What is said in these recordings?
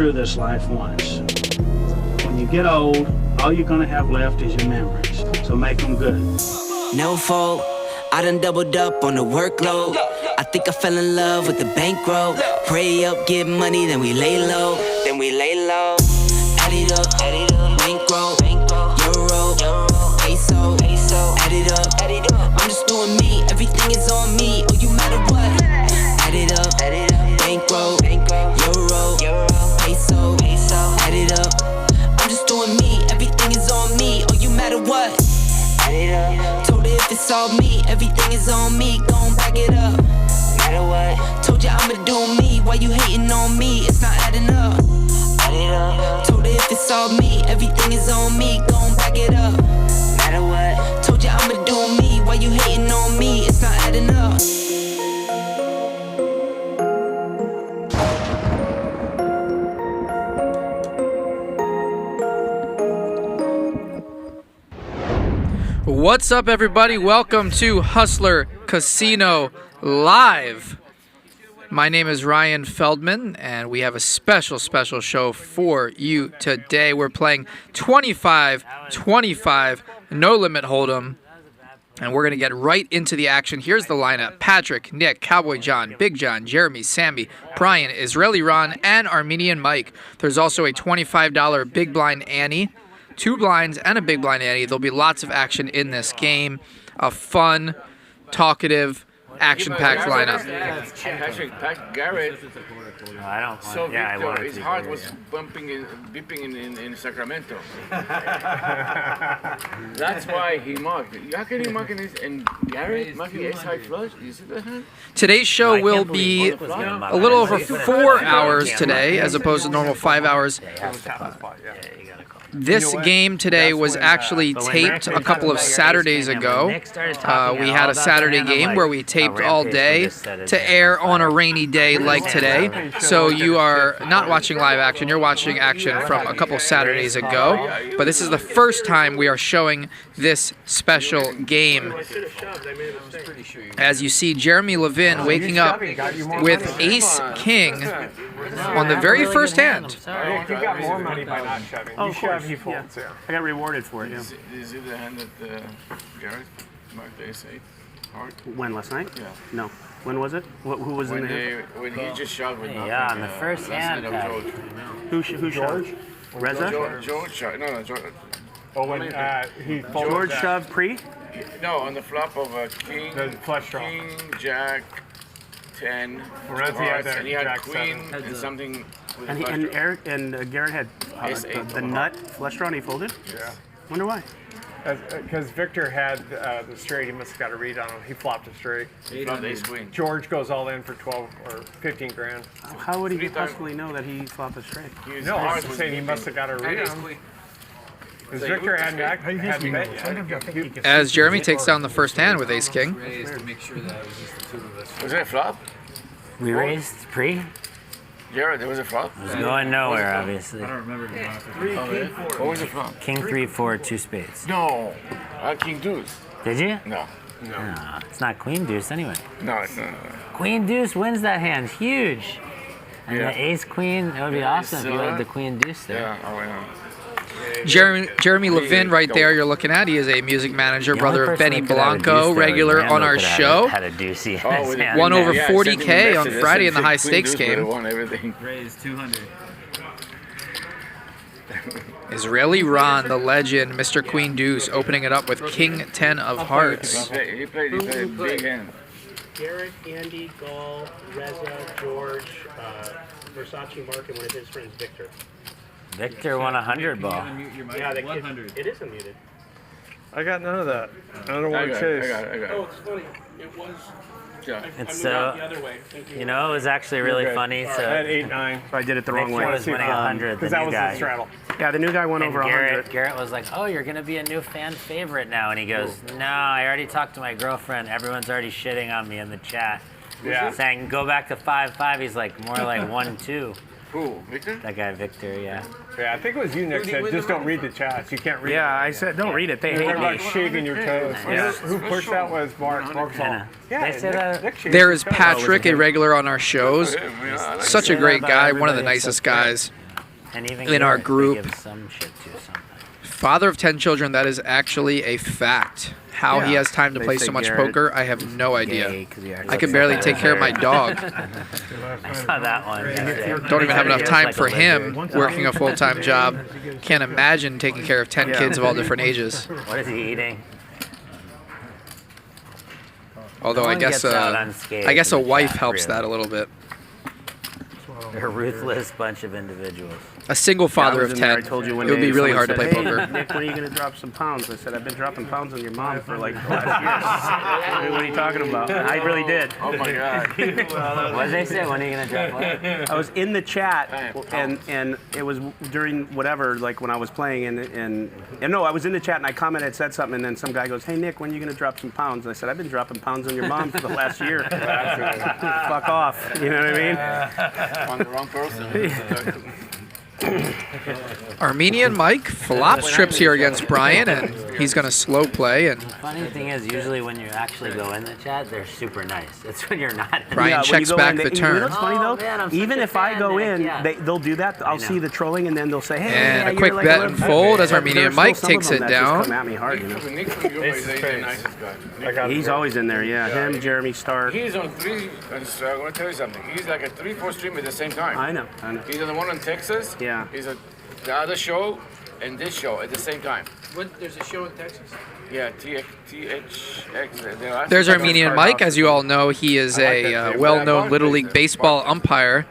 through this life once. When you get old, all you're gonna have left is your memories. So make them good. No fault, I done doubled up on the workload. I think I fell in love with the bankroll. Pray up, get money, then we lay low. Add it up, bankroll, euro, peso. Add it up, I'm just doing me. Everything is on me. Oh, you matter what? Add it up, bankroll, euro, peso. Add it up, I'm just doing me. Everything is on me. Oh, you matter what? Add it up. Told her if it's all me, everything is on me. Gon' back it up. Matter what? Told you I'ma do me. Why you hating on me? It's not adding up. Add it up. Told her if it's all me, everything is on me. Gon' back it up. Matter what? Told you I'ma do me. Why you hating on me? It's not adding up. What's up, everybody? Welcome to Hustler Casino Live. My name is Ryan Feldman, and we have a special show for you today. We're playing 25-25 No Limit Hold'em, and we're going to get right into the action. Here's the lineup: Patrick, Nick, Cowboy John, Big John, Jeremy, Sammy, Bryan, Israeli Ron, and Armenian Mike. There's also a $25 Big Blind Annie, 2 blinds, and a Big Blind Annie. There'll be lots of action in this game. A fun, talkative, action-packed lineup. Patrick, Garrett. No, I don't. So Yeah, Victor, I wanted his to. heart was beeping in Sacramento. That's why he marked. How can he mark in his and Garrett marking ace high flush? You see that? Today's show will be a little over 4 hours today, as opposed to normal 5 hours. This game today was actually taped a couple of Saturdays ago. We had a Saturday game where we taped all day to air on a rainy day like today. So you are not watching live action, you're watching action from a couple Saturdays ago. But this is the first time we are showing this special game. As you see Jeremy Levin waking up with Ace King on the very first hand. You got more money by not shoving. Oh, You of shove, course. he folds. Yeah. I got rewarded for it. Yeah. Is it the hand that Garrett marked the ace eight hard? When last night? Yeah. No. When was it? Who was in there? When he just shoved with nothing. Yeah, on the first last hand, night of George. Who shoved? Reza? George shot. No, George. Oh, when he folded George that. shoved pre? No, on the flop of king. The flush draw. King, Jack, 10. Whereas he had hearts, that and he had Jack queen seven. and something. With And a flush draw. Eric and Garrett had Ace eight the on the nut flush draw and he folded? Yeah. Wonder why. Because Victor had the straight, he must have got a read on him. He flopped a straight. He flopped ace queen. George goes all in for 12 or 15 grand. How would he 3 times. possibly know that he flopped a straight? No, I was saying he must have got a read on him. Because Victor hadn't bet yet. As Jeremy takes down the first hand with Ace King. Was it a flop? We raised pre. Jared, there was a flop? It was going nowhere, obviously. What was the flop? King 3-4 2 spades. No. King deuce. Did you? No. No, it's not queen deuce anyway. No, it's not. Queen deuce wins that hand, huge. And Yeah. the ace queen, that would be awesome if you so had the queen deuce there. Yeah, oh, yeah. Jeremy Levin right there you're looking at. He is a music manager, The brother only of person Benny that could have a deuce Blanco, there was regular Randall on our could have show. Had a deucey in Oh, his with it. hand. Won over Yeah, 40K on invested. Friday in the Queen high stakes deuce would have game. won everything. Raised 200. Israeli Ron, the legend, Mr. Queen Deuce, opening it up with King 10 of Hearts. He played a big hand. Garrett, Andy, Dahl, Reza, George, Vertucci, Mark, and one of his friends, Victor. Victor won 100 ball. Unmute your mic. Yeah, 100. it is unmuted. I got none of that. I don't know I what got it it, I is. got it, I got it. It's funny. It was. Yeah. It's so, you know, it was actually really Okay. funny. I So had 8-9. I did it the wrong Victor way. was winning 100, the Because that new was guy. the straddle. Yeah, the new guy went And over 100. Garrett was like, "Oh, you're gonna be a new fan favorite now," and he goes, "No, I already talked to my girlfriend. Everyone's already shitting on me in the chat, Yeah. saying go back to 5-5." He's like, more like 1-2. Who? Victor? That guy Victor, yeah. Yeah, I think it was you, Nick, said just don't read the chats. You can't read Yeah, it. I said don't read it. They They're hate about me. shaving your toes. Yeah. Who pushed that was Mark. Mark's all. Yeah. Yeah, They say that- Nick shaved There his is toes. Patrick, a regular on our shows. Such a great guy, one of the nicest guys. And even in our Gerry, group. they give some shit to sometimes. Father of 10 children, that is actually a fact. How he Yeah, has time to they play say so much Garrett poker, I have no idea. Gay, 'cause he actually I can looks barely like take a care of my lizard. dog. I saw that one. Don't even have enough time Like a for him lizard. working a full-time job. Can't imagine taking care of 10 kids of all different ages. What is he eating? Although No I one guess gets out unscathed I guess in a the wife chat, helps really. that a little bit. They're a ruthless bunch of individuals. A single father of 10. I told you one It would day be really someone hard to said, play "Hey, poker. Nick, when are you going to drop some pounds?" I said, "I've been dropping pounds on your mom for like the last year." What are you talking about? I really did. Oh my God. What did they say? When are you gonna drop what? I was in the chat, and it was during whatever, like when I was playing, and no, I was in the chat and I commented, said something, and then some guy goes, "Hey Nick, when are you gonna drop some pounds?" And I said, "I've been dropping pounds on your mom for the last year." Fuck off. You know what I mean? Wrong person. Armenian Mike flops trips here against Bryan, and he's going to slow play. And Funny thing is, usually when you actually go in the chat, they're super nice. It's when you're not in Bryan when you checks go back in, the you know turn. what's funny though? Oh, man, I'm Even such a if I fan, go Nick, in, yeah. they'll do that. I'll see the trolling, and then they'll say, "Hey, And yeah, a quick you're bet like and fold as But Armenian there's Mike still some takes of them it that just down. come at me hard, you know? Nick from you is the nicest guy. He's always in there, yeah. Him, Jeremy, Stark. He's on three, I'm going to tell you something. He's like a 3-4 stream at the same time. I know. He's on the one in Texas. Yeah. He's on the other show and this show at the same time. There's a show in Texas? Yeah, THX. There's Armenian Mike. As you all know, he is a well-known Little League baseball umpire.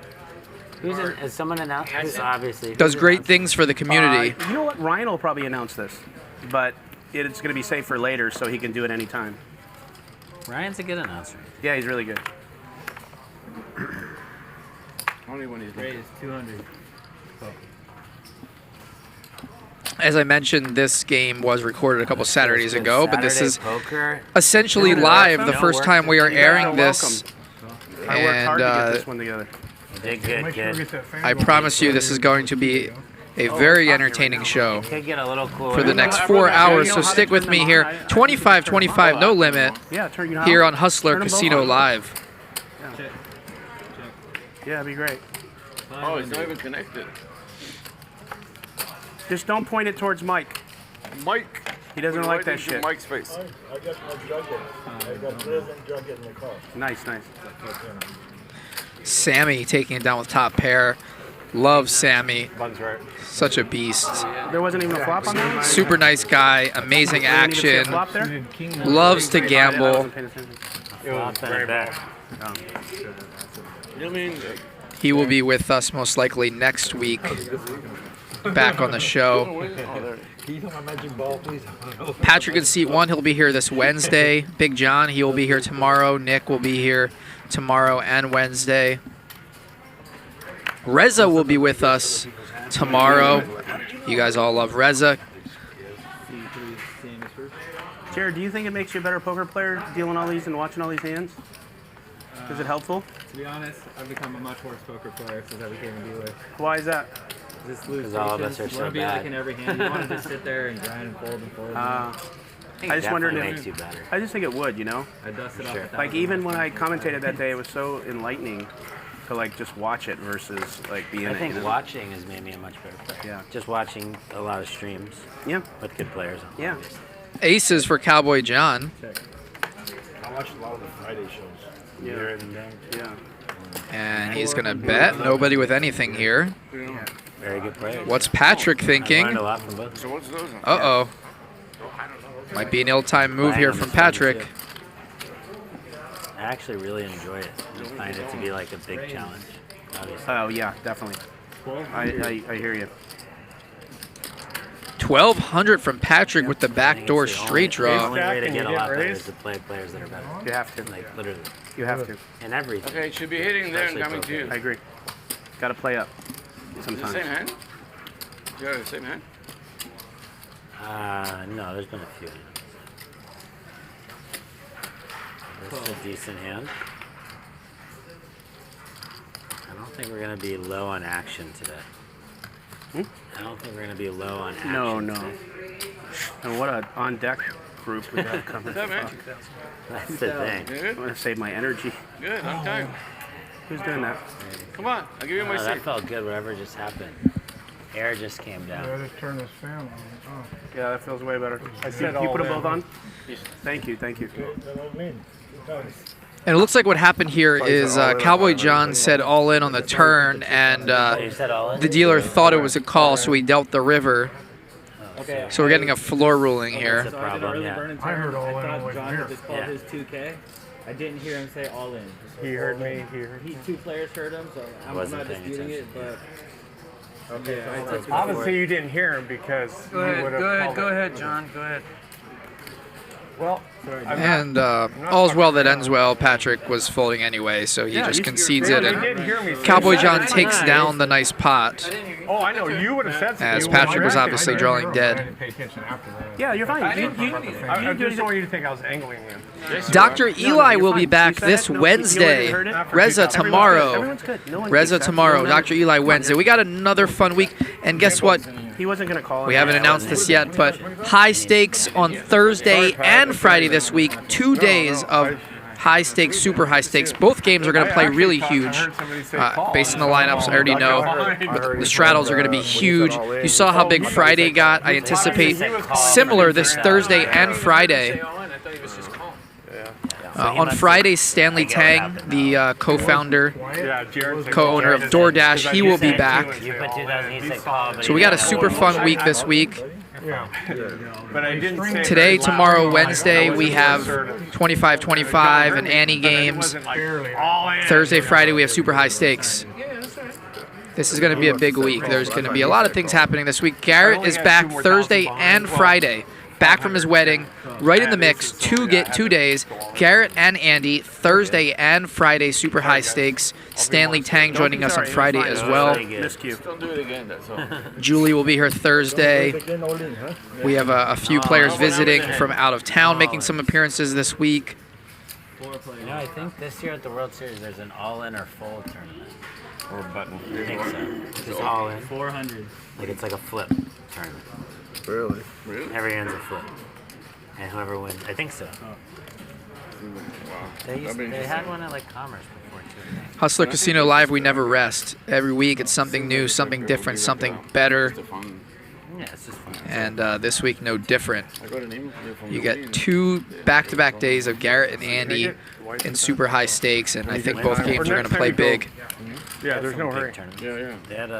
Is someone announced this? Obviously. Does great things for the community. You know what? Ryan will probably announce this, but it's going to be safe for later, so he can do it anytime. Ryan's a good announcer. Yeah, he's really good. Only when he's looking. 200. As I mentioned, this game was recorded a couple Saturdays ago, but this is poker. essentially live. The first time we are airing this. I worked hard to get And this one together. Did good, kid. I promise you this is going to be a very entertaining show Could get a little cooler. for the next 4 hours, so stick with me here. 25-25, no limit, Yeah, turn you here on Hustler Turn 'em both Casino on. Live. Yeah, that'd be great. Oh, it's not even connected. Just don't point it towards Mike. Mike. He doesn't like that shit. Mike's face. I got my drug in. I got present drug in the car. Nice, nice. Sammy taking it down with top pair. Love Sammy. Bun's right. Such a beast. There wasn't even a flop on that? Super nice guy, amazing You didn't even see a action, flop there? loves to I gamble. wasn't paying attention. It was very bad. You know what I mean? He will be with us most likely next week, back on the show. Can you throw my magic ball, please? Patrick in seat 1, he'll be here this Wednesday. Big John, he will be here tomorrow. Nick will be here tomorrow and Wednesday. Reza will be with us tomorrow. You guys all love Reza. Jared, do you think it makes you a better poker player dealing all these and watching all these hands? Is it helpful? To be honest, I've become a much worse poker player since I became a dealer. Why is that? Just lose Because all of us patience. are You want so to be like bad. in every hand. You want to just sit there and grind and fold and fold. I just Definitely wondered makes if you better. I just think it would, you know? I dust it off. Like even when I commentated that day, it was so enlightening to like just watch it versus like be in I it. think you know? watching has made me a much better player. Yeah. Just watching a lot of streams Yeah, with good players. On. yeah. Aces for Cowboy John. I watched a lot of the Friday shows. Yeah. Yeah. And he's going to bet. Nobody with anything here. Very good player. What's Patrick I thinking? learned a lot from both. So what's those? Uh-oh. Might be an ill-timed move here from Patrick. I actually really enjoy it. I find it to be like a big challenge. Obviously. Oh yeah, definitely. I hear you. 1,200 from Patrick with the I think backdoor it's the straight The draw. only way to Can get you a get lot better raised? is to play players that are better. You have to. Like literally. You have to. In everything. Okay, it should be hitting there and Especially coming to you. I agree. Got to play up Is it the sometimes. same hand? You got the same hand? No, there's been a few. This is a decent hand. I don't think we're gonna be low on action today. I don't think we're gonna be low on action. No, no. today. And what a on deck group we got coming. What's up, man? That's the thing. You I good? want to save my energy. Good, long time. Who's doing that? Come on, I'll give you my That seat. felt good. Whatever just happened. Air just came down. Yeah, just turn this fan on. Oh. Yeah, that feels way better. I see. said You all put them in. both on? Thank you, thank you. That don't mean. And it looks like what happened here is Cowboy John said all in on the turn, and You said all in? the dealer thought it was a call, so he dealt the river. Okay. So we're getting a floor ruling here. That's a problem, yeah. I heard all in I all the way thought from John here. just called Yeah. his 2K. I didn't hear him say all in. He heard me. He heard. Two players heard him, so I'm Wasn't not paying disputing it, attention. but Okay, I took it Obviously, you didn't hear him because Go you ahead, would have go ahead, called go it. ahead, John. Go ahead. Well, And all's well that ends well. Patrick was folding anyway, so he just concedes it. they And didn't hear me. say Cowboy that. John takes down the nice pot. Oh, I know. You would have said something. As You Patrick would've was reacted. obviously I drawing didn't dead. pay attention after that. Yeah, you're fine. I just don't want you to think I was angling him. Dr. Eli you're will be fine. back You said this it? No, Wednesday. you heard it? Reza tomorrow. Everyone's good. No one Reza thinks that. tomorrow. No, Dr. Eli Wednesday. We got another fun week. And guess what? He wasn't going to call it. We haven't announced this yet, but high stakes on Thursday and Friday this week. 2 days of high stakes, super high stakes. Both games are going to play really huge. Based on the lineups, I already know. But the straddles are going to be huge. You saw how big Friday got. I anticipate similar this Thursday and Friday. On Friday, Stanley Tang, the co-founder, co-owner of DoorDash, he will be back. You put 2000, he said call, but So we got a super fun week this week. But I didn't say Today, that tomorrow, loud. Wednesday, we have 25-25 and Annie games. Thursday, Friday, we have super high stakes. This is going to be a big week. There's going to be a lot of things happening this week. Garrett is back Thursday and Friday. Back from his wedding, right in the mix, 2 days. Garrett and Andy, Thursday and Friday, super high stakes. Stanley Tang joining us on Friday as well. Don't do it again, that's all. Julie will be here Thursday. We have a few players visiting from out of town, making some appearances this week. You know, I think this year at the World Series there's an all-in or fold tournament. Or button. I think so. Just all in. 400. Like it's like a flip tournament. Really? Every hand's a flip. And whoever wins, I think so. They had one at like Commerce before too. Hustler Casino Live, we never rest. Every week it's something new, something different, something better. Yeah, it's just fun. And this week, no different. I got an email from You get 2 back-to-back days of Garrett and Andy in super high stakes, and I think both games are going to play big. Yeah, there's no hurry. Yeah. They had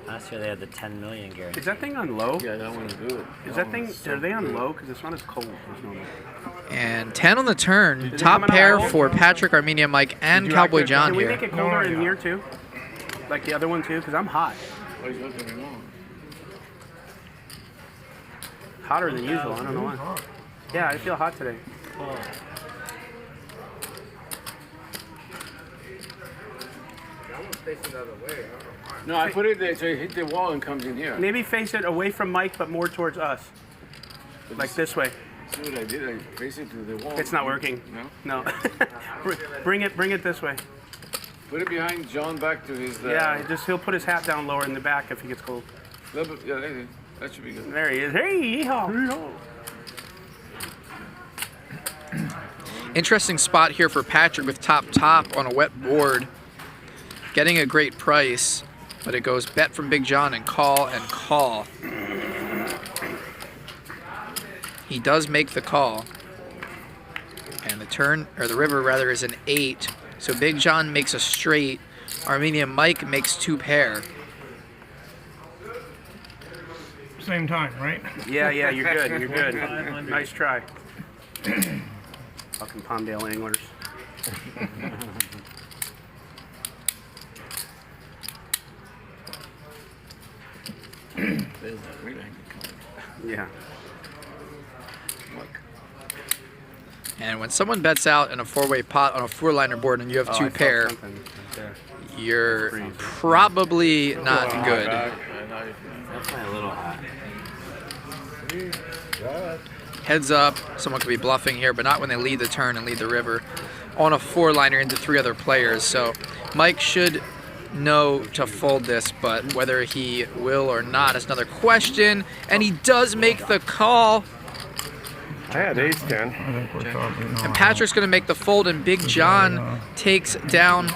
last year they had the 10 million Gerry. Is that thing on low? Yeah, that one's good. Is that thing, are they on low? Because it's not as cold as normal. And 10 on the turn. Top pair for Patrick, Armenian Mike, and Cowboy John Can we make here. it colder in here too? Like the other one too? Because I'm hot. Why is looking at me wrong? Hotter than usual. I don't know why. Yeah, I feel hot today. No, I put it there so it hit the wall and comes in here. Maybe face it away from Mike, but more towards us. Like this way. See what I did? I face it to the wall. It's not working. No? No. bring it this way. Put it behind John back to his... Yeah, he'll put his hat down lower in the back if he gets cold. Yeah, that should be good. There he is. Hey, yeehaw. Interesting spot here for Patrick with top on a wet board. Getting a great price, but it goes bet from Big John and call and call. He does make the call. And the river rather is an 8. So Big John makes a straight. Armenian Mike makes 2 pair. Same time, right? Yeah, you're good. You're good. Nice try. Fucking Palmdale anglers. Yeah. And when someone bets out in a 4-way pot on a 4-liner board and you have 2 pair, you're probably not good. Definitely a little hot. Heads up, someone could be bluffing here, but not when they lead the turn and lead the river on a 4-liner into 3 other players. So Mike should know to fold this, but whether he will or not is another question. And he does make the call. I had ace 10. And Patrick's going to make the fold, and Big John takes down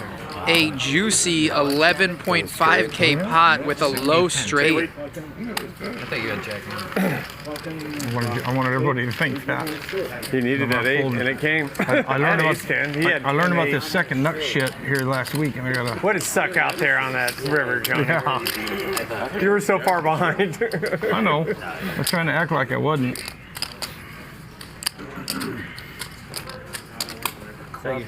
a juicy 11.5K pot with a low straight. I thought you had Jack. I wanted everybody to think that. He needed that 8, and it came. I learned about 10. I learned about this second nut shit here last week, and I gotta. What did suck out there on that river, John? Yeah. You were so far behind. I know. I was trying to act like I wasn't. I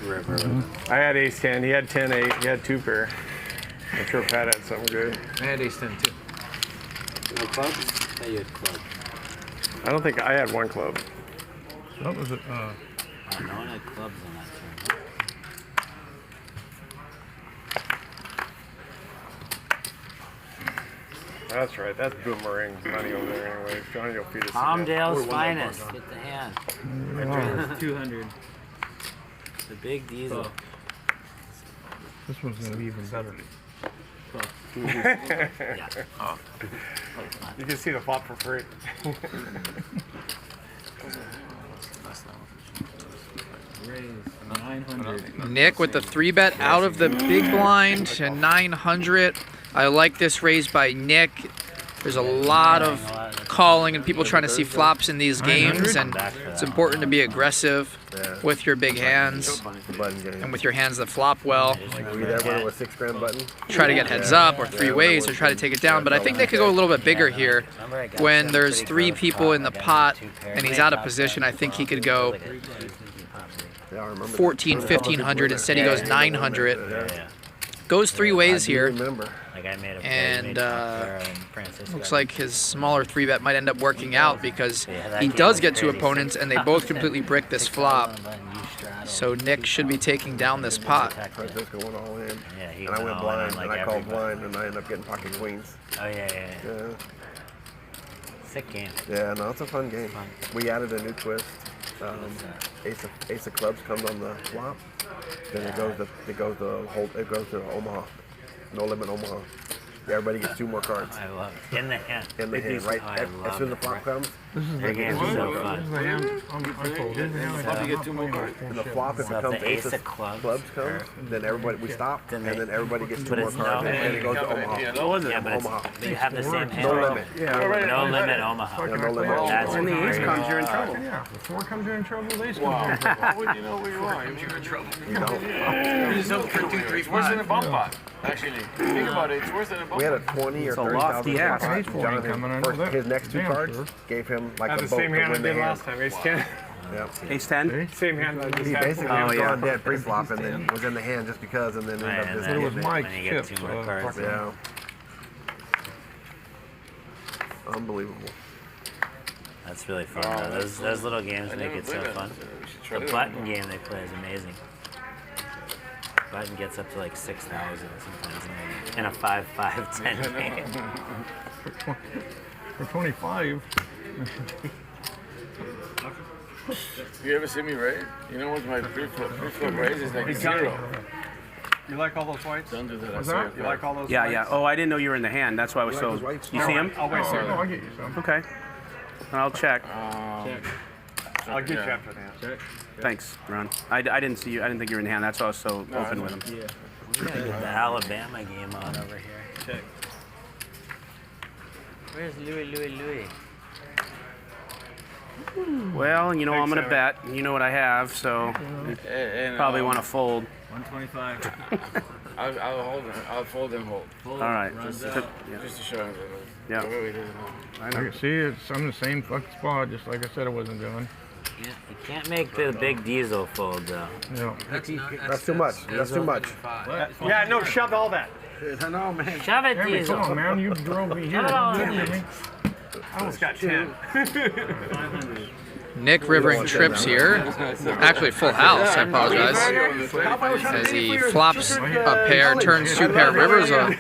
had ace 10. He had 10-8. He had 2 pair. I'm sure Pat had something good. I had ace 10 too. No clubs? I you had club. I don't think I had 1 club. What was it? No one had clubs on that turn. That's right. That's boomerang money over there anyway. Johnny will feed us. Palmdale's finest. Get the hand. 200. The big diesel. This one's gonna be even better. Yeah. You can see the flop for free. Raise 900. Nick with the 3-bet out of the big blind to 900. I like this raise by Nick. There's a lot of calling and people trying to see flops in these games, and it's important to be aggressive with your big hands and with your hands that flop well. Try to get heads up or 3 ways or try to take it down, but I think they could go a little bit bigger here. When there's 3 people in the pot and he's out of position, I think he could go 14, 1500. Instead he goes 900. Goes 3 ways here. And looks like his smaller 3-bet might end up working out because he does get 2 opponents and they both completely brick this flop. So Nick should be taking down this pot. Just going all in. And I went blind, and I called blind, and I ended up getting pocket queens. Oh, yeah. Sick game. Yeah, no, it's a fun game. We added a new twist. Ace of clubs comes on the flop. Then it goes to Omaha. No limit Omaha. Everybody gets 2 more cards. I love it. In the hand. In the hand, right? As soon as the flop comes. Their game's so fun. How do you get 2 more cards? And the flop, if it comes to ace of clubs comes, then everybody, we stop, and then everybody gets 2 more cards, and it goes to Omaha. What was it? Yeah, but Omaha. you have the same hand. No limit. No limit Omaha. Yeah, no limit. That's When the ace crazy. comes, you're in trouble. Yeah, if 4 comes, you're in trouble. The ace comes, Wow. you're in trouble. How would you know where you are? You're in trouble. You don't. It's worse than a bump pot, actually. Think about it. It's worse than a bump We had a pot. 20 or It's a 30,000 lofty ass. pot. Ace 4 ain't coming, I know First, that. his next 2 Damn cards sure. gave him like Had a the boat same to hand I win the did hand. last time. Ace 10. Yep. Ace 10? Same hand I just He had. basically Oh, was yeah. gone dead pre-flop and then was in the hand just because, and then ended up And just then It was getting it. Mike's when you get chips. 2 more cards. Yeah. Unbelievable. That's really fun. Though. Those little games make it so fun. The button game they play is amazing. Button gets up to like 6,000 sometimes in a 5-5-10 game. For 25. You ever see me raise? You know what my pre-flop raise is like 0. You like all those whites? Don't do that. I Was swear. that? You like all those Yeah, whites? yeah. Oh, I didn't know you were in the hand. That's why I was so. You see him? I'll wait, Oh, sir. I'll get you some. Okay. I'll check. I'll get you after that. Thanks, Ron. I didn't see you. I didn't think you were in the hand. That's why I was so open with him. We gotta get the Alabama game on over here. Check. Where's Louis? Well, you know I'm gonna bet. You know what I have, so And, probably want to fold. 125. I'll hold it. I'll fold and hold. All right. Just to show him. Yeah. I can see I'm the same fucking spot, just like I said I wasn't doing. Yeah, you can't make the big diesel fold though. Yeah. That's too much. That's too much. Yeah, no, shove all that. I know, man. Shove it, Jeremy, diesel. come on, man. You drove me here. Shove it all You in did there. me. I almost got 10. Nick rivering trips here. Actually, full house, I apologize. As he flops a pair, turns 2 pair rivers, a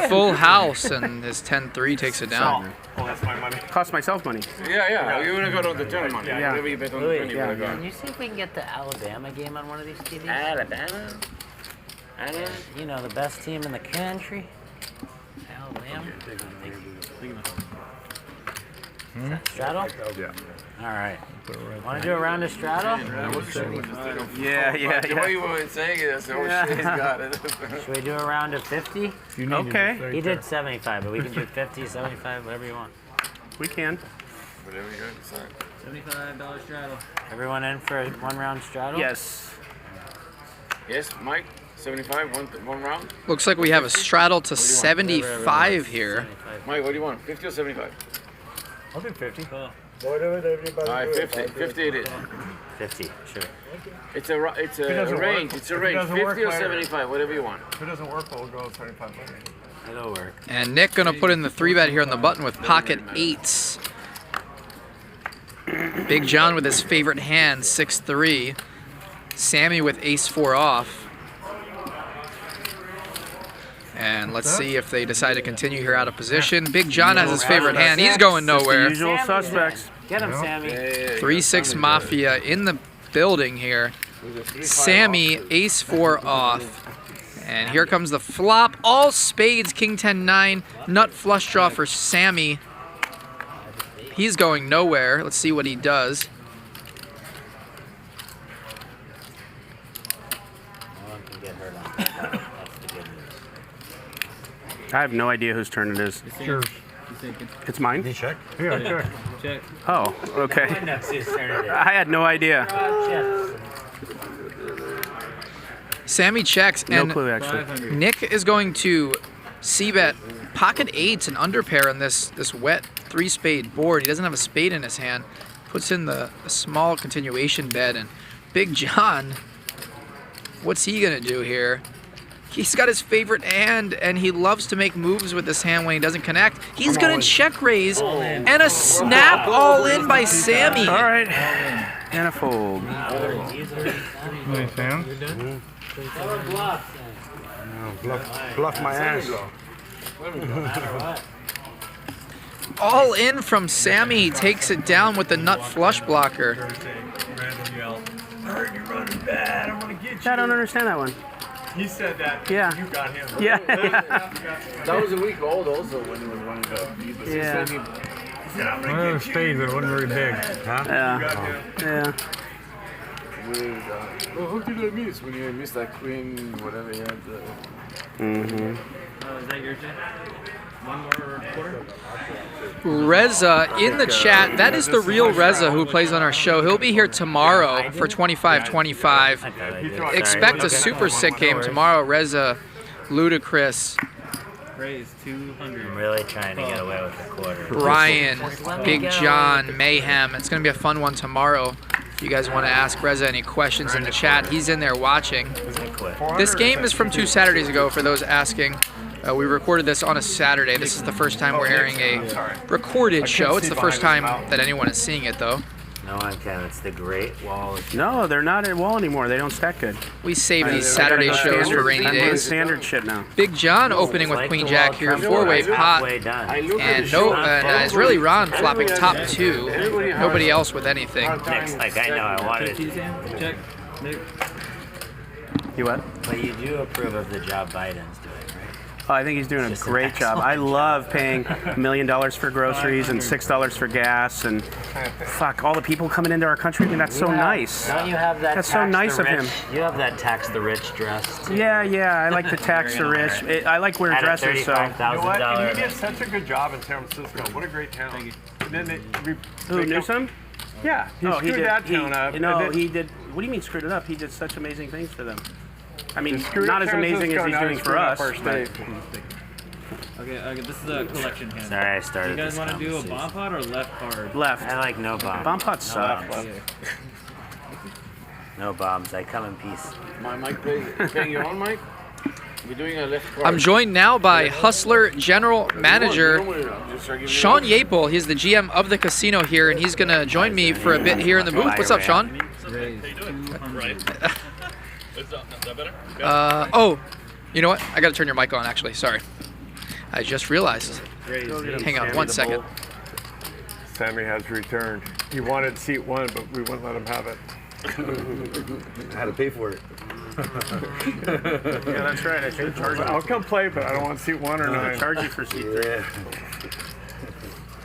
full house, and his 10-3 takes it down. Oh, that's my money. Cost myself money. Yeah. You want to go on the turn money. Yeah. Whatever you bet on the Louis, turn, you want to go. can you see if we can get the Alabama game on one of these TVs? Alabama? You know, the best team in the country. Alabama. Is that straddle? Yeah. All right. Want to do a round of straddle? Yeah. The way you were saying it, I said, oh shit, he's got it. Should we do a round of 50? Okay. He did 75, but we can do 50, 75, whatever you want. We can. Whatever you decide. $75 straddle. Everyone in for a 1 round straddle? Yes. Yes, Mike? 75, one round? Looks like we have a straddle to 75 here. Mike, what do you want? 50 or 75? I'll do 50. Whatever everybody All right, do, 50. 50 it is. 50, sure. It's a range. It's a range. 50 or 75, whatever you want. If it doesn't work, we'll go 75 later. It'll work. And Nick gonna put in the 3-bet here on the button with pocket 8s. Big John with his favorite hand, 6-3. Sammy with ace-4 off. And let's see if they decide to continue here out of position. Big John has his favorite hand. He's going nowhere. Usual suspects. Get him, Sammy. 3-6 Mafia in the building here. Sammy, ace-4 off. And here comes the flop. All spades, king 10-9. Nut flush draw for Sammy. He's going nowhere. Let's see what he does. No one can get hurt on that. That's the good news. I have no idea whose turn it is. It's yours. Thinking. It's mine? You check? Yeah, sure. Check. Oh, okay. That's his turn. I had no idea. Sammy checks, No and clue, actually. 500. Nick is going to c-bet pocket 8s and underpair on this wet 3-spade board. He doesn't have a spade in his hand. Puts in the small continuation bet, and Big John, what's he gonna do here? He's got his favorite hand, and he loves to make moves with this hand when he doesn't connect. He's gonna check raise, and a snap all in by Sammy. All right. And a fold. Nice hand. Bluff my ass. All in from Sammy. He takes it down with the nut flush blocker. I don't understand that one. He said that. Yeah. You got him. Yeah. That was a week old also when he was running the Yeah. One of those spades that wasn't very big. Huh? Yeah. Well, who did I miss when you missed that queen, whatever you had? Mm-hmm. Oh, is that your turn? One more quarter? Reza in the chat. That is the real Reza who plays on our show. He'll be here tomorrow for 25-25. Expect a super sick game tomorrow. Reza, ludicrous. Raise 200. I'm really trying to get away with the quarter. Bryan, Big John, Mayhem. It's going to be a fun one tomorrow. If you guys want to ask Reza any questions in the chat, he's in there watching. This game is from 2 Saturdays ago for those asking. We recorded this on a Saturday. This is the first time we're airing a recorded show. It's the first time that anyone is seeing it, though. No one can. It's the Great Wall. No, they're not at wall anymore. They don't stack good. We save these Saturday shows for rainy I'm doing days. standard shit now. Big John opening with Queen Jack here, 4-way pot. And no, Israeli Ron flopping top 2. Nobody else with anything. Next, like I know I wanted it. Check. Nick. You what? But you do approve of the job Biden's doing, right? Oh, I think he's doing a great job. I love paying $1 million for groceries and $6 for gas, and fuck, all the people coming into our country. I mean, that's so nice. Don't you have that? That's so nice of him. You have that tax the rich dress. Yeah, I like to tax the rich. I like wearing dresses, so. You know what? And he did such a good job in San Francisco. What a great town. Thank you. And then Who, Newsom? Yeah, he screwed that town up. No, he did. What do you mean screwed it up? He did such amazing things for them. I mean, screwed not up as San amazing as Francisco, he's now doing he's for screwed up us. our state. Okay, this is a collection hand. Sorry, I Do started you guys this want to do a conversation. bomb pot or left card? Left. I like no bombs. Bomb pots suck. No bombs. I come in peace. My mic playing your own mic? We're doing a left card. I'm joined now by Hustler General Manager Sean Yapel. He's the GM of the casino here, and he's going to join me for a bit here in the booth. What's up, Sean? Oh, you know what? I got to turn your mic on, actually. Sorry. I just realized. Hang on 1 second. Sammy has returned. He wanted seat 1, but we wouldn't let him have it. I had to pay for it. Yeah, that's right. I should charge you. I'll come play, but I don't want seat 1 or 9. Charge you for seat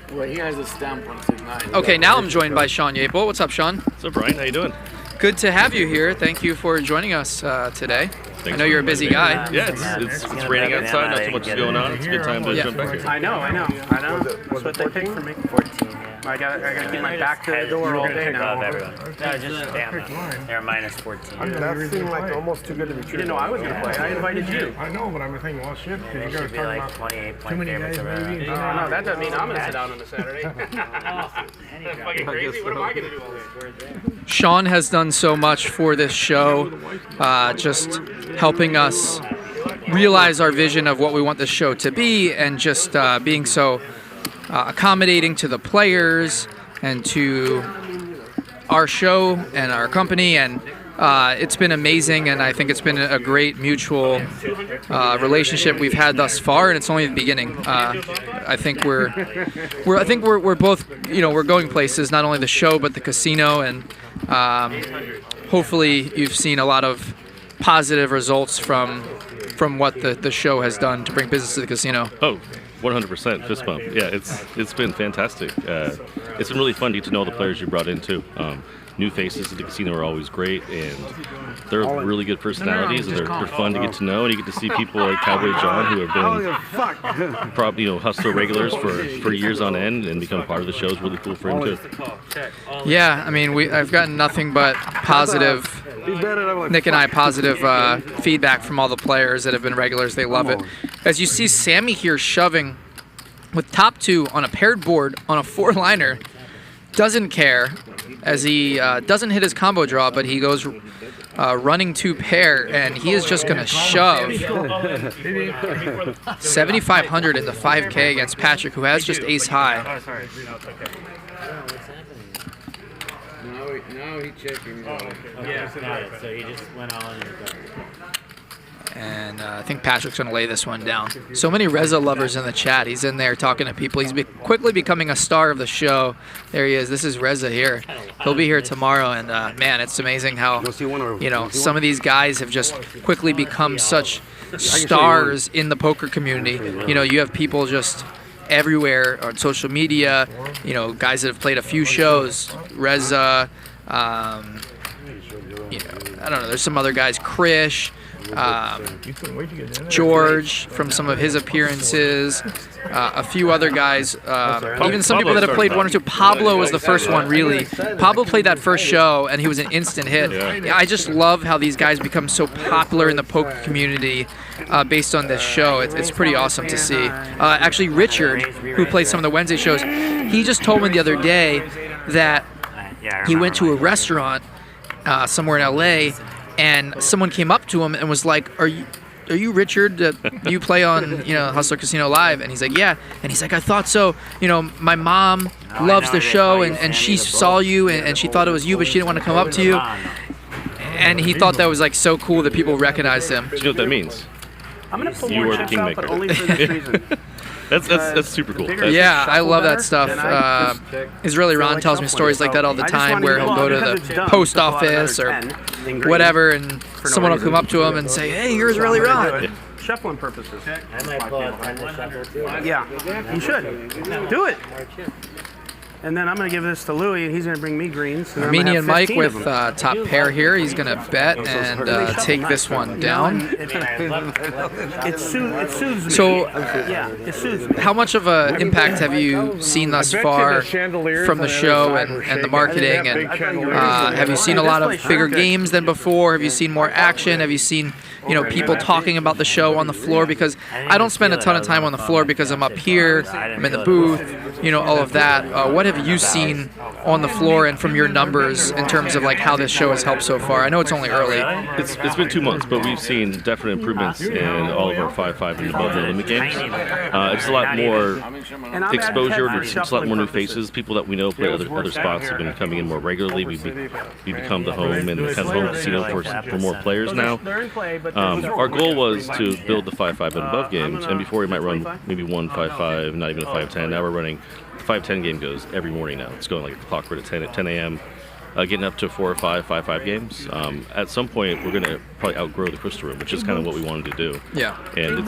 3. Well, he has a stamp on his nine. Okay, now I'm joined by Sean Yapel. What's up, Sean? What's up, Bryan? How you doing? Good to have you here. Thank you for joining us today. I know you're a busy guy. Yeah, it's raining outside. Not too much is going on. It's a good time to jump back here. I know. That's what they picked for me. 14. Yeah. I gotta keep my back to the door all day now. No, just damn. They're minus 14. That seemed like almost too good to be true. You didn't know I was gonna play. I invited you. I know, but I'm thinking, well, shit, They because you should guys be talking like about 28 too many favorites guys around. maybe. No, that doesn't mean I'm gonna sit down on a Saturday. Fucking crazy. What am I gonna do all day? Sean has done so much for this show, just helping us realize our vision of what we want this show to be, and just being so accommodating to the players and to our show and our company, and it's been amazing, and I think it's been a great mutual relationship we've had thus far, and it's only the beginning. I think we're both, we're going places, not only the show but the casino, and hopefully you've seen a lot of positive results from what the show has done to bring business to the casino. Oh, 100% fist bump. Yeah, it's been fantastic. It's been really fun to get to know the players you brought in too. New faces at the casino are always great, and they're really good personalities, and they're fun to get to know. And you get to see people like Cowboy John, who have been probably hustler regulars for years on end, and become part of the show is really cool for him too. Yeah, I mean, I've gotten nothing but positive. Nick and I positive feedback from all the players that have been regulars. They love it. As you see Sammy here shoving with top two on a paired board on a 4-liner, doesn't care, as he doesn't hit his combo draw, but he goes running 2-pair, and he is just going to shove 7,500 in the 5K against Patrick, who has just ace high. Now he checking. Yeah, so he just went on. And I think Patrick's going to lay this one down. So many Reza lovers in the chat. He's in there talking to people. He's quickly becoming a star of the show. There he is. This is Reza here. He'll be here tomorrow. And, man, it's amazing how, some of these guys have just quickly become such stars in the poker community. You have people just everywhere on social media, guys that have played a few shows. Reza, I don't know, there's some other guys, Krish, George from some of his appearances, a few other guys, even some people that have played one or two. Pablo was the first one, really. Pablo played that first show, and he was an instant hit. I just love how these guys become so popular in the poker community based on this show. It's pretty awesome to see. Actually, Richard, who plays some of the Wednesday shows, he just told me the other day that he went to a restaurant somewhere in LA, and someone came up to him and was like, "Are you Richard? You play on Hustler Casino Live?" And he's like, "Yeah." And he's like, "I thought so. My mom loves the show, and she saw you, and she thought it was you, but she didn't want to come up to you." And he thought that was like so cool that people recognized him. Do you know what that means? I'm gonna pull You more are the chips out, but only for this reason. That's super cool. Yeah, I love that stuff. Israeli Ron tells me stories like that all the time, where he'll go to the post office or whatever, and someone will come up to him and say, "Hey, you're Israeli Ron." Shuffling purposes. I might pull out 10 to shuffle too. Yeah, you should. Do it. And then I'm going to give this to Louie, and he's going to bring me greens. Armenian Mike with top pair here. He's going to bet and take this one down. It soothes me. So, yeah, it soothes me. how much of an impact have you seen thus far from the show and the marketing? And have you seen a lot of bigger games than before? Have you seen more action? Have you seen people talking about the show on the floor? Because I don't spend a ton of time on the floor because I'm up here, I'm in the booth, all of that. What have you seen on the floor and from your numbers in terms of like how this show has helped so far? I know it's only early. It's been 2 months, but we've seen definite improvements in all of our 5-5 and above the limit games. It's a lot more exposure. It's a lot more new faces. People that we know play other spots have been coming in more regularly. We become the home and the kind of home casino for more players now. Our goal was to build the 5-5 and above games, and before we might run maybe 1 5-5, not even a 5-10. Now we're running. The 5-10 game goes every morning now. It's going like clockwork at 10 a.m. Getting up to 4 or 5 games. At some point, we're going to probably outgrow the Crystal Room, which is kind of what we wanted to do. Yeah. And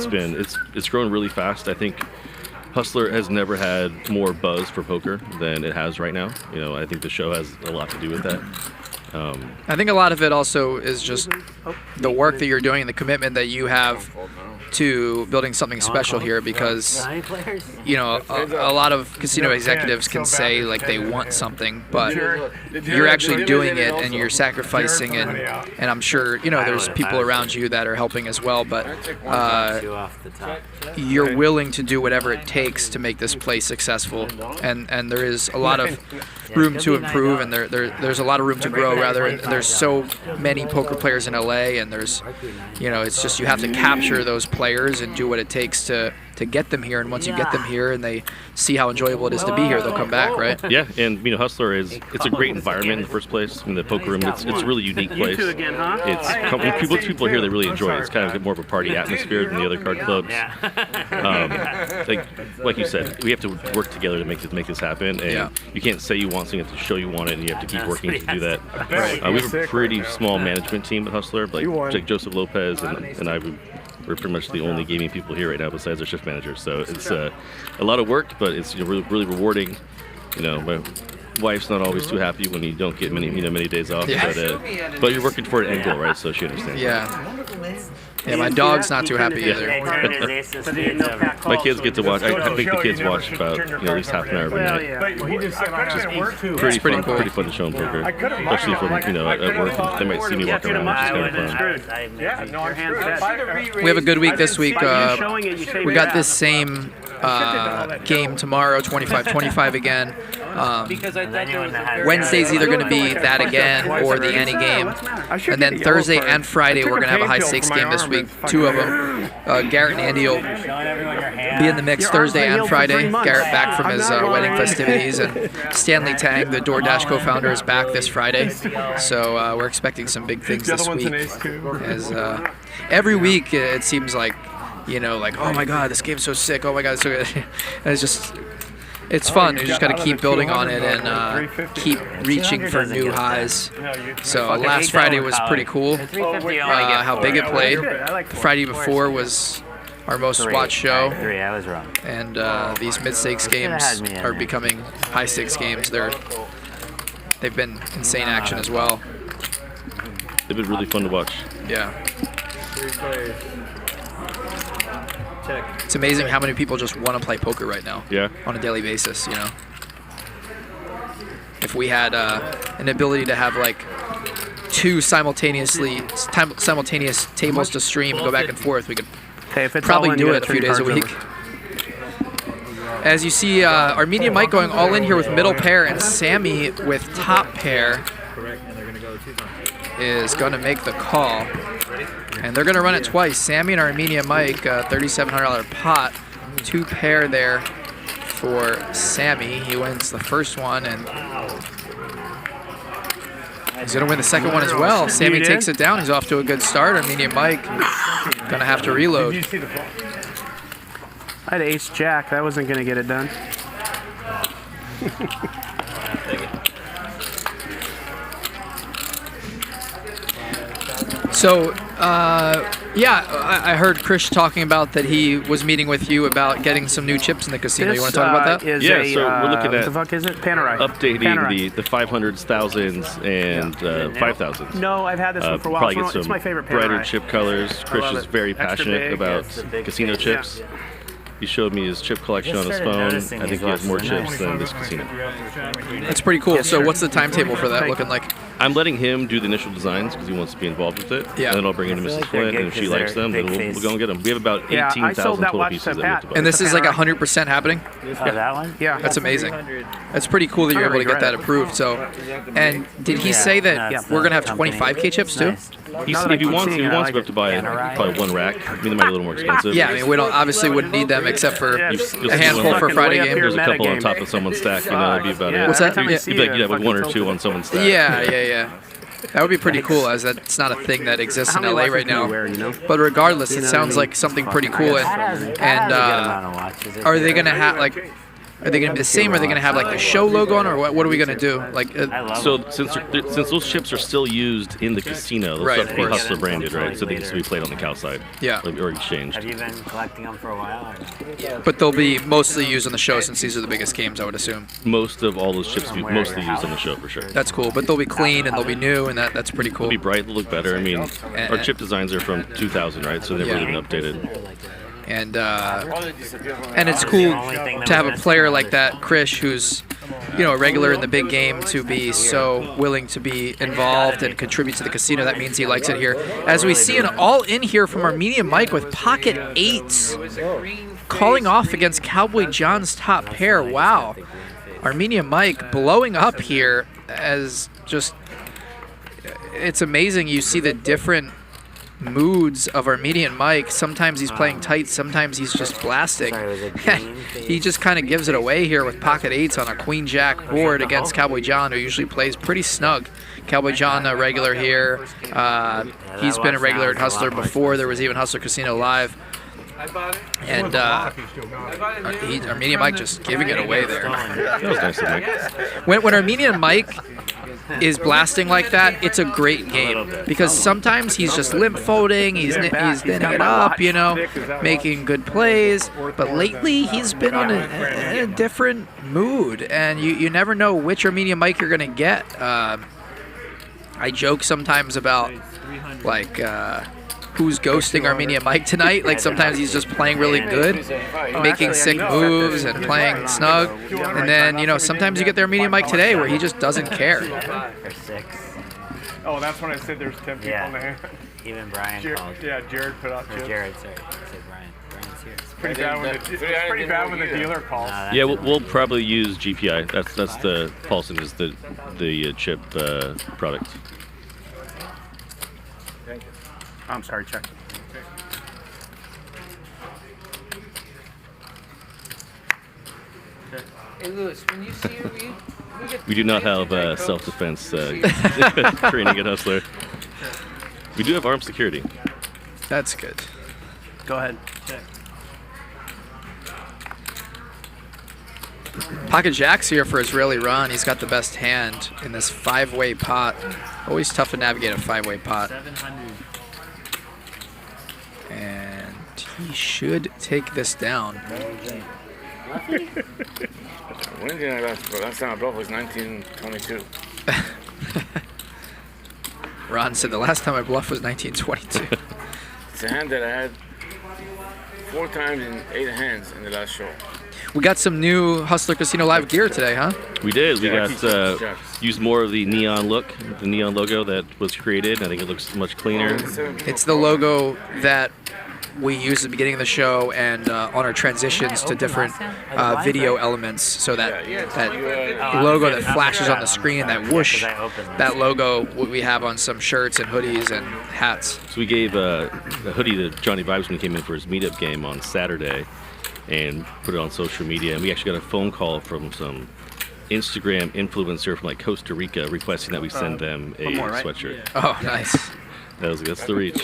it's grown really fast. I think Hustler has never had more buzz for poker than it has right now. You know, I think the show has a lot to do with that. I think a lot of it also is just the work that you're doing and the commitment that you have to building something special here, because you know a lot of casino executives can say like they want something, but you're actually doing it and you're sacrificing, and I'm sure you know there's people around you that are helping as well, but you're willing to do whatever it takes to make this place successful, and there is a lot of room to improve, and there's a lot of room to grow rather, and there's so many poker players in LA, and there's you know it's just you have to capture those players and do what it takes to get them here, and once you get them here and they see how enjoyable it is to be here, they'll come back, right? Yeah, and you know Hustler it's a great environment in the first place. I mean, the poker room it's a really unique place. When people are here, they really enjoy it. It's kind of more of a party atmosphere than the other card clubs. Like you said, we have to work together to make this happen, and you can't say you want something, you have to show you want it, and you have to keep working to do that. We have a pretty small management team at Hustler, like Joseph Lopez and I. We're pretty much the only gaming people here right now besides our shift manager. So it's a lot of work, but it's really rewarding. You know, my wife's not always too happy when you don't get many days off. But you're working toward an end goal, right? So she understands. Yeah, my dog's not too happy either. My kids get to watch. I think the kids watch about at least half an hour every night. It's pretty fun to show them poker, especially from at work. They might see me walking around, which is kind of fun. We have a good week this week. We got this same game tomorrow, 25-25 again. Wednesday's either going to be that again or the any game, and then Thursday and Friday we're going to have a high stakes game this week. Two of them. Garrett and Andy will be in the mix Thursday and Friday. Garrett back from his wedding festivities, and Stanley Tang, the DoorDash co-founder, is back this Friday. So we're expecting some big things this week. As every week it seems like, like, oh my God, this game's so sick. Oh my God, it's so good. And it's fun. You just got to keep building on it and keep reaching for new highs. So last Friday was pretty cool. How big it played. The Friday before was our most watched show. And these mid-stakes games are becoming high-stakes games. They've been insane action as well. They've been really fun to watch. Yeah. It's amazing how many people just want to play poker right now. Yeah. On a daily basis, If we had an ability to have like two simultaneous tables to stream, go back and forth, we could probably do it a few days a week. As you see, Armenian Mike going all in here with middle pair, and Sammy with top pair is going to make the call. And they're going to run it twice. Sammy and Armenian Mike, $3,700 pot. Two pair there for Sammy. He wins the first one, and he's going to win the second one as well. Sammy takes it down. He's off to a good start. Armenian Mike going to have to reload. I had ace-jack. That wasn't going to get it done. So, I heard Chris talking about that he was meeting with you about getting some new chips in the casino. You want to talk about that? So we're looking at what the fuck is it? Panerai. Updating the 500s, 1000s, and 5000s. No, I've had this one for a while. Probably get some my favorite brighter chip colors. Chris is very passionate about casino chips. He showed me his chip collection on his phone. I think he has more chips than this casino. That's pretty cool. So what's the timetable for that looking like? I'm letting him do the initial designs because he wants to be involved with it. Yeah. And then I'll bring it to Mrs. Flynn, and if she likes them, then we'll go and get them. We have about 18,000 total pieces that we have to buy. And this is like 100% happening? That one? Yeah. That's amazing. That's pretty cool that you're able to get that approved. So, and did he say that we're going to have 25K chips too? If he wants, we have to buy probably one rack. I mean, they might be a little more expensive. Yeah, I mean, we obviously wouldn't need them except for a handful for Friday game. There's a couple on top of someone's stack, that'd be about it. What's that? You'd be like, with one or two on someone's stack. Yeah. That would be pretty cool, as that's not a thing that exists in LA right now. But regardless, it sounds like something pretty cool. And are they going to have, like, Are they going to be the same? Are they going to have like the show logo on, or what are we going to do? Like, so since those chips are still used in the casino, those Right, have to be of course. Hustler branded, right? So they can still be played on the cow side. Yeah. Or exchanged. Have you been collecting them for a while? Or? But they'll be mostly used on the show since these are the biggest games, I would assume. Most of all those chips will be mostly used on the show for sure. That's cool, but they'll be clean and they'll be new, and that's pretty cool. They'll be bright, they'll look better. I mean, our chip designs are from 2000, right? So they've really been updated. And it's cool to have a player like that, Krish, who's a regular in the big game, to be so willing to be involved and contribute to the casino. That means he likes it here. As we see an all-in here from Armenian Mike with pocket 8s, calling off against Cowboy John's top pair. Wow. Armenian Mike blowing up here as just, it's amazing. You see the different moods of Armenian Mike. Sometimes he's playing tight, sometimes he's just blasting. He just kind of gives it away here with pocket 8s on a queen jack board against Cowboy John, who usually plays pretty snug. Cowboy John, a regular here. He's been a regular at Hustler before there was even Hustler Casino Live. And Armenian Mike just giving it away there. That was nice of Mike. When Armenian Mike is blasting like that, it's a great game because sometimes he's just limp folding, he's thinning it up, making good plays. But lately he's been on a different mood, and you never know which Armenian Mike you're gonna get. I joke sometimes about like who's ghosting Armenian Mike tonight. Like sometimes he's just playing really good, making sick moves and playing snug. And then, sometimes you get the Armenian Mike today where he just doesn't care. Oh, that's when I said there's 10 people in the hand. Even Bryan called. Yeah, Jared put out chips. Jared, sorry. I said Bryan. Bryan's here. It's pretty bad when the dealer calls. Yeah, we'll probably use GPI. That's the Paulson is the chip product. I'm sorry, check. Hey, Lewis, when you see we do not have self-defense training at Hustler. We do have armed security. That's good. Go ahead. Check. Pocket Jack's here for Israeli Ron. He's got the best hand in this 5-way pot. Always tough to navigate a 5-way pot. 700. And he should take this down. When did I last time I bluffed was 1922. Ron said the last time I bluffed was 1922. It's a hand that I had 4 times in 8 hands in the last show. We got some new Hustler Casino Live gear today, huh? We did. We got used more of the neon look, the neon logo that was created. I think it looks much cleaner. It's the logo that we use at the beginning of the show and on our transitions to different video elements. So that logo that flashes on the screen, that whoosh, that logo we have on some shirts and hoodies and hats. So we gave a hoodie to Johnny Vibes when he came in for his meetup game on Saturday and put it on social media. And we actually got a phone call from some Instagram influencer from like Costa Rica requesting that we send them a sweatshirt. Oh, nice. That's the reach.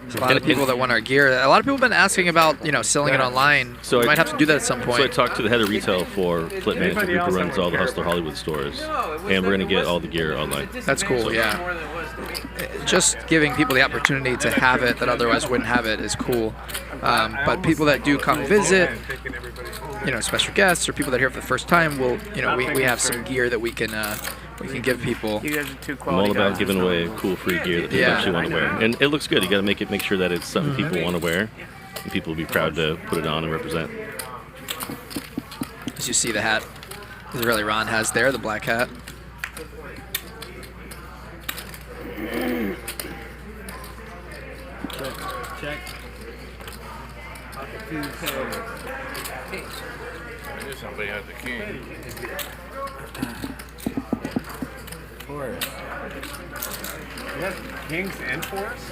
There's a lot of people that want our gear. A lot of people have been asking about, selling it online. So we might have to do that at some point. So I talked to the head of retail for Flip Management Group, who runs all the Hustler Hollywood stores, and we're going to get all the gear online. That's cool, yeah. Just giving people the opportunity to have it that otherwise wouldn't have it is cool. But people that do come visit, special guests or people that are here for the first time, will, we have some gear that we can give people. You guys are too I'm all about giving away cool free gear that people actually want to wear, and it looks good. You got to make sure that it's something people want to wear, and people will be proud to put it on and represent. As you see the hat, Israeli Ron has there, the black hat. Check. I knew somebody had the king. Forest. You have kings and forests?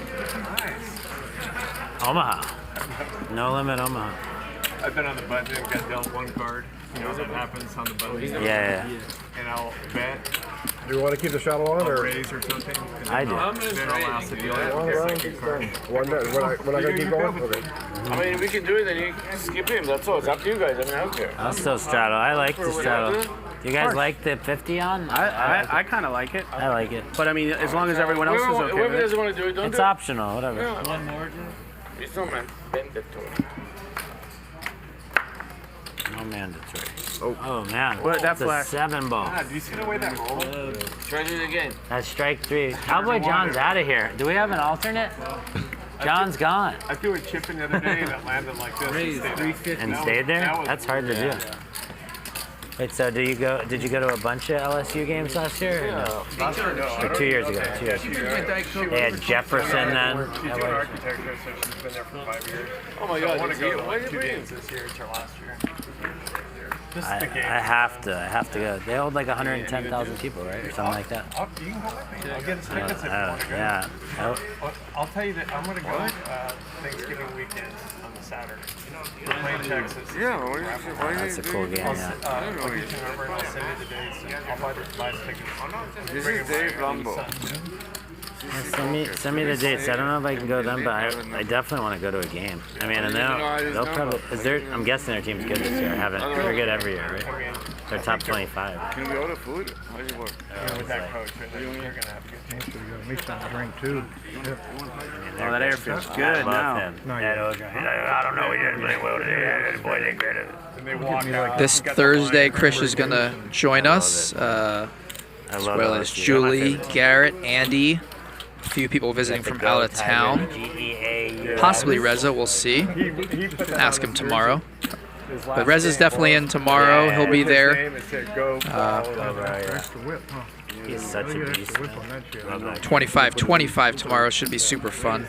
Nice. Omaha. No limit Omaha. I've been on the button and got dealt 1 card. That happens on the button. Yeah. And I'll bet Do you want to keep the shuttle on or raise or something? I do. Then I'll ask if you like we're not going to keep going? Okay. I mean, we can do it and you can skip him. That's all. It's up to you guys. I mean, I don't care. I'll still straddle. I like the straddle. Do you guys like the 50 on? I kind of like it. I like it. But I mean, as long as everyone else is okay with Whoever it. doesn't want to do it, don't It's do it. optional, whatever. Yeah. One more, Jim? It's no man. Mandatory. No mandatory. Oh man. What, that That's a flash? 7 ball. Ah, do you see the way that rolled? Try it again. That's strike 3. Cowboy John's out of here. Do we have an alternate? John's gone. I threw a chip in the other day that landed like this. Raise, and 350. And That stayed there? that was- That's hard to do. Wait, so did you go to a bunch of LSU games last year? Or no? Or 2 years ago. 2 years ago. They had Jefferson then. She's an architect, so she's been there for 5 years. Oh my So God, I want it's to go you. to Why like did you 2 bring games this year. It's her last year. This I is the game. have to go. They hold like 110,000 people, right? Or something like that. You can go with me. I'll get us tickets if you want to go. Yeah. I'll tell you that I'm going to go Thanksgiving weekend on the Saturday. We're playing Texas. Yeah, why That's a cool game, yeah. I'll get your number and I'll send you the dates. I'll buy the tickets. This is Dave Lambo. Yeah, send me the dates. I don't know if I can go then, but I definitely want to go to a game. I mean, and they'll probably. I'm guessing their team's good this year. They're good every year, right? They're top 25. Can we order food? How do you work? With that coach, you're going to have a good team. Me something to drink too. Oh, that air feels good I love now. him. I don't know. He didn't play well today. Boy, they great. And they walk out. This Thursday, Chris is going to join us, as well as Julie, Garrett, Andy, a few people visiting from out of town. Possibly Reza, we'll see. Ask him tomorrow. But Reza's definitely in tomorrow. He'll be there. He's such a beast. 25-25 tomorrow should be super fun.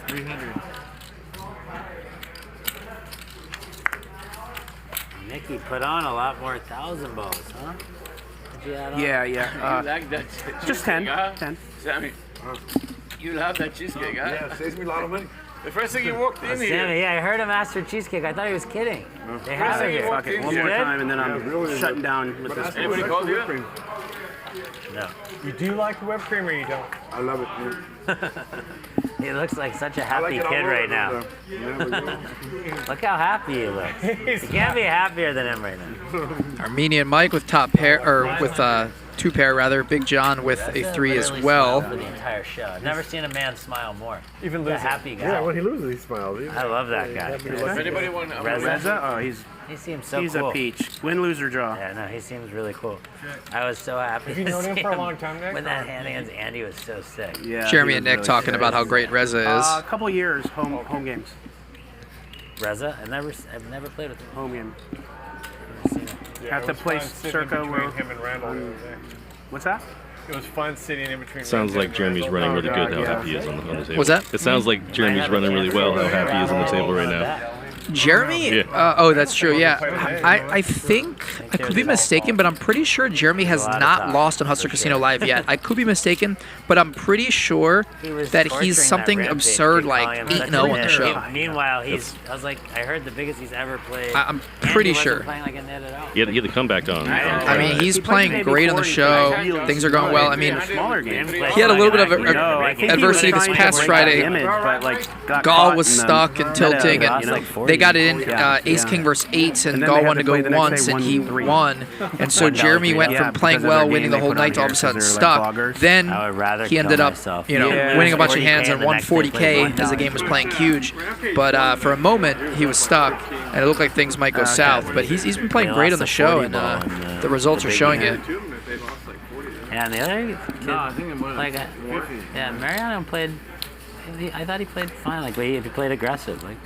Nicky put on a lot more 1,000 balls, huh? Did you add on? Yeah. You like that Just 10. 10. Sammy, you love that cheesecake, huh? Yeah, saves me a lot of money. The first thing you walked in here. Sammy, yeah, I heard him ask for cheesecake. I thought he was kidding. They have First it thing you here. walked in One more here. time, and then I'm shutting down with this. Anybody called you? No. You do like the whipped cream or you don't? I love it. He looks like such a I like happy it all kid over, right now. Look how happy he looks. You can't be happier than him right now. Armenian Mike with top pair, or with 2 pair rather. Big John with a 3 as well. For the entire show. I've never seen a man smile more. Even He's a losing. happy guy. Yeah, when he loses, he smiles. I love that guy. If anybody want Reza? Oh, He seems so he's cool. a peach. Win, lose, or draw. Yeah, no, he seems really cool. I was so happy Have you to known him see for a long time, Nick? when that hands, Andy was so sick. Yeah. Jeremy he and was Nick really talking good. about how great Reza is. A couple years home games. Reza, I've never played with him. Home game. Never seen him. Yeah, At it the was place fun sitting circa in where. between him and Randall the other day. What's that? It was fun sitting in between. Sounds Randall like and Jeremy's Randall. running really Oh, good. God, How yeah. happy he is on the table. What's that? It sounds like Jeremy's running really well. How happy he is on the table right now. Jeremy? Yeah. Oh, that's true. Yeah, I think I could be mistaken, but I'm pretty sure Jeremy has not lost on Hustler Casino Live yet. I could be mistaken, but I'm pretty sure that he's something absurd like 8-0 on the show. Meanwhile, I was like, I heard the biggest he's ever played. I'm and pretty he wasn't sure. Playing like a net at all. He had the comeback on. I mean, he's playing great on the show. Things are going well. I mean, Smaller game. he had a little bit of adversity this past Friday. Gall was stuck and tilting, and they got it in Ace King versus 8, and Gall wanted to go once, and he won. And so Jeremy went from playing well, winning the whole night, to all of a sudden stuck. Then he ended up, winning a bunch of hands and won 40K as the game was playing huge. But for a moment, he was stuck, and it looked like things might go south. But he's been playing great on the show, and the results are showing it. Yeah, and the other kid, yeah, Mariano played. I thought he played fine. Like, he played aggressive. Like.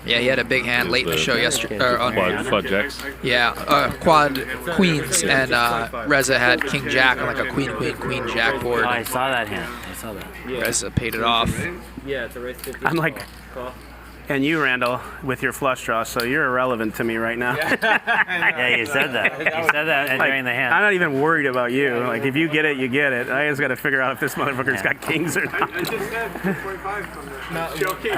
Yeah, he had a big hand late in the show yesterday. Quad jacks. Yeah, quad queens, and Reza had king jack on like a queen jack board. Oh, I saw that hand. I saw that. Reza paid it off. Yeah, it's a race 50. I'm like, And you, Randall, with your flush draw, so you're irrelevant to me right now. Yeah, you said that. You said that during the hand. I'm not even worried about you. Like, if you get it, you get it. I just got to figure out if this motherfucker's got kings or not. I just had 2.5 from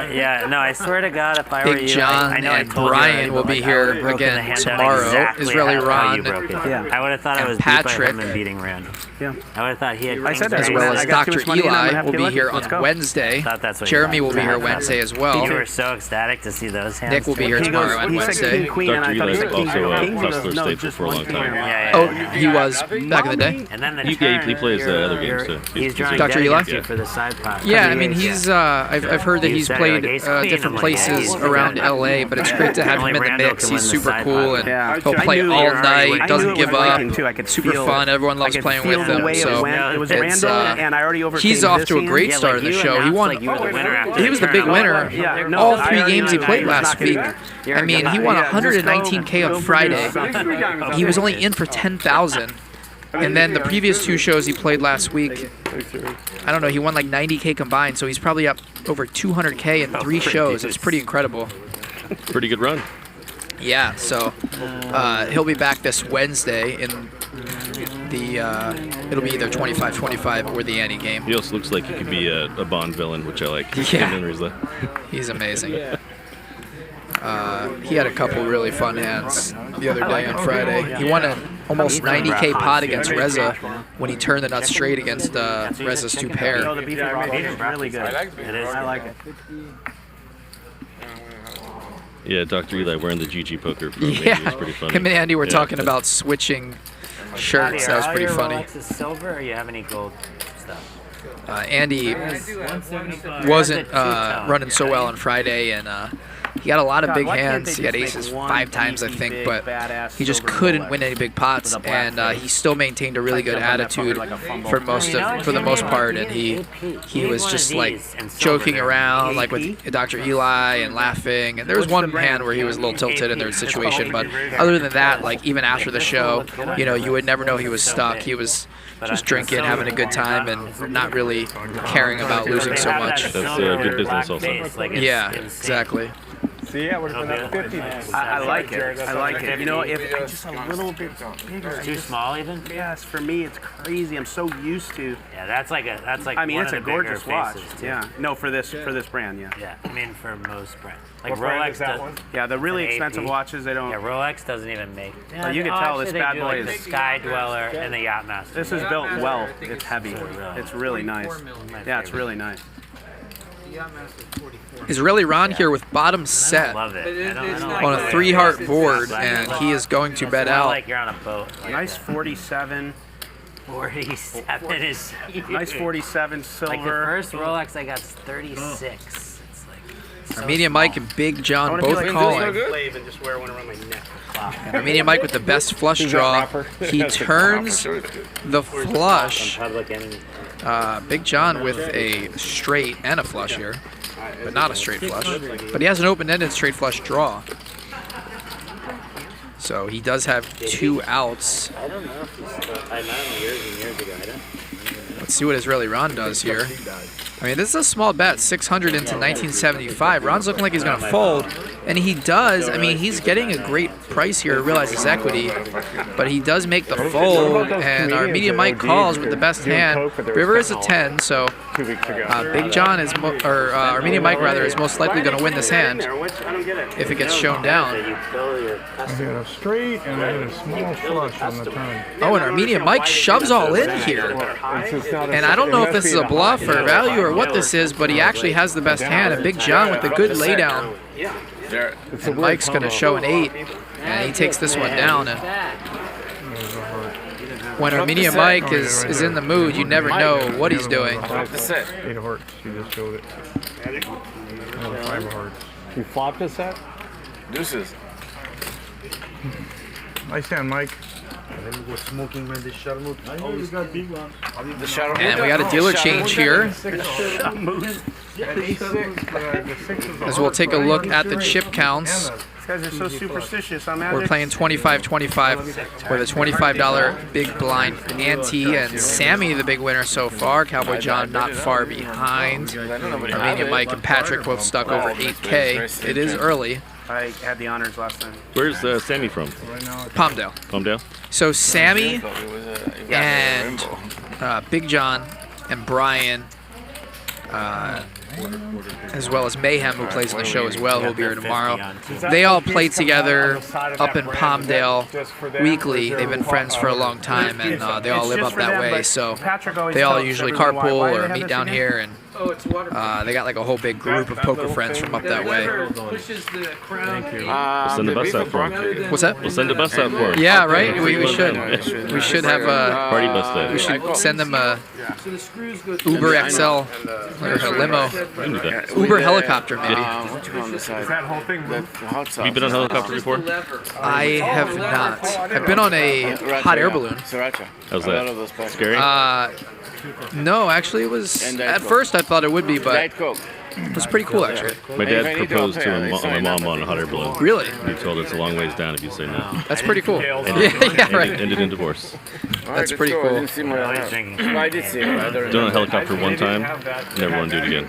the Yeah, no, I swear to God, if I were Big you, John I know I and told Bryan you, will be like, here again tomorrow. Exactly Israeli how Ron you broke it. Yeah. I would have thought I and was Patrick. beat by him and beating Randall. Yeah. I would have thought he had. I said that. as well as I got too Dr. much money and I'm gonna Eli have will to be get here lucky. Let's on go. Wednesday. I thought that's what Jeremy you will be here thought. Wednesday as well. You were so ecstatic to see those hands. Nick will be here He tomorrow goes, and he said Wednesday. king, queen, and I thought he said king, also king. He Hustler goes, no, Staple just for a long one king. time. Yeah, Oh, yeah. he was back in the day. And then the He turn, plays other you're- games too. He's drawing Dr. Eli? Delicacy for the side pot. Yeah, I mean, he's. I've heard that You he's said, played like, ace queen, different I'm like, places yeah, around he's LA, but it's great to have him Only in the Randall mix. can He's win the super side cool pot. and Yeah. he'll I play knew all you were already- night, I doesn't knew it give was up. breaking, too. I could Super feel- fun. Everyone I loves could playing feel with the him. way So it went. It was it's, Randall, and I already overcame he's off this to a team. great Yeah, start like in the you show. He announced, won. like, you were the winner after He was the the big turn. winner. Yeah, no, All I 3 already games he knew played was last not gonna week. be- I mean, he won Yeah, just 119K go on for Friday. yourself. He was only in for 10,000. And then the previous 2 shows he played last week, I don't know, he won like 90K combined, so he's probably up over 200K in 3 shows. It's pretty incredible. Pretty good run. Yeah, so he'll be back this Wednesday in the, it'll be either 25-25 or the Annie game. He also looks like he could be a Bond villain, which I like. Yeah. Memories, though. He's amazing. He had a couple really fun hands the other day on Friday. He won an almost 90K pot against Reza when he turned the nuts straight against Reza's 2 pair. No, the beef and broccoli is really good. It is. I like it. Yeah, Dr. Eli wearing the GG poker program Yeah, was pretty funny. him and Andy were Yeah. talking about switching shirts. That was pretty funny. Rolex is silver, or you have any gold stuff? Andy wasn't running so well on Friday, and he got a lot of big hands. He had aces 5 times, I think, but he just couldn't win any big pots, and he still maintained a really good attitude for the most part, and he was just like joking around like with Dr. Eli and laughing, and there was one hand where he was a little tilted in their situation, but other than that, like even after the show, you know, you would never know he was stuck. He was just drinking, having a good time, and not really caring about losing so much. That's good business also. Yeah, exactly. See, yeah, would have been up 50. I like it. I like it. You know, if just a little bit bigger. Too small, even? Yes, for me, it's crazy. I'm so used to. Yeah, that's like I mean, one it's of a the bigger gorgeous watch. faces, too. Yeah. No, for this brand, yeah. Yeah, I mean for most brands. Like What brand Rolex is that does- one? Yeah, the really It's an expensive AP. watches, they don't. Yeah, Rolex doesn't even make. Oh, you can tell this actually, bad they do, boy like is- the Sky Dweller and the Yachtmaster. This is built well. It's heavy. It's really nice. Yeah, it's really nice. Israeli Ron here with bottom I set love it. I don't on a like 3-heart board, and he is going to bet It's more out. like you're on a boat. Like Nice 47. 47 is huge. Nice 47 Like the silver. first Rolex I got's 36. It's like so Armenian Mike and Big John both calling. Slave and just wear one around my neck. And Armenian Mike with the best flush draw. He turns the flush. Big John with a straight and a flush here, but not a straight flush. But he has an open-ended straight flush draw. So he does have 2 outs. I don't know if he's I met him years and years ago. I don't. Let's see what Israeli Ron does here. I mean, this is a small bet, 600 into 1975. Ron's looking like he's going to fold, and he does. I mean, he's getting a great price here to realize his equity, but he does make the fold, and Armenian Mike calls with the best hand. River is a 10, so Big John is, Armenian Mike rather, is most likely going to win this hand if it gets shown down. I hit a straight and I hit a small flush on the turn. Oh, and Armenian Mike shoves all in here. And I don't know if this is a bluff or value or what this is, but he actually has the best hand. And Big John with the good laydown. And Mike's going to show an 8, and he takes this one down. And when Armenian Mike is in the mood, you never know what he's doing. 8 of hearts. You just showed it. 5 of hearts. You flopped a set? Deuces. Nice hand, Mike. And we got big one. And we got a dealer change here, At A6, the 6 is a as we'll heart, take a right? look at the chip counts These guys are so superstitious on Magic. We're playing 25-25 with a $25 big blind ante, and Sammy the big winner so far. Cowboy John not far behind. Armenian Mike and Patrick both stuck over 8K. It is early. I had the honors last time. Where's Sammy from? Palmdale. Palmdale? So Sammy and Big John and Bryan, as well as Mayhem, who plays in the show as well, who will be here tomorrow. They all play together up in Palmdale weekly. They've been friends for a long time, and they all live up that way. So they all usually carpool or meet down here, and they got like a whole big group of poker friends from up that way. Thank you. We'll send the bus out for him. What's that? We'll send the bus out for him. Yeah, right? We should. We should have a party bus day. We should send them a Uber XL or a limo. Uber helicopter, maybe. Is that whole thing moved? Have you been on a helicopter before? I have not. I've been on a hot air balloon. How's that? Scary? No, actually, it was. At first, I thought it would be, but it was pretty cool, actually. My dad proposed to my mom on a hot air balloon. Really? He told her it's a long ways down if you say no. That's pretty cool. Yeah, right. Ended in divorce. That's pretty cool. I did see it. Done a helicopter one time. Never want to do it again.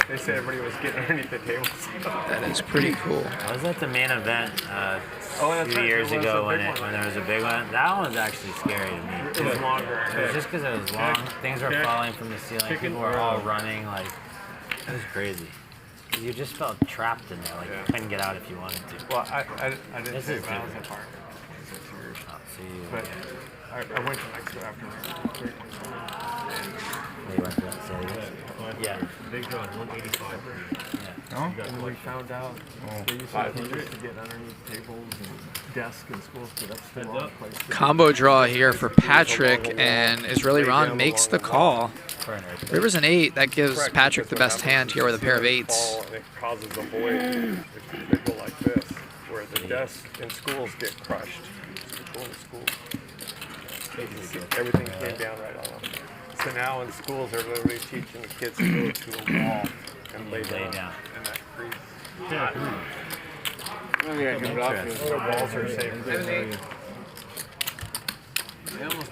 They said everybody was getting underneath the tables. That is pretty cool. I was at the main event a few years ago when there was a big one. That one was actually scary to me. It was longer. It was just because it was long. Things were falling from the ceiling. People were all running. Like, it was crazy. You just felt trapped in there. Like, you couldn't get out if you wanted to. Well, I didn't This say is it, but I was different. apart. But I went to Mexico after. you went to that city? Yeah. Big John, 185. Yeah. And we found out they used to get underneath tables and desks in schools, but that's the wrong place. Combo draw here for Patrick, and Israeli Ron makes the call. River's an 8. That gives Patrick the best hand here with a pair of 8s. And it causes a void if they go like this, where the desks in schools get crushed. People in schools. Everything came down right on them. So now in schools, they're literally teaching the kids to go to a wall and lay down in that crease. Maybe I can block you. The walls are safe.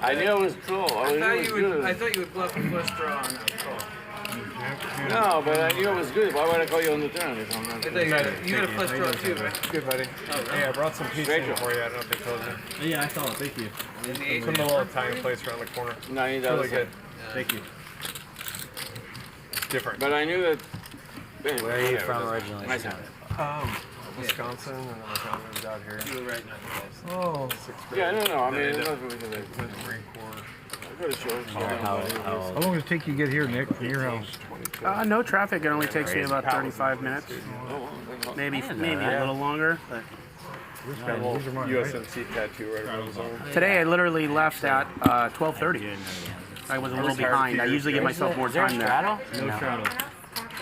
I knew it was cool. I thought you would bluff a flush draw on that call. No, but I knew it was good. Why would I call you on the turn if I'm not? You got a flush draw too, right? Good, buddy. Hey, I brought some pizza for you. I don't know if they told you. Yeah, I saw it. Thank you. From the little Italian place around the corner. No, it's really good. Thank you. Different. But I knew that. Where are you from originally? Wisconsin, and I found moved out here. You were right not to guys. Oh, 6th grade. Yeah, no. I mean, Then it's I not because went to the Marine Corps. I go to church. How long does it take you to get here, Nick, from your house? No traffic. It only takes me about 35 minutes. Maybe a little longer. But USMC tattoo right around his arm. today I literally left at 12:30. I was a little behind. I usually give myself more time there. No straddle.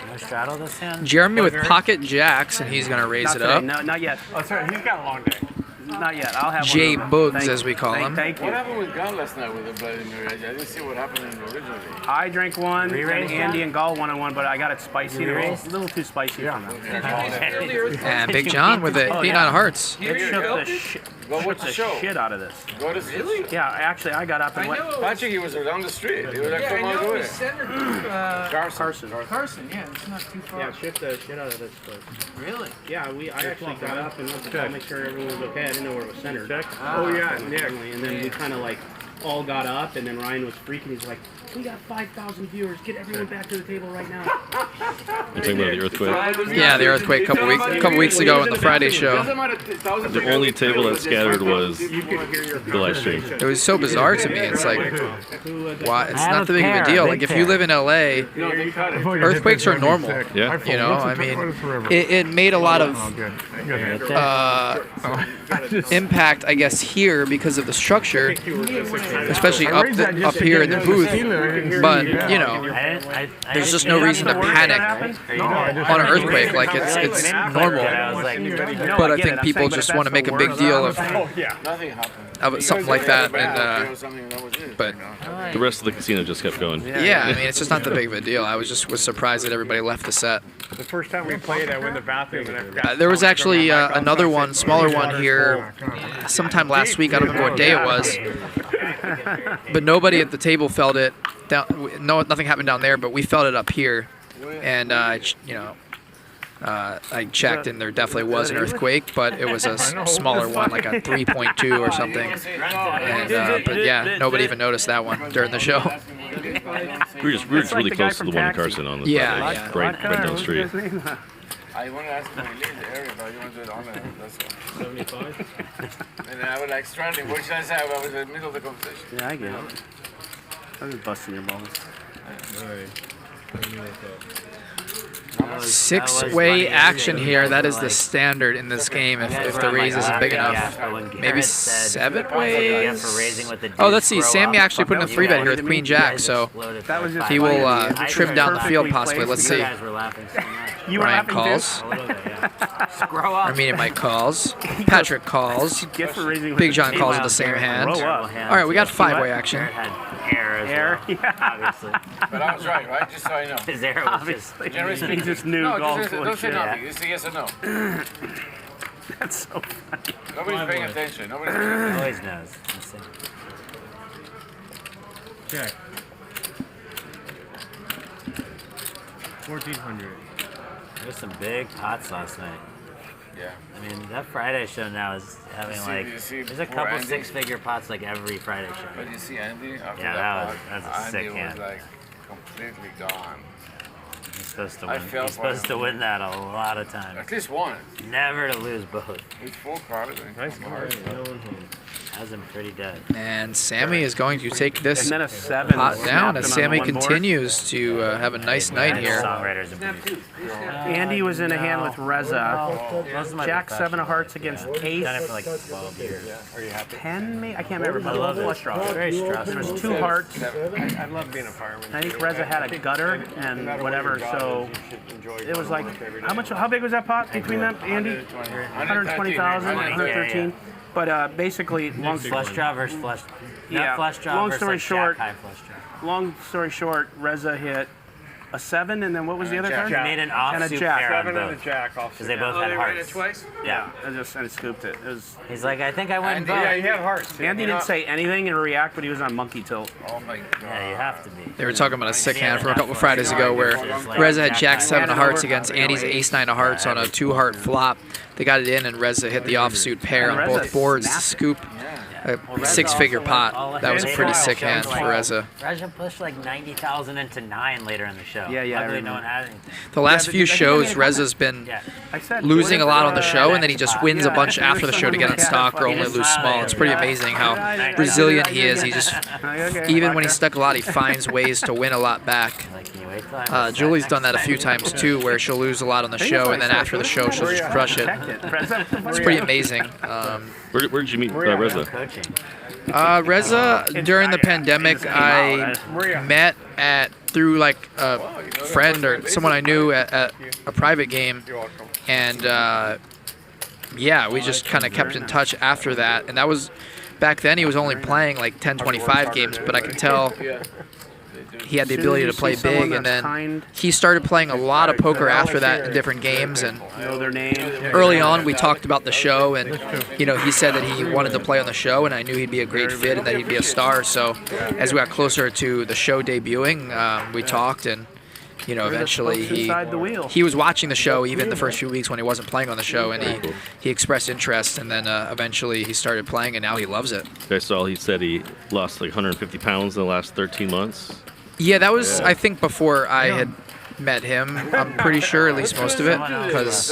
No straddle this hand? Jeremy with pocket jacks, and he's going to raise it up. No, not yet. Oh, sorry, he's got a long day. Not yet. I'll have Jay one. Boogs, as we call him. Thank you. What happened with Gall last night with the Bloody Mary? I didn't see what happened originally. I drank one, Re-raised and Andy that? and Gall 1-on-1, but I got it spicy. A little too spicy for me. And Big John with it. 8 on hearts. It shook the shit out of this. Really? Yeah, actually, I got up and went. Patrick, he was down the street. He was like 4 miles away. Carson, yeah, it's not too far. Yeah, shook the shit out of this place. Really? Yeah, I actually got up and looked to make sure everyone was okay. I didn't know where it was centered. Oh, yeah, Nick. And then we kind of like all got up, and then Ryan was freaking. He's like, "We got 5,000 viewers. Get everyone back to the table right now." You're talking about the earthquake? Yeah, the earthquake a couple weeks ago on the Friday show. The only table that scattered was the live stream. It was so bizarre to me. It's like, why? It's not that big of a deal. Like, if you live in LA, earthquakes are normal. Yeah. You know, I mean, it made a lot of impact, I guess, here because of the structure, especially up here in the booth. But, you know, there's just no reason to panic on an earthquake. Like, it's normal. But I think people just want to make a big deal of something like that. And, but the rest of the casino just kept going. yeah, I mean, it's just not that big of a deal. I was surprised that everybody left the set. The first time we played, I went in the bathroom and I forgot. There was actually another one, smaller one here, sometime last week. I don't remember what day it was. But nobody at the table felt it. Nothing happened down there, but we felt it up here. And, you know, I checked, and there definitely was an earthquake, but it was a smaller one, like a 3.2 or something. And, but yeah, nobody even noticed that one during the show. We were just really close to the one in Carson on the right down the street. I want to ask him to leave the area, but I want to do it on there. That's all. 75? And then I was like struggling. What should I say? I was in the middle of the conversation. Yeah, I get it. I'm just busting your balls. Six-way action here. That is the standard in this game if the raise isn't big enough. Maybe 7 ways. Oh, let's see. Sammy actually put in a 3-bet here with Queen Jack, so he will trim down the field possibly. Let's see. Bryan calls. Armenian Mike calls. Patrick calls. Big John calls with the same hand. All right, we got 5-way action. Air, obviously. But I was right? Just so I know. His air was just, he just knew golf. Don't say nothing. It's a yes or no. That's so funny. Nobody's paying attention. Nobody's paying attention. Always knows. Check. 1400. There's some big pots last night. Yeah. I mean, that Friday show now is having there's a couple 6-figure pots like every Friday show. But you see Andy? After that's a sick Andy hand. was like completely gone. He's supposed to win. He's supposed to win that a lot of times. At least one. Never to lose both. With 4 cards. Nice card. Has him pretty dead. And Sammy is going to take this and then a pot down as Sammy continues to have a nice night here. Andy was in a hand with Reza. Jack 7 of hearts against Ace. Done it for like 12 years. Are you happy? 10 maybe? I can't remember. I love flush draw. Very stressful. There was 2 hearts. I love being a fireman. I think Reza had a gutter and whatever, so it was like, how big was that pot between them, Andy? 120,000, 113. But basically, flush draw versus flush. Flush draw long versus story short, high flush draw. Long story short, Reza hit a 7, and then what was the other card? He made an and a offsuit jack. pair on 7 and a both. jack off. Because they both had hearts. Ran it twice? Yeah. I scooped it. He's like, I think I went both. Yeah, he had hearts. Andy didn't say anything and react, but he was on monkey tilt. Oh my God. Yeah, you have to be. They were talking about a sick hand from a couple Fridays ago where Reza had Jack 7 of hearts against Andy's Ace 9 of hearts on a 2-heart flop. They got it in, and Reza hit the offsuit pair on both boards to scoop a 6-figure pot. That was a pretty sick hand for Reza. Reza pushed like 90,000 into 9 later in the show. Yeah, Luckily, no one had anything. The last few shows, Reza's been losing a lot on the show, and then he just wins a bunch after the show to get on stock or only lose small. It's pretty amazing how resilient he is. He just, even when he's stuck a lot, he finds ways to win a lot back. Julie's done that a few times too, where she'll lose a lot on the show, and then after the show, she'll just crush it. It's pretty amazing. Where did you meet Reza? Reza, during the pandemic, I met through like a friend or someone I knew at a private game, and yeah, we just kind of kept in touch after that. And that was back then. He was only playing like 10-25 games, but I can tell he had the ability to play big, and then he started playing a lot of poker after that in different games. And early on, we talked about the show, and he said that he wanted to play on the show, and I knew he'd be a great fit and that he'd be a star. So as we got closer to the show debuting, we talked, and eventually he was watching the show even the first few weeks when he wasn't playing on the show, and he expressed interest, and then eventually he started playing, and now he loves it. I saw he said he lost like 150 pounds in the last 13 months. Yeah, that was, I think, before I had met him. I'm pretty sure, at least most of it, because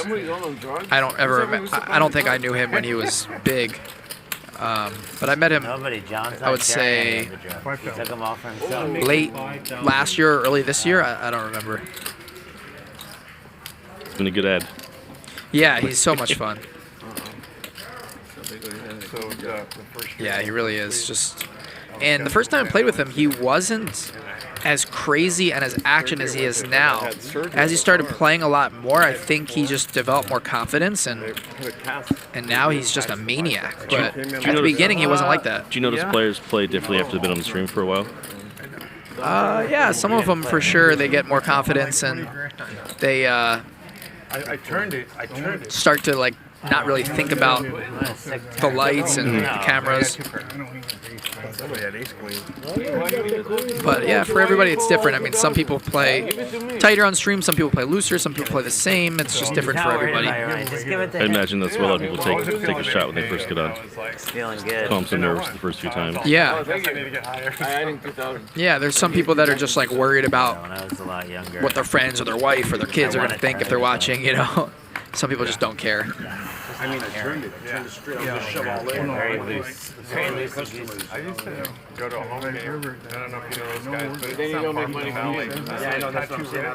I don't think I knew him when he was big. But I met him, I would say, late last year or early this year. I don't remember. It's been a good ad. Yeah, he's so much fun. Yeah, he really is. And the first time I played with him, he wasn't as crazy and as action as he is now. As he started playing a lot more, I think he just developed more confidence, and now he's just a maniac. But at the beginning, he wasn't like that. Do you notice players play differently after they've been on the stream for a while? Yeah, some of them for sure. They get more confidence, and they start to like not really think about the lights and the cameras. But yeah, for everybody it's different. I mean, some people play tighter on stream, some people play looser, some people play the same. It's just different for everybody. I imagine that's where a lot of people take a shot when they first get on. Calm some nerves the first few times. Yeah. Yeah, there's some people that are just like worried about what their friends or their wife or their kids are going to think if they're watching, you know. Some people just don't care. I mean, I turned the strip, just shove all in. Very loose. Very loose. I used to go to a home game. I don't know if you know those guys, but then you don't make money from it. Yeah, I know, that's what I'm saying.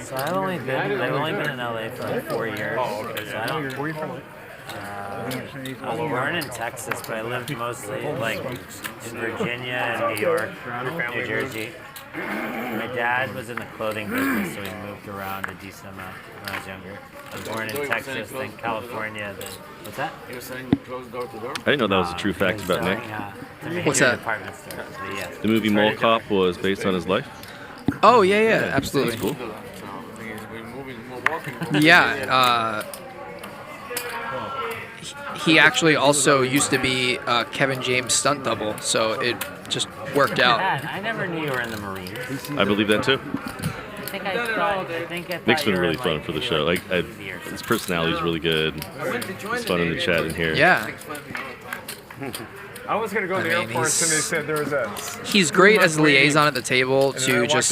So I've only been in LA for like 4 years. Oh, okay. So I don't. Where are you from? I was born in Texas, but I lived mostly like in Virginia and New York, New Jersey. My dad was in the clothing business, so we moved around a decent amount when I was younger. I was born in Texas, then California, then... What's that? You were saying close door to door? I didn't know that was a true fact about Nick. What's that? Department store, so yeah. The movie Mall Cop was based on his life? Oh, yeah, absolutely. That's cool. Yeah, he actually also used to be Kevin James' stunt double, so it just worked out. I never knew you were in the Marines. I believe that too. I think Nick's been really fun for the show. Like, his personality is really good. It's fun in the chat in here. Yeah. I was going to go to the Air Force, and they said there was a... He's great as a liaison at the table to just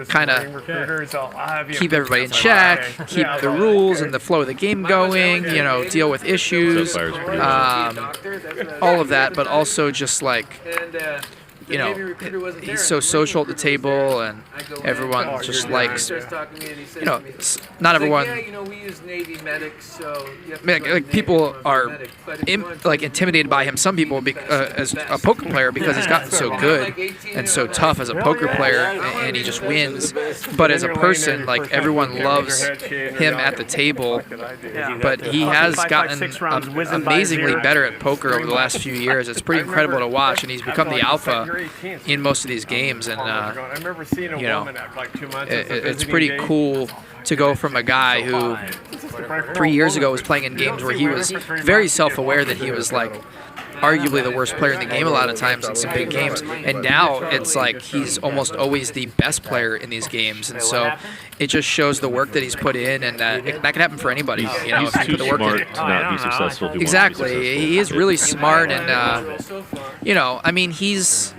kind of keep everybody in check, keep the rules and the flow of the game going, you know, deal with issues, all of that, but also just like, you know, he's so social at the table, and everyone just likes, you know, not everyone, like people are like intimidated by him. Some people as a poker player because he's gotten so good and so tough as a poker player, and he just wins. But as a person, like everyone loves him at the table. But he has gotten amazingly better at poker over the last few years. It's pretty incredible to watch, and he's become the alpha in most of these games, and you know, it's pretty cool to go from a guy who 3 years ago was playing in games where he was very self-aware that he was like arguably the worst player in the game a lot of times in some big games, and now it's like he's almost always the best player in these games, and so it just shows the work that he's put in, and that could happen for anybody, you know, if you put the work in. To not be successful. Exactly, he is really smart, and you know, I mean, he's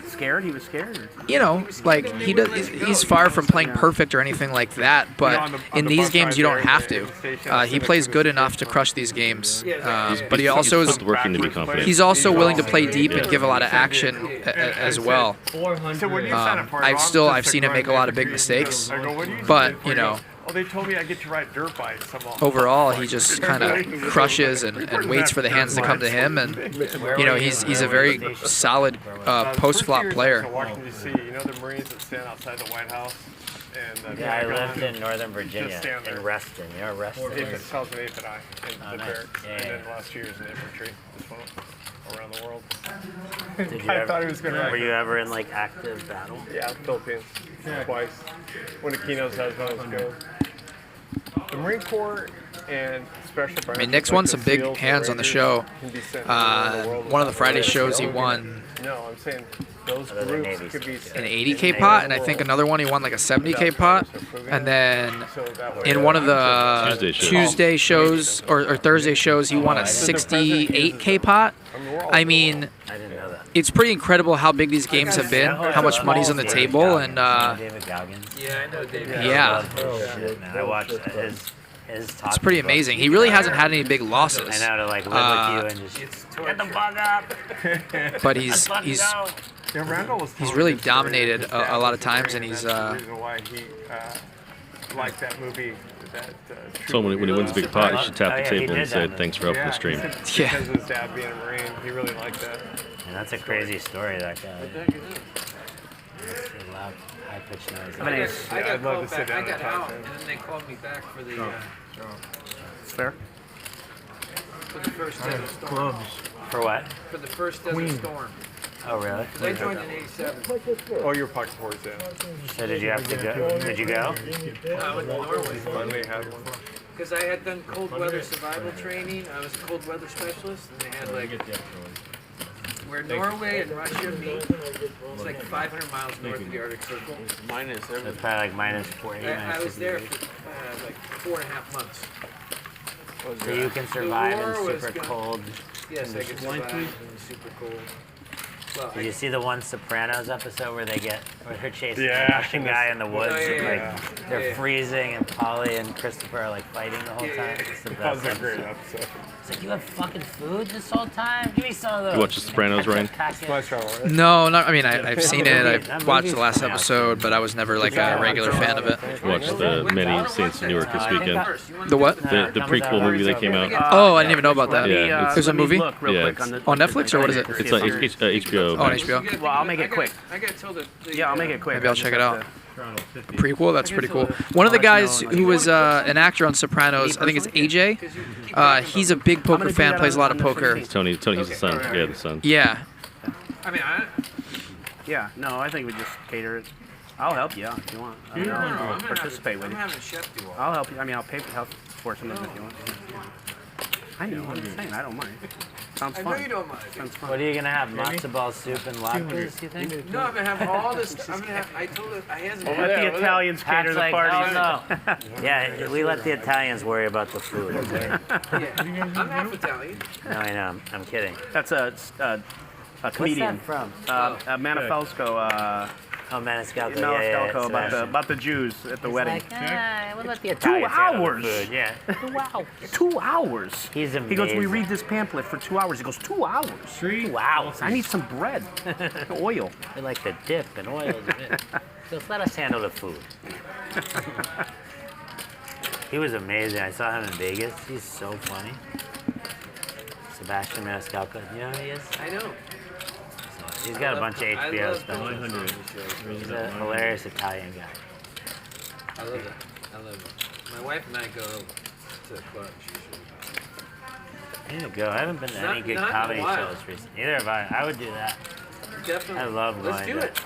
scared. He was scared. You know, like he's far from playing perfect or anything like that, but in these games you don't have to. He plays good enough to crush these games, but he also is working to be confident. He's also willing to play deep and give a lot of action as well. I've seen him make a lot of big mistakes, but you know, Oh, they told me I get to ride dirt bikes. Overall, he just kind of crushes and waits for the hands to come to him, and you know, he's a very solid post-flop player. Washington, D.C., you know the Marines that stand outside the White House? And, yeah, I lived in Northern Virginia, in Reston. You know Reston? It's South and 8th and I, in the barracks. And then last year was in infantry, just went around the world. I thought he was going to. Were you ever in like active battle? Yeah, Philippines, twice. When Aquinos has those go. The Marine Corps and Special Branches. I mean, Nick's won some big hands on the show. One of the Friday shows he won. No, I'm saying those groups could be an 80K pot, and I think another one he won like a 70K pot, and then in one of the Tuesday shows or Thursday shows he won a 68K pot. I mean, it's pretty incredible how big these games have been, how much money's on the table, and yeah, I watched his it's pretty amazing. He really hasn't had any big losses. I know, to like live with you and just get the fuck up. But he's really dominated a lot of times, and he's like that movie. So when he wins a big pot, he should tap the table and say thanks for helping the stream. Because of his dad being a Marine, he really liked that. And that's a crazy story, that guy. That's a loud, high-pitched noise. I'd love to sit down I got and talk out, to and him. then they called me back for the Fair. for the first desert storm. For what? For the first desert storm. Oh, really? 'Cause I joined in '87. Oh, you're pucked towards it. So did you have to go? Did you go? I went to Norway. Finally had one. Because I had done cold weather survival training. I was a cold weather specialist, and they had like where Norway and Russia meet. It's like 500 miles north of the Arctic Circle. Minus It's everything. probably like minus 40. I was there for like 4.5 months. So you can survive The war in was super gonna- cold. Yes, I could survive in super cold. Well, Did you see the one Sopranos episode where they're chasing Yeah. a Russian guy in the woods? Oh, yeah, and, yeah. They're freezing, and Polly and Christopher are like fighting the whole time. It's the That best was a great episode. episode. It's like, you have fucking food this whole time? Give me some of those. You watch The Sopranos, Ryan? No, not. I mean, I've seen it. I've watched the last episode, but I was never like a regular fan of it. Watch the many Saints of Newark this weekend. The what? The prequel movie that came out. Oh, I didn't even know about that. Yeah, There's a movie Look real Yeah, quick it's- on Netflix or what is it? It's on HBO. Oh, on HBO. Well, I'll make it quick. I got told that. Yeah, I'll make it quick. Maybe I'll check it out. Toronto 50. A prequel? That's pretty cool. One of the guys who was an actor on Sopranos, I think it's AJ. He's a big poker fan, plays a lot of poker. Tony, he's the son. Yeah, the son. Yeah. I mean, Yeah, no, I think we just cater it. I'll help you out if you want. I mean, I'll participate with I'm you. having a chef do all. I'll help you. I mean, I'll pay for some of it if you want. I know. I'm just saying, I don't mind. Sounds I fun. know you don't mind. Sounds fun. What are you going to have? Matzo ball soup and latkes, you think? No, I'm gonna have all this. I'm gonna have. I told it. I hasn't. Let the Italians cater Pat's the like, party. oh no. Yeah, we let the Italians worry about the food, okay? Yeah, I'm half Italian. No, I know. I'm kidding. That's a comedian. What's that from? Manifalco. Maniscalco. Maniscalco Yeah. about the Jews at the wedding. Like, we'll let the 2 Italians handle the hours. food, yeah. 2 hours. 2 hours. He's amazing. He goes, we read this pamphlet for 2 hours. He goes, 2 hours. 2 hours. I need some bread, oil. They like the dip and oils. Just let us handle the food. He was amazing. I saw him in Vegas. He's so funny. Sebastian Maniscalco. You know who he is? I know. He's got a bunch of HBO stuff. 900. He's a hilarious Italian guy. I love it. I love it. My wife and I go to the club. I need to go. I haven't been to any good Not in a comedy while. shows recently. Neither have I. I would do that. Definitely. I love Let's going do it.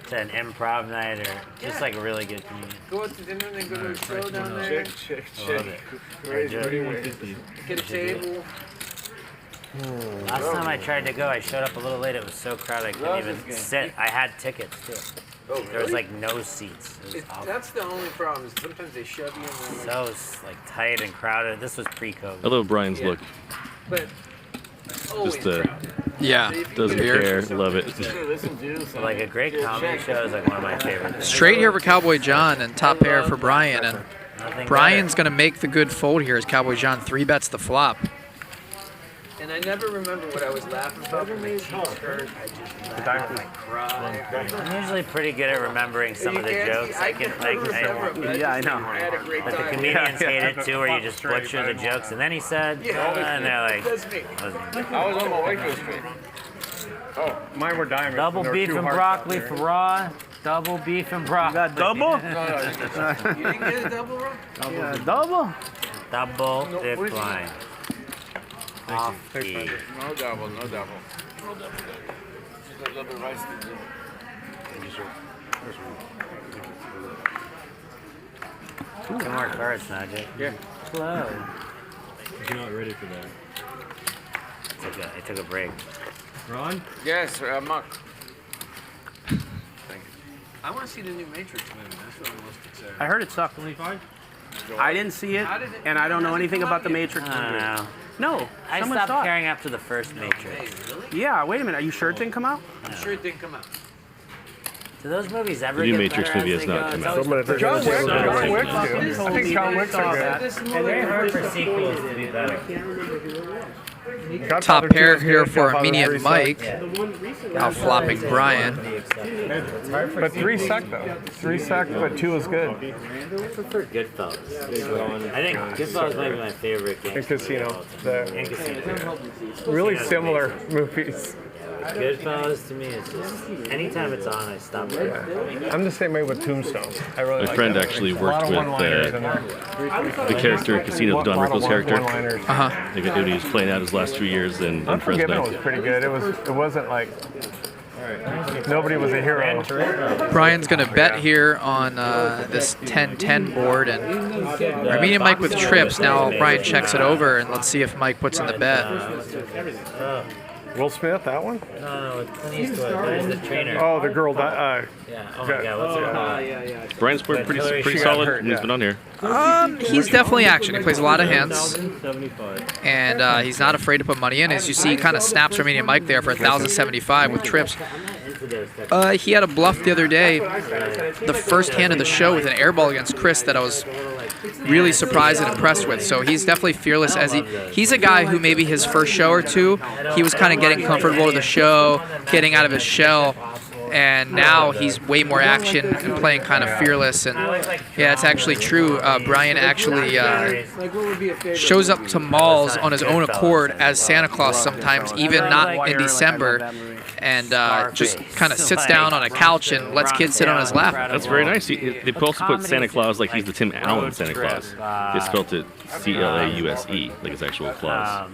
to an improv night or just like a really good comedian. Go out to dinner and then go to a show down there. I love it. I enjoy it. 3150. Get a table. Last time I tried to go, I showed up a little late. It was so crowded I couldn't even sit. I had tickets too. Oh, There was like no seats. It was awful. That's the only problem. Is sometimes they shove you in there. So like tight and crowded. This was pre-COVID. I love Brian's look. But Just the Yeah. doesn't care. Love it. So, like a great comedy show is like one of my favorites. Straight here for Cowboy John and top pair for Bryan. And Nothing Brian's going to make the good fold here as Cowboy John 3-bets the flop. And I never remember what I was laughing about when my cheeks hurt. I just laughed. I cried. I'm usually pretty good at remembering some of the jokes. I can Yeah, I know. I had a great But the time. comedians hate it too, where you just butcher the jokes. And then he said, and they're like, That's me. I was on my way to the street. Oh, mine were diamonds. double There were beef two and hearts broccoli out for there. Raw. Double beef and broccoli. Got double? You didn't get a double roll? Yeah, double? Double decline. Off the. No double, no double. No double. Just a little bit of rice. Two more cards, Najee. Yeah. Hello. You're not ready for that. I took a break. Ron? Yes, Mark. I want to see the new Matrix movie. That's what I'm most excited. I heard it sucked. 25? I didn't see it, and I don't know anything about the Matrix. I don't know. No, I someone stopped saw it. caring after the first Matrix. Hey, really? Yeah, wait a minute. Are you sure it didn't come out? I'm sure it didn't come out. Do those movies ever The new get Matrix better movie as has they not go? come It's out. always Somebody the John first Wick- one. John Wick too. I think John Wick's are good. This And they movie, heard for sequels to be better. Top pair here for Armenian Mike. Now flopping Bryan. But 3 sucked though. 3 sucked, but 2 was good. I prefer Goodfellas. I think Goodfellas might be my favorite game. And Casino. And Casino. Really similar movies. Goodfellas to me is just anytime it's on, I stop it. I'm the same way with Tombstone. I really My friend actually worked with the character in Casino, Don Rickles' character. When he was playing out his last 2 years in Unforgiven Fresno. was pretty good. It wasn't like nobody was a hero. Bryan's going to bet here on this 10-10 board, and Armenian Mike with trips. Now Bryan checks it over, and let's see if Mike puts in the bet. Will Smith, that one? No, Clint Eastwood. He's the trainer. Oh, the girl. Yeah. Oh my God, what's it called? Bryan's pretty solid when he's been on here. He's definitely action. He plays a lot of hands, and he's not afraid to put money in. As you see, he kind of snaps Armenian Mike there for 1,075 with trips. He had a bluff the other day, the first hand of the show with an airball against Chris that I was really surprised and impressed with. So he's definitely fearless. As he's a guy who maybe his first show or two, he was kind of getting comfortable with the show, getting out of his shell. And now he's way more action and playing kind of fearless. And yeah, it's actually true. Bryan actually shows up to malls on his own accord as Santa Claus sometimes, even not in December, and just kind of sits down on a couch and lets kids sit on his lap. That's very nice. They also put Santa Claus like he's the Tim Allen Santa Claus. They spelled it C-L-A-U-S-E, like his actual Claus.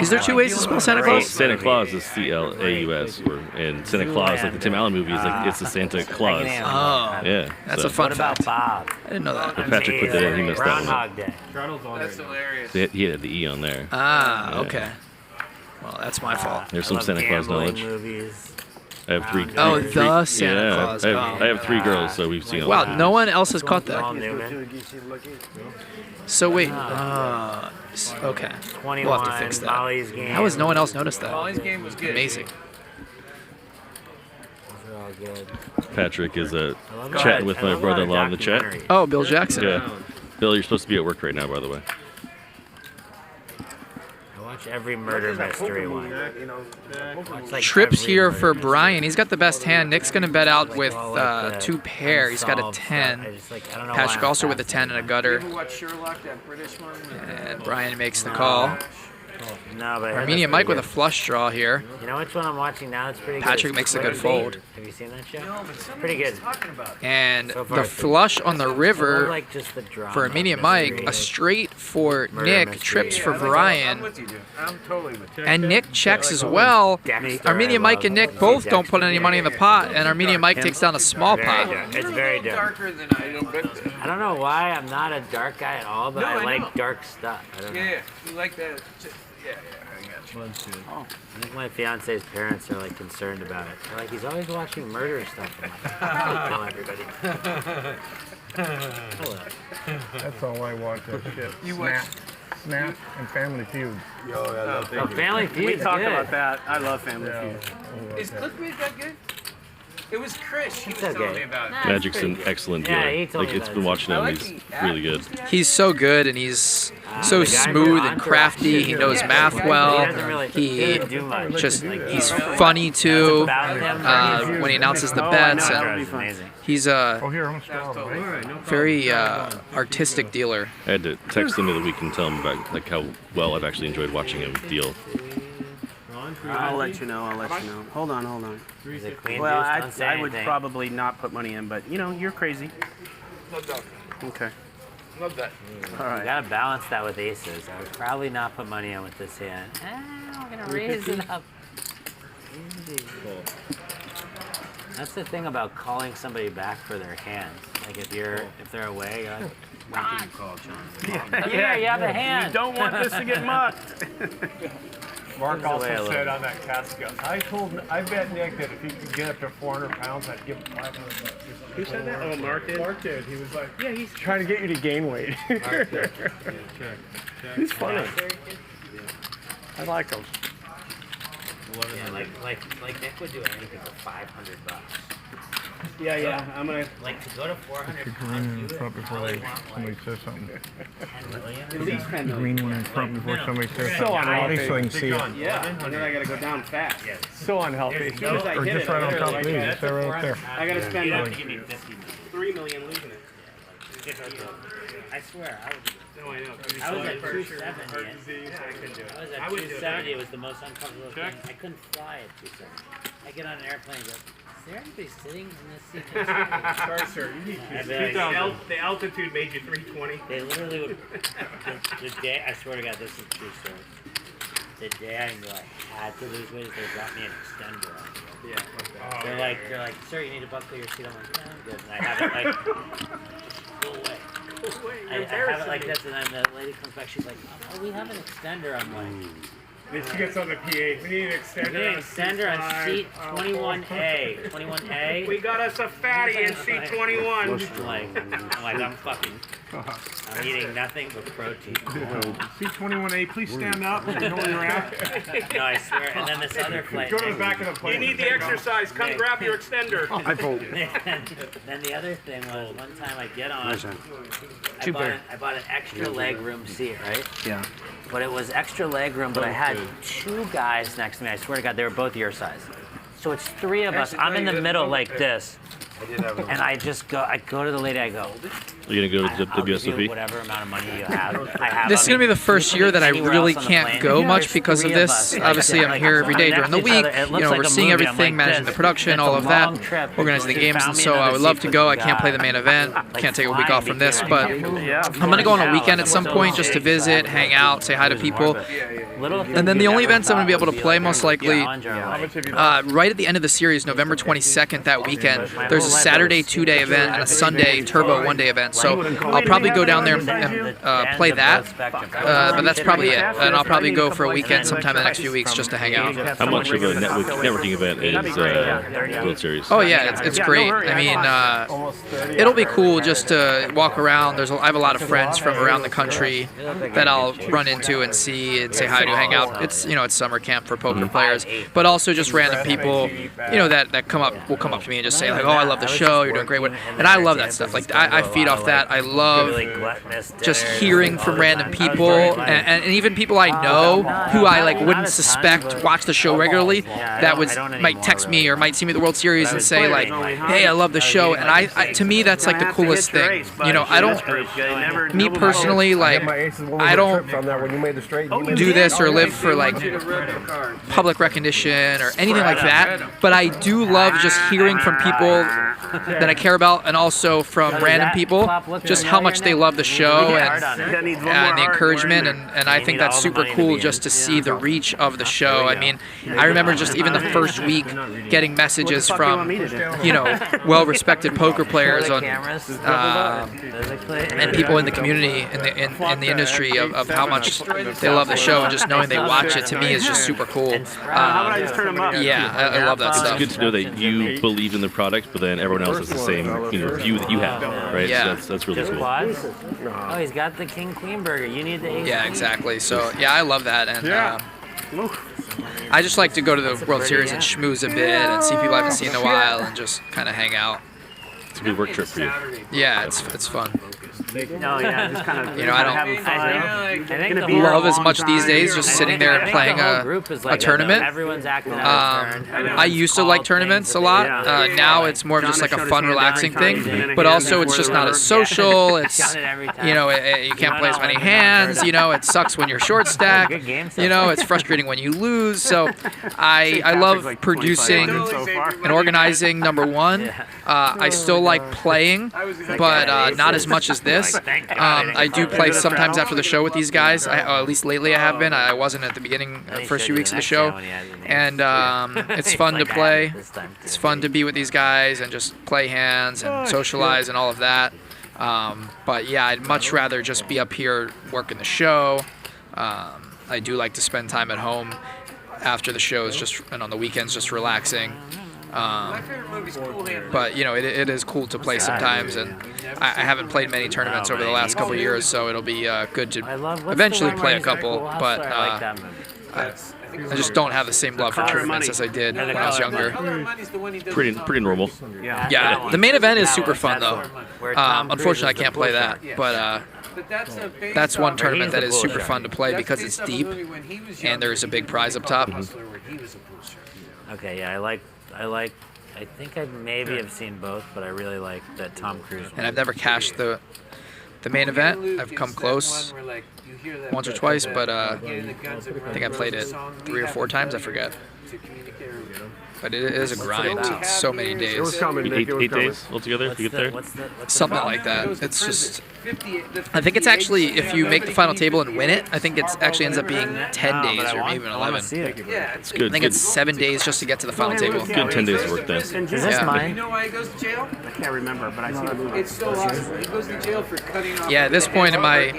Is there 2 ways to spell Santa Claus? Santa Claus is C-L-A-U-S, and Santa Claus, like the Tim Allen movie, is like it's the Santa Claus. Oh, yeah. That's a fun fact. I didn't know that. But Patrick put that in. He missed that one. That's hilarious. So he had the E on there. Okay. Well, that's my fault. There's some Santa Claus knowledge. I have three. Oh, three, the Santa Claus. I have 3 girls, so we've seen. Wow, no one else has caught that. So wait. Okay. We'll have to fix that. How has no one else noticed that? Molly's game was good. Amazing. Patrick is chatting with my brother-in-law in the chat. Oh, Bill Jackson. Yeah. Bill, you're supposed to be at work right now, by the way. Watch every murder mystery one. Trips here for Bryan. He's got the best hand. Nick's going to bet out with 2 pair. He's got a 10. Patrick also with a 10 and a gutter. And Bryan makes the call. No, but Armenian Mike with a flush draw here. You know which one I'm watching now? It's pretty good. Patrick makes a good fold. Have you seen that show? No, but pretty good. And the flush on the river for Armenian Mike, a straight for Nick, trips for Bryan. And Nick checks as well. Armenian Mike and Nick both don't put any money in the pot, and Armenian Mike takes down a small pot. It's very dark. I don't know why I'm not a dark guy at all, but I like dark stuff. I don't know. Yeah, you like that. Yeah, I got you. I think my fiance's parents are like concerned about it. They're like, he's always watching murder stuff. I'm like, tell everybody. That's all I watch. That shit. Snap and Family Feud. Family Feud. We talked about that. I love Family Feud. Is Clickbait that good? It was Chris. He was telling me about it. Magic's an excellent dealer. It's been watching him. He's really good. He's so good, and he's so smooth and crafty. He knows math well. He's funny too when he announces the bets. And he's a very artistic dealer. I had to text him the other week and tell him about like how well I've actually enjoyed watching him deal. I'll let you know. Hold on. Well, I would probably not put money in, but you know, you're crazy. Not that. Okay. Not that. All right. You gotta balance that with aces. I would probably not put money in with this hand. We're gonna raise it up. That's the thing about calling somebody back for their hands. Like if they're away, you're like, when can you call, John? Yeah, you have a hand. You don't want this to get mucked. Mark also said on that casket, I bet Nick that if he could get up to 400 pounds, I'd give him $500. Who said that? Oh, Mark did? Mark did. He was like, yeah, he's trying to get you to gain weight. He's funny. I like him. Yeah, like Nick would do anything for $500. Yeah. I'm gonna like to go to 400 The green pounds. one in front before somebody says something. 10 million. at least 10 The million. green one in front before somebody says So something. At least unhealthy. so I can see it. Yeah, and then I gotta go down fast. So unhealthy. As soon as I Or hit just it, right I on gotta, top of like, these. It's right there. I gotta spend You have like to give me 50 million. 3 million losing it. I swear, I would. No, I know. I was at Heart 270. disease, I couldn't do it. I was at 270. It was the most uncomfortable thing. I couldn't fly at 270. I get on an airplane and go, is there anybody sitting in this seat? Sorry, sir. You need I'd to. be like, The altitude made you 320. They literally would. The day, I swear to God, this is a true story. The day I knew I had to lose weight, they brought me an extender on. Yeah. They're like, sir, you need to buckle your seat. I'm like, yeah, I'm good. And I have it like, go away. I have it like this, and then the lady comes back. She's like, "Oh, we have an extender." I'm like, Then she gets on the PA. We need an extender. "We need an extender on seat 21A. 21A." We got us a fatty in seat 21. I'm fucking. I'm eating nothing but protein. C21A, please stand up. You know where you're at. No, I swear. And then this other flight. Go to the back of the plane. You need the exercise. Come grab your extender. Then the other thing was one time I get on. I bought an extra leg room seat, right? Yeah. But it was extra leg room, but I had two guys next to me. I swear to God, they were both your size. So it's three of us. I'm in the middle like this. And I go to the lady, I go, You're going to go to I'll give WSOP? you whatever amount of money you have. This is going to be the first year that I really can't go much because of this. Obviously, I'm here every day during the week, overseeing everything, managing the production, all of that, organizing the games, and so I would love to go. I can't play the main event, can't take a week off from this, but I'm going to go on a weekend at some point just to visit, hang out, say hi to people. And then the only events I'm going to be able to play most likely, right at the end of the series, November 22nd, that weekend, there's a Saturday 2-day event and a Sunday Turbo 1-day event. So I'll probably go down there and play that, but that's probably it. And I'll probably go for a weekend sometime in the next few weeks just to hang out. How much of a networking event is World Series? Oh yeah, it's great. I mean, it'll be cool just to walk around. I have a lot of friends from around the country that I'll run into and see and say hi to, hang out. It's it's summer camp for poker players, but also just random people, that will come up to me and just say like, oh, I love the show, you're doing great. And I love that stuff. Like I feed off that. I love just hearing from random people and even people I know who I wouldn't suspect watch the show regularly that might text me or might see me at the World Series and say like, hey, I love the show. And I to me that's like the coolest thing. I don't, me personally, I don't do this or live for public recognition or anything like that, but I do love just hearing from people that I care about and also from random people just how much they love the show and the encouragement, and I think that's super cool just to see the reach of the show. I mean, I remember just even the first week getting messages from well-respected poker players on and people in the community in the industry of how much they love the show, and just knowing they watch it to me is just super cool. Yeah, I love that stuff. It's good to know that you believe in the product, but then everyone else has the same view that you have, right? Yeah. So that's really cool. Oh, he's got the King Queen burger. You need the Ace. Yeah, exactly. So yeah, I love that, and I just like to go to the World Series and schmooze a bit and see people I haven't seen in a while and just kind of hang out. It's a good work trip for you. Yeah, it's fun. No, yeah, just kind of, I don't love as much these days just sitting there and playing a tournament. I used to like tournaments a lot. Now it's more of just like a fun, relaxing thing. But also, it's just not as social. It's you can't play as many hands. It sucks when you're short stack. It's frustrating when you lose. So I love producing and organizing. Number one, I still like playing, but not as much as this. I do play sometimes after the show with these guys. At least lately I have been. I wasn't at the beginning, first few weeks of the show. And it's fun to play. It's fun to be with these guys and just play hands and socialize and all of that. But yeah, I'd much rather just be up here working the show. I do like to spend time at home after the shows and on the weekends just relaxing. But it is cool to play sometimes, and I haven't played many tournaments over the last couple of years, so it'll be good to eventually play a couple. But I just don't have the same love for tournaments as I did when I was younger. Pretty normal. Yeah, the main event is super fun though. Unfortunately, I can't play that, but that's one tournament that is super fun to play because it's deep and there's a big prize up top. Okay, yeah, I think I maybe have seen both, but I really like that Tom Cruise one. And I've never cashed the main event. I've come close once or twice, but I think I played it 3 or 4 times. I forget. But it is a grind. It's so many days. 8 days altogether to get there? Something like that. It's just... I think it's actually, if you make the final table and win it, I think it actually ends up being 10 days or maybe even 11. It's good. I think it's 7 days just to get to the final table. Good 10 days of work then. Is this mine? You know why he goes to jail? I can't remember, but I see the movie. It's so awesome. He goes to jail for cutting off. Yeah, at this point in my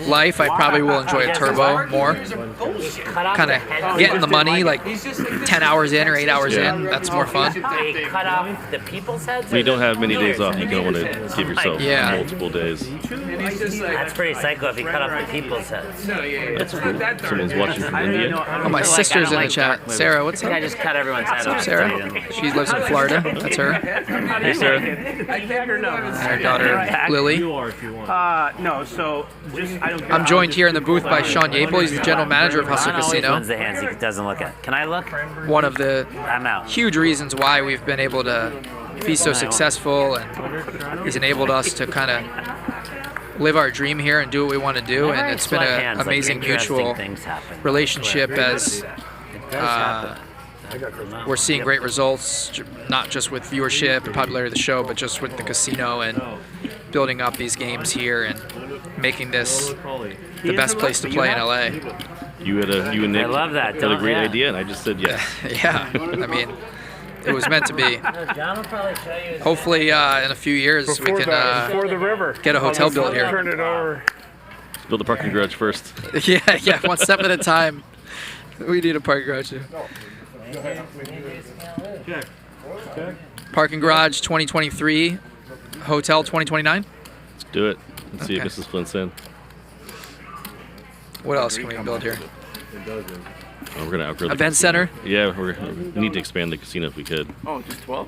life, I probably will enjoy a turbo more. Kind of getting the money, like 10 hours in or 8 hours in. That's more fun. They cut off the people's heads? When you don't have many days off, you don't want to give yourself multiple days. That's pretty psycho if you cut off the people's heads. That's cool. Someone's watching from India. Oh, my sister's in the chat. Sarah, what's up? I just cut everyone's head off. Sarah? She lives in Florida. That's her. Hey, Sarah. I think or no? And her daughter, Lily. No, so just I don't. I'm joined here in the booth by Sean Yapel. He's the general manager of Hustler Casino. Wins the hands he doesn't look at. Can I look? One of the I'm out. huge reasons why we've been able to be so successful, and he's enabled us to kind of live our dream here and do what we want to do. And it's been an amazing mutual relationship as we're seeing great results, not just with viewership and popularity of the show, but just with the casino and building up these games here and making this the best place to play in LA. You and Nick I love that. had a great idea, and I just said yes. Yeah, I mean, it was meant to be. Hopefully, in a few years, we can get a hotel built here. Turn it over. Let's build the parking garage first. Yeah, one step at a time. We need a parking garage here. Parking garage 2023, hotel 2029. Let's do it. Let's see if Mrs. Flint's in. What else can we build here? We're gonna outgrow the event casino. center. Yeah, we need to expand the casino if we could. Oh, just 12?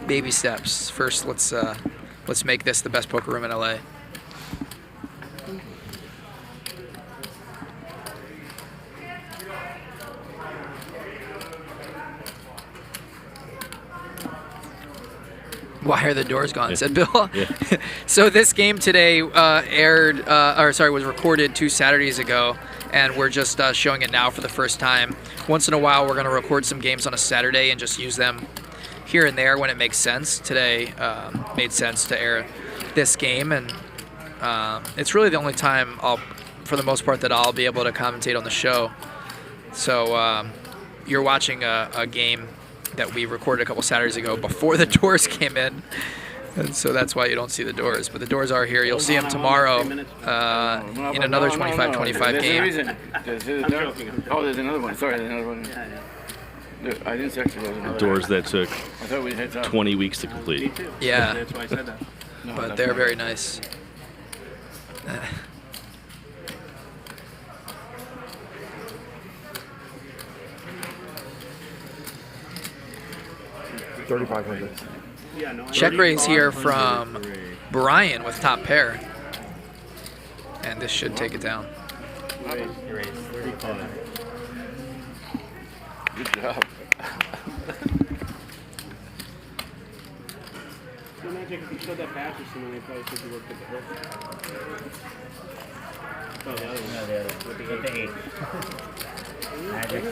Baby steps. First, let's make this the best poker room in LA. Why are the doors gone? Said Bill. Yeah. So this game today was recorded 2 Saturdays ago, and we're just showing it now for the first time. Once in a while, we're going to record some games on a Saturday and just use them here and there when it makes sense. Today made sense to air this game, and it's really the only time for the most part, that I'll be able to commentate on the show. So you're watching a game that we recorded a couple Saturdays ago before the doors came in, and so that's why you don't see the doors. But the doors are here. You'll see them tomorrow in another 25-25 game. Oh, there's another one. Sorry, there's another one. I didn't actually know there was another Doors that took I thought we had 20 weeks to complete. Yeah, That's why I said that. but they're very nice. 3,500. Check raise here from Bryan with top pair, and this should take it down. Good job. So Magic, if you showed that batch or something, they probably said you worked at the hook. Oh, the other one. No, the other one. With the 8. Magic.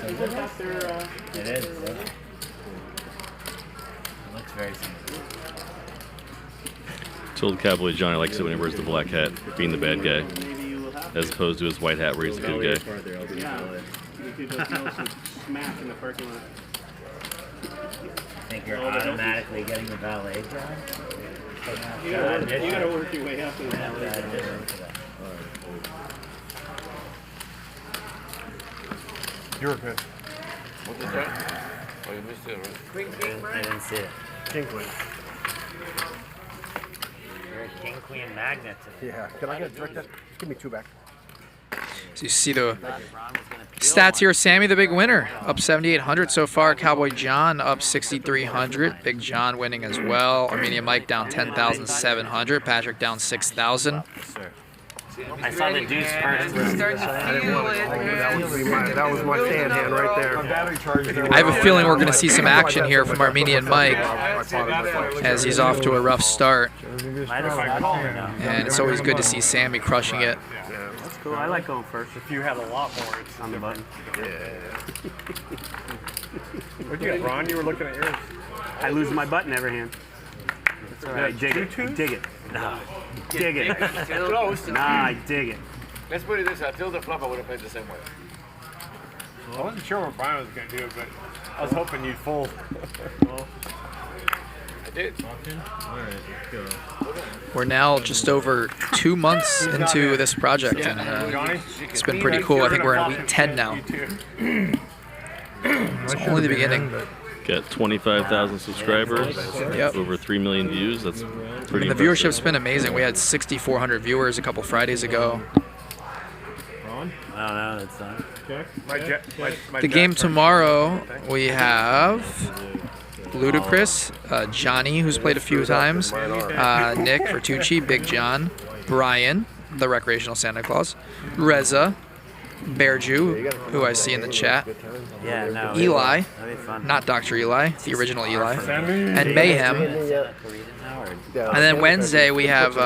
It is. It looks very simple. Told Cowboy Johnny likes it when he wears the black hat, being the bad guy, as opposed to his white hat where he's a good guy. Yeah. You could just know some smack in the parking lot. Think you're automatically getting the valet job? You gotta work your way up to the valet. You're good. What is that? Oh, you missed it, right? Queen, I didn't see it. King queen. You're a king queen magnet today. Yeah. Can I get a direct that? Give me 2 back. So you see the stats here. Sammy, the big winner, up 7,800 so far. Cowboy John up 6,300. Big John winning as well. Armenian Mike down 10,700. Patrick down 6,000. I saw the deuce first. That was my fan hand right there. I have a feeling we're going to see some action here from Armenian Mike as he's off to a rough start. And it's always good to see Sammy crushing it. That's cool. I like going first. If you had a lot more, it's on the button. What'd you get, Ron? You were looking at yours. I lose my button every hand. That's all right. Dig it. Dig it. No. Dig it. Close. Nah, I dig it. Let's put it this way. I filled the flop, I would have played the same way. I wasn't sure what Bryan was going to do, but I was hoping you'd fold. I did. All right, let's go. We're now just over 2 months into this project, and it's been pretty cool. I think we're in week 10 now. It's only the beginning. Got 25,000 subscribers, Yep. over 3 million views. That's pretty And the viewership's been amazing. We had 6,400 viewers a couple Fridays ago. I don't know, it's not. The game tomorrow, we have Ludacris, Johnny, who's played a few times, Nick, Vertucci, Big John, Bryan, the recreational Santa Claus, Reza, Bearju, who I see in the chat, Yeah, no. Eli, That'd be fun. not Dr. Eli, the original Eli, and Mayhem. And then Wednesday we have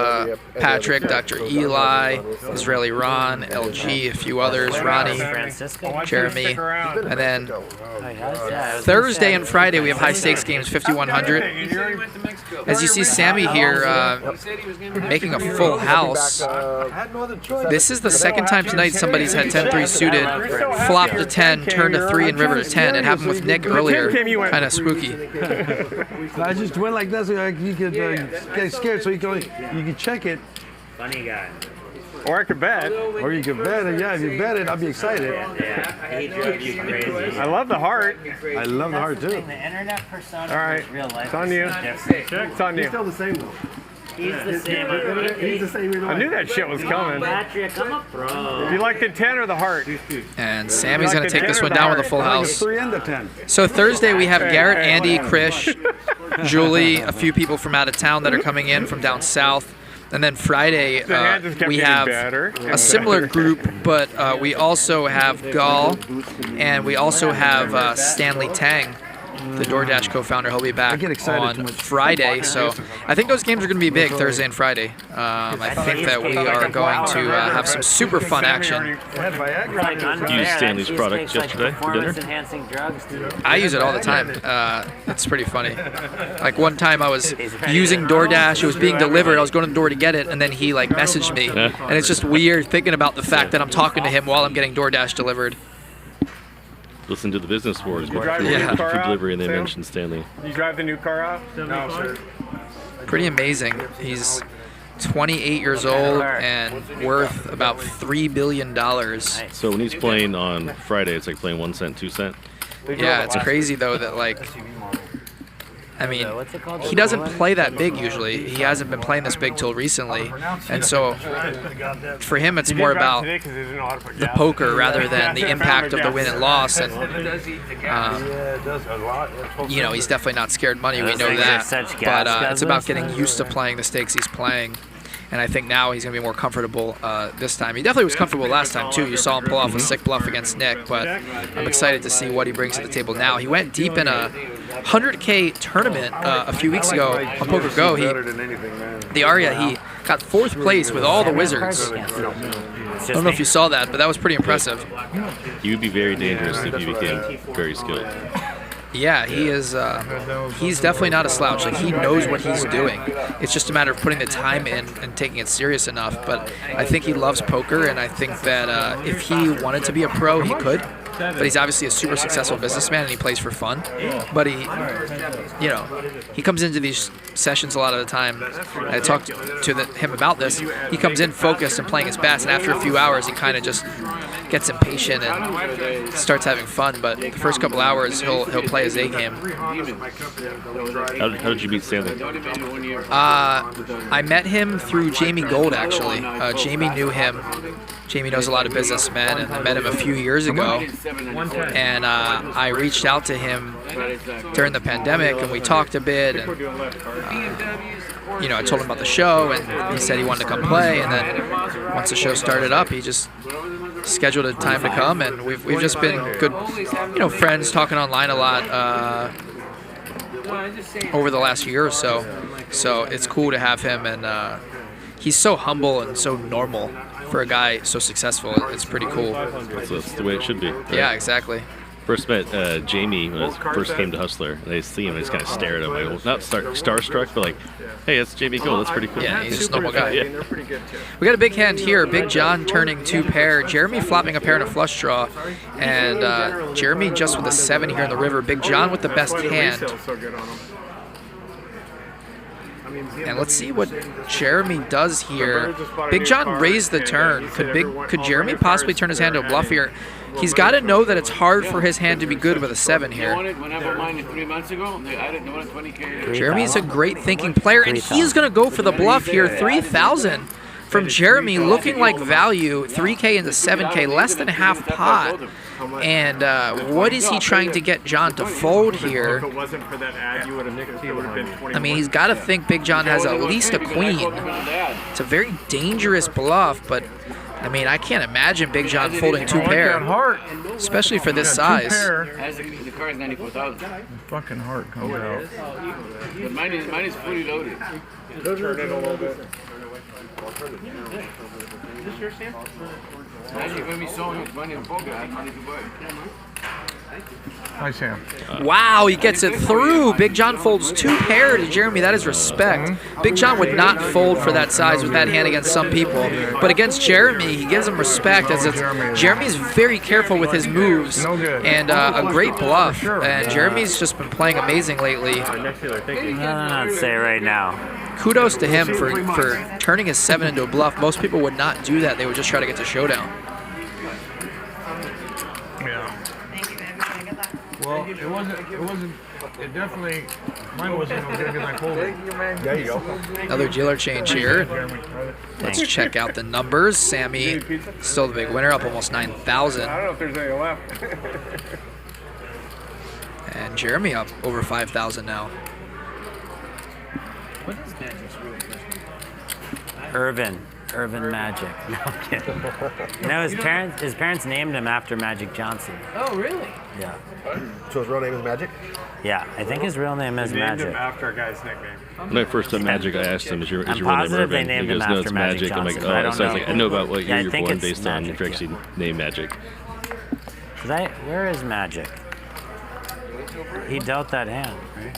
Patrick, Dr. Eli, Israeli Ron, LG, a few others, Ronnie, Jeremy. And then Thursday and Friday we have high stakes games, 5,100. As you see Sammy here making a full house. This is the second time tonight somebody's had 10-3 suited, flopped a 10, turned a 3 and river to 10. It happened with Nick earlier, kind of spooky. I just went like this so you could get scared so you could check it. Funny guy. Or I could bet. Or you could bet it. Yeah, if you bet it, I'll be excited. Yeah, he drove you crazy. I love the heart. I love the heart too. The internet persona. All right, Real life. it's on you. It's on you. He's still the same though. He's the same. He's the same. I knew that shit was coming. Patrick, I'm a pro. Do you like the 10 or the heart? And Sammy's going to take this one down with a full house. 3 and the 10. So Thursday we have Garrett, Andy, Krish, Julie, a few people from out of town that are coming in from down south. And then Friday we have a similar group, but we also have Dahl, and we also have Stanley Tang, the DoorDash co-founder. He'll be back on Friday. So I think those games are going to be big, Thursday and Friday. I think that we are going to have some super fun action. You used Stanley's product yesterday for dinner? I use it all the time. It's pretty funny. Like one time I was using DoorDash, it was being delivered, I was going to the door to get it, and then he like messaged me. And it's just weird thinking about the fact that I'm talking to him while I'm getting DoorDash delivered. Listen to the Business Wars You drive the new car out, delivery, and they Sam? mentioned Stanley. You drive the new car out? No, sir. Pretty amazing. He's 28 years old and worth about $3 billion. So when he's playing on Friday, it's like playing 1 cent, 2 cent. Yeah, it's crazy though that like, I mean, he doesn't play that big usually. He hasn't been playing this big till recently. And so for him, it's more about the poker rather than the impact of the win and loss. And, you know, he's definitely not scared money. We know that. But it's about getting used to playing the stakes he's playing. And I think now he's going to be more comfortable this time. He definitely was comfortable last time, too. You saw him pull off a sick bluff against Nick. But I'm excited to see what he brings to the table now. He went deep in a 100K tournament a few weeks ago on Poker Go. The Aria, he got 4th place with all the wizards. I don't know if you saw that, but that was pretty impressive. He would be very dangerous if he became very skilled. Yeah, he is. He's definitely not a slouch. Like, he knows what he's doing. It's just a matter of putting the time in and taking it serious enough. But I think he loves poker, and I think that if he wanted to be a pro, he could. but he's obviously a super successful businessman and he plays for fun. But he, you know, he comes into these sessions a lot of the time. I talked to him about this. He comes in focused and playing his best, and after a few hours, he kind of just gets impatient and starts having fun. But the first couple hours, he'll play his A game. How did you meet Sammy? I met him through Jamie Gold, actually. Jamie knew him. Jamie knows a lot of businessmen, and I met him a few years ago. And I reached out to him during the pandemic, and we talked a bit. And, you know, I told him about the show, and he said he wanted to come play. And then once the show started up, he just scheduled a time to come, and we've just been good, you know, friends, talking online a lot over the last year or so. So it's cool to have him, and he's so humble and so normal for a guy so successful. It's pretty cool. That's the way it should be. Right? Yeah, exactly. First met Jamie when I first came to Hustler, and I see him, I just kind of stared at him, like, not starstruck, but like, hey, that's Jamie Gold, that's pretty cool. Yeah, he's just a normal guy. Yeah. We got a big hand here. Big John turning 2 pair. Jeremy flopping a pair and a flush draw. And Jeremy just with a 7 here in the river. Big John with the best hand. And let's see what Jeremy does here. Big John raised the turn. Could Jeremy possibly turn his hand to a bluff here? He's got to know that it's hard for his hand to be good with a 7 here. Jeremy's a great thinking player, and he's going to go for the bluff here. 3,000 from Jeremy, looking like value. 3K into 7K, less than half pot. And what is he trying to get John to fold here? I mean, he's got to think Big John has at least a queen. It's a very dangerous bluff, but I mean, I can't imagine Big John folding 2 pair, especially for this size. The car is 94,000. Fucking heart comes out. But mine is fully loaded. Turn it a little bit. Is this your Sam? Imagine when we saw him money in poker, I had money to buy. Hi, Sam. Wow, he gets it through. Big John folds 2 pair to Jeremy. That is respect. Big John would not fold for that size with that hand against some people. But against Jeremy, he gives him respect, as Jeremy's very careful with his moves. And a great bluff. And Jeremy's just been playing amazing lately. I'd say right now. Kudos to him for turning his 7 into a bluff. Most people would not do that. They would just try to get to showdown. Well, it definitely, mine wasn't no good because I pulled it. There you go. Another dealer change here. Let's check out the numbers. Sammy, still the big winner, up almost 9,000. I don't know if there's any left. And Jeremy up over 5,000 now. What is Magic's real first name? Irvin Magic. No, I'm kidding. No, his parents named him after Magic Johnson. Oh, really? Yeah. So his real name is Magic? Yeah, I think his real name is Named Magic. him after a guy's nickname. When I first met Magic, I asked him, is your real name positive they Irvin? named He goes, him no, after it's Magic I'm like, Johnson, but I oh, don't so I was know. like, I know about what Yeah, year I you're think born it's based on if you're Magic, actually named Magic. Where is Magic? He dealt that hand, right?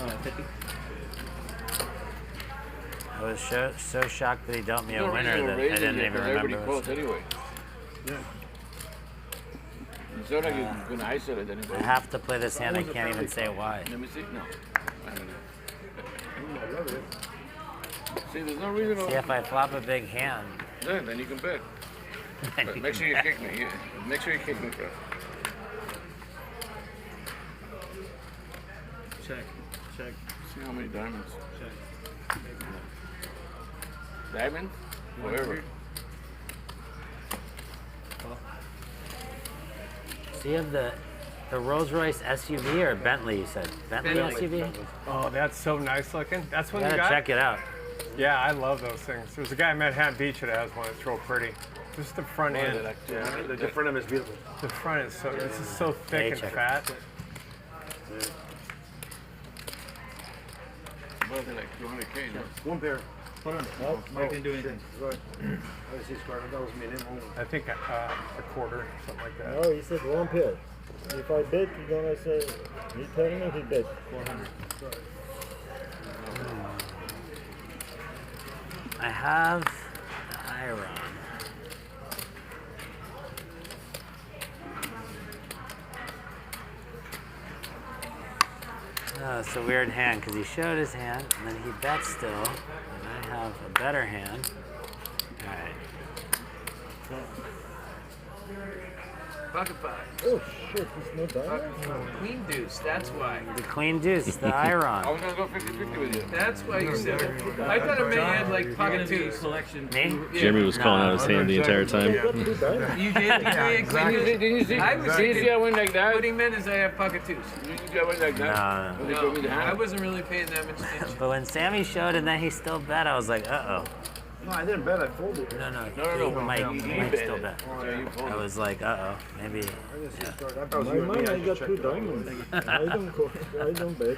I was so shocked that he dealt me a winner that I didn't even remember. Anyway. Yeah. It's not like you're going to isolate anybody. I have to play this hand. I can't even say why. Let me see. No. See, there's no reason. See, if I flop a big hand. Yeah, then you can bet. But make sure you kick me. Make sure you kick me first. Check. See how many diamonds. Diamond? Whatever. So you have the Rolls Royce SUV or Bentley, you said? Bentley SUV? Oh, that's so nice looking. That's one You you gotta got? check it out. Yeah, I love those things. There's a guy I met at Hat Beach that has one. It's real pretty. Just the front end. Yeah, the front end is beautiful. The front is so, this is so thick and fat. Well, they're like 200K now. One pair. Hold on. No, Mike didn't do anything. I think a quarter, something like that. No, he said 1 pair. If I bet, you're gonna say, he telling me he bet 400. I have Iron. Oh, it's a weird hand because he showed his hand and then he bet still, and I have a better hand. All right. Pocket five. Oh shit, it's no diamond? Queen deuce, that's why. The queen deuce, the iron. I was gonna go 50-50 with you. That's why you said it. I thought it may have like pocket twos. Collection. Me? Jeremy was calling out his hand the entire time. You did? Didn't you see? I was Didn't you see I went like that? What he meant is I have pocket twos. You went like that? No. No, I wasn't really paying that much attention. But when Sammy showed and then he still bet, I was like, uh-oh. No, I didn't bet. I folded. No. Mike still bet. I was like, uh-oh, maybe. Yeah. My mind, I got 2 diamonds. I don't bet.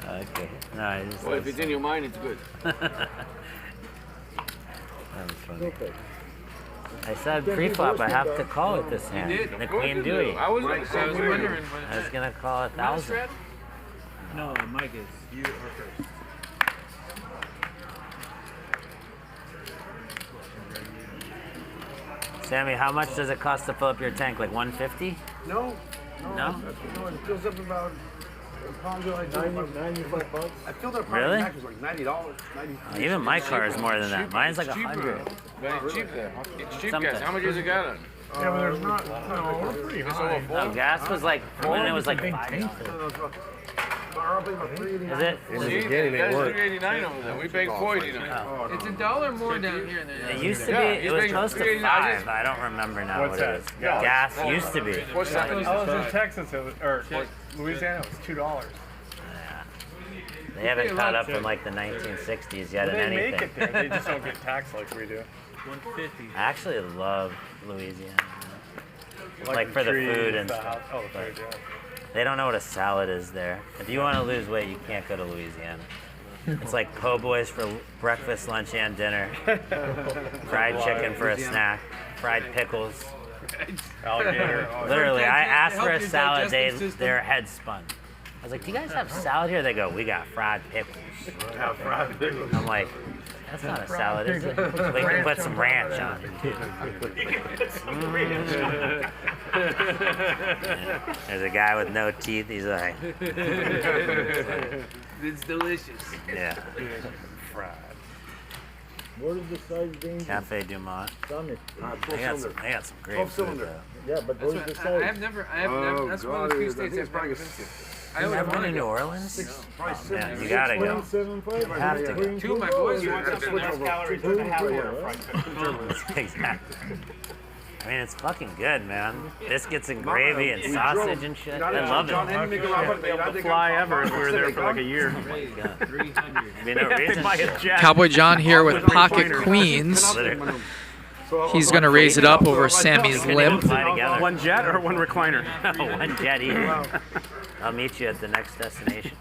Okay. No, Well, if it's in your mind, it's good. That was funny. I said pre-flop, I have to call it this hand. You did. The Queen Dewey. I was wondering. I was gonna call 1,000. No, Mike is. You are first. Sammy, how much does it cost to fill up your tank? Like 150? No. No? No, it fills up about like 95 bucks. I filled up Really? Max was like $90. Even my car is more than that. Mine's like 100. It's cheap there. It's cheap Something. gas. How much is a gallon? Yeah, but there's not. No, we're pretty high. No, gas was like, when it was like $5. Is it? See, that's $3.89 over there. We pay $4.89. It's $1 more down here than It used to be, it was close to 5. I don't remember now what it is. Gas used to be. What's that? I was in Texas, or Louisiana, it was $2. They haven't caught up in like the 1960s yet in They anything. make it there. They just don't get taxed like we do. 150. I actually love Louisiana. Like the for the trees, food and the stuff. house. Oh, the food, yeah. They don't know what a salad is there. If you want to lose weight, you can't go to Louisiana. It's like po' boys for breakfast, lunch, and dinner. Fried chicken for a snack. Fried pickles. Alligator. Literally, I asked for a salad, their heads spun. I was like, do you guys have salad here? They go, we got fried pickles. I'm like, that's not a salad, is it? We can put some ranch on it. There's a guy with no teeth. He's like, it's delicious. yeah. Fried. What is the size range? Cafe Du Monde. Summit. They got some great food though. Yeah, but what is the size? I have never, that's one of the few states I've never been to. I You always ever been wanted to to New go. Orleans? Oh, man, you gotta go. 1.75? You have to go. Two of my boys You are want something less calories, put a half order of Exactly. I mean, it's fucking good, man. Biscuits and gravy and sausage and shit. I love it. The fly ever if we were there for like a year. Be no reason. Cowboy John here with pocket queens. He's going to raise it up over Sammy's limp. One jet or one recliner? One jet either. I'll meet you at the next destination.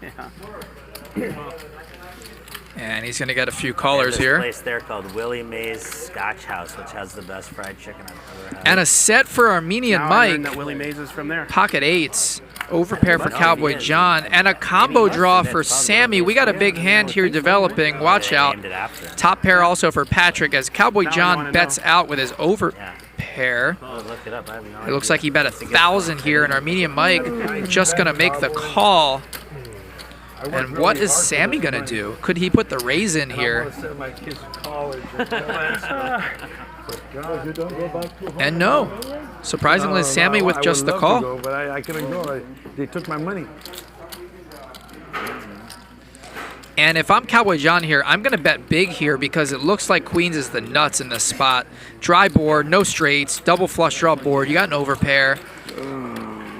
And he's going to get a few callers here. There's a place there called Willie Mae's Scotch House, which has the best fried chicken I've ever had. And a set for Armenian Now I learned Mike. that Willie Mays is from there. Pocket eights. Overpair for Cowboy John. And a combo draw for Sammy. We got a big hand here developing. Watch out. Top pair also for Patrick as Cowboy John bets out with his overpair. Look it up. I have no It looks like he bet 1,000 here, and Armenian Mike just going to make the call. And what is Sammy going to do? Could he put the raise in here? And no. Surprisingly, Sammy with just the call. Go, but I couldn't go. They took my money. And if I'm Cowboy John here, I'm going to bet big here because it looks like Queens is the nuts in this spot. Dry board, no straights, double flush draw board. You got an overpair.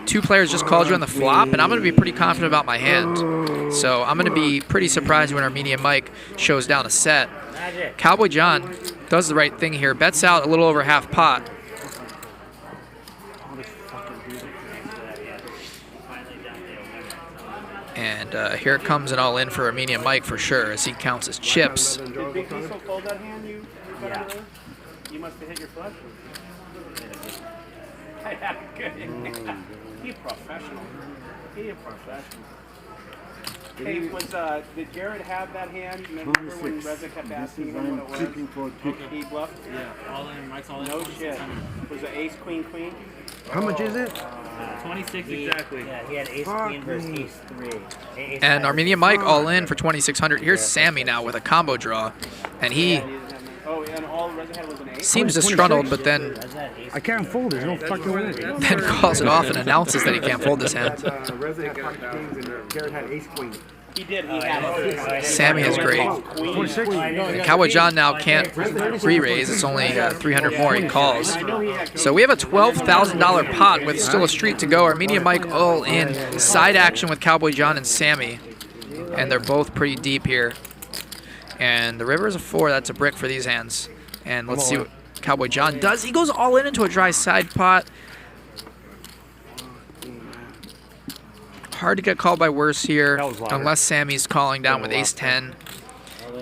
Two players just called you on the flop, and I'm going to be pretty confident about my hand. So I'm going to be pretty surprised when Armenian Mike shows down a set. Cowboy John does the right thing here. Bets out a little over half pot. And here comes an all-in for Armenian Mike for sure as he counts his chips. Did Big Diesel fold that hand you? Yeah. You must have hit your flush. He a professional. He a professional. Hey, did Jared have that hand? Remember when Reza kept asking him what it was? He bluffed? Yeah, all in, Mike's all in. No shit. Was it ace, queen, queen? How much is it? 26 exactly. Yeah, he had ace queen versus ace 3. And Armenian Mike all in for 2,600. Here's Sammy now with a combo draw, and he seems disgruntled, but then I can't fold. There's no fucking way. Then calls it off and announces that he can't fold this hand. He did. He had Sammy is great. And Cowboy John now can't re-raise. It's only 300 more. He calls. So we have a $12,000 pot with still a street to go. Armenian Mike all in. Side action with Cowboy John and Sammy. And they're both pretty deep here. And the river is a 4. That's a brick for these hands. And let's see what Cowboy John does. He goes all in into a dry side pot. Hard to get called by worse here, unless Sammy's calling down with ace-10.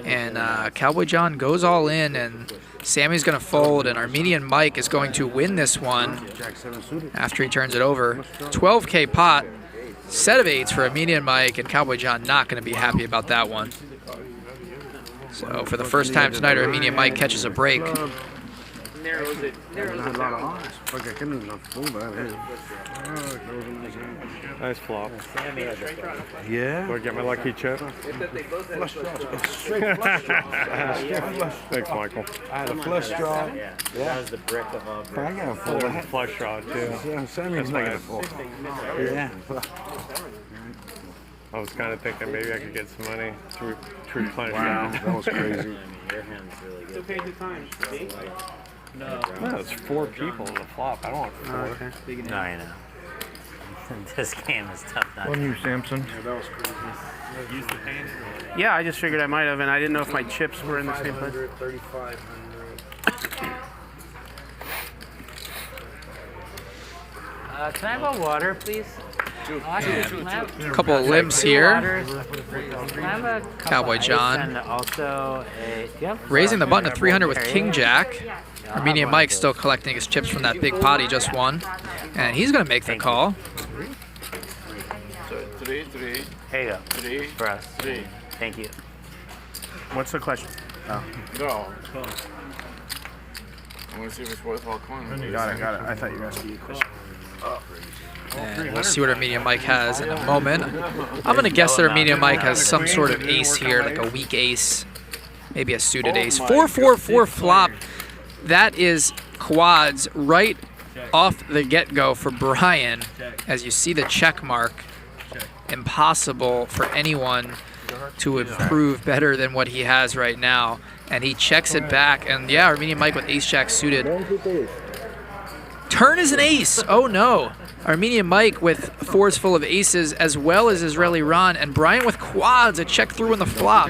And Cowboy John goes all in, and Sammy's going to fold, and Armenian Mike is going to win this one after he turns it over. 12K pot, set of 8s for Armenian Mike, and Cowboy John not going to be happy about that one. So for the first time tonight, Armenian Mike catches a break. narrows it. Nice flop. Yeah. Do I get my lucky chip? Flush draw. Thanks, Michael. I had a flush draw. Yeah. That was the brick of all bricks. I got a full flush draw, too. Yeah, Sammy's making a full. Yeah. I was kind of thinking maybe I could get some money to replenish that. That was crazy. Your hand's really good. It's okay, good time. No, it's 4 people in the flop. I don't want 4. Okay. No, I know. This game is tough. On you, Samson. Yeah, that was crazy. Use the paint? Yeah, I just figured I might have, and I didn't know if my chips were in the same place. 3,500. Can I have a water, please? A couple of limps here. Cowboy John raising the button to 300 with King Jack. Armenian Mike still collecting his chips from that big pot he just won, and he's going to make the call. So 3, 3. Here you go. 3 for us. 3. Thank you. What's the question? Oh. No. I want to see if it's worthwhile coin. Got it. I thought you were asking me a question. And we'll see what Armenian Mike has in a moment. I'm going to guess that Armenian Mike has some sort of ace here, like a weak ace, maybe a suited ace. 4-4-4 flop. That is quads right off the get-go for Bryan. As you see the check mark, impossible for anyone to improve better than what he has right now. And he checks it back, and yeah, Armenian Mike with ace-jack suited. Turn is an ace. Oh no. Armenian Mike with 4s full of aces, as well as Israeli Ron, and Bryan with quads, a check through in the flop.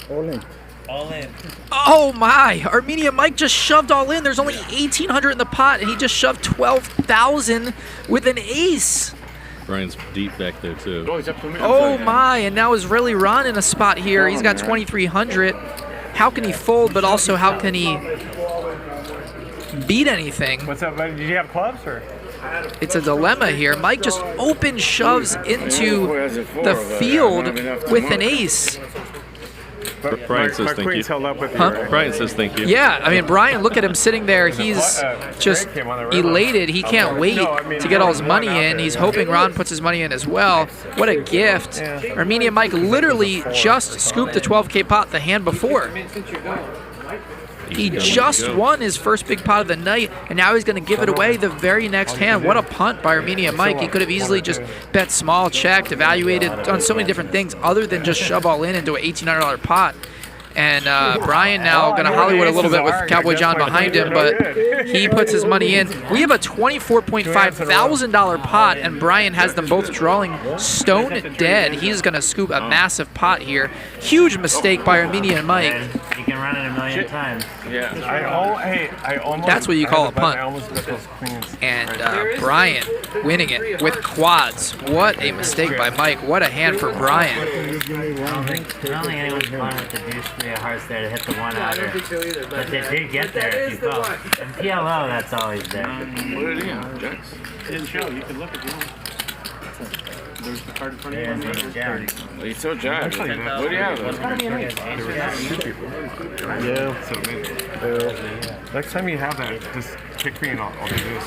All in. All in. Oh my! Armenian Mike just shoved all in. There's only 1,800 in the pot, and he just shoved 12,000 with an ace. Bryan's deep back there too. Oh my! And now Israeli Ron in a spot here. He's got 2,300. How can he fold? But also, how can he beat anything? What's up, buddy? Did you have clubs or? It's a dilemma here. Mike just open shoves into the field with an ace. Bryan says thank you. Held up with Bryan says thank you. Yeah, I mean, Bryan, look at him sitting there. He's just elated. He can't wait to get all his money in. He's hoping Ron puts his money in as well. What a gift. Armenian Mike literally just scooped the 12K pot the hand before. He just won his first big pot of the night, and now he's going to give it away the very next hand. What a punt by Armenian Mike. He could have easily just bet small, checked, evaluated, done so many different things other than just shove all in into an $1,800 pot. And Bryan now going to Hollywood a little bit with Cowboy John behind him, but he puts his money in. We have a $24,500 pot, and Bryan has them both drawing stone dead. He's going to scoop a massive pot here. Huge mistake by Armenian Mike. You can run it a million times. Yeah. I almost. That's what you call a punt. I almost bet those queens. And Bryan winning it with quads. What a mistake by Mike. What a hand for Bryan. I don't think anyone's going with the deuce 3 of hearts there to hit the 1-outer. But they did get there if you fell. And PLO, that's always there. What are you? Jacks? It didn't show. You can look at the There's the card in front of you. Yeah, He's so jacked. What do you have? It's gotta be an ace. Yeah. Next time you have that, just kick me and I'll do this.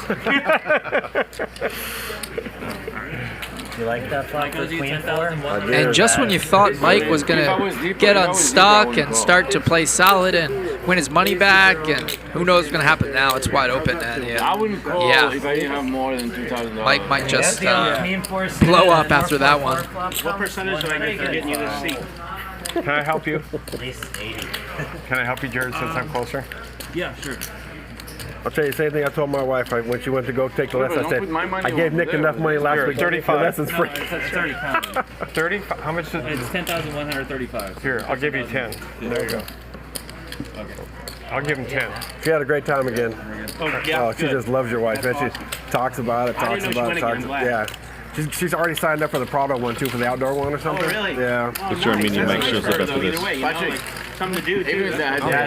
You like that flop for Queen 4? And just when you thought Mike was going to get unstuck and start to play solid and win his money back, and who knows what's going to happen now, it's wide open. And I wouldn't call if I didn't have more than $2,000. Mike might just blow up after that one. What percentage do I get for getting you this seat? Can I help you? At least 80. Can I help you, Jared, since I'm closer? Yeah, sure. I'll tell you the same thing I told my wife when she went to go take the lesson. I said, I gave Nick enough money last week. 35. The lesson's free. No, it's 30 pounds. 30? How much is it? It's 10,135. Here, I'll give you 10. There you go. Okay. I'll give him 10. She had a great time again. Yeah, she just loves your wife. Man. She talks about it, yeah. She's already signed up for the Prado one too, for the outdoor one or something. Oh, really? Yeah. Which Armenian Mike shows up after this? Something to do too.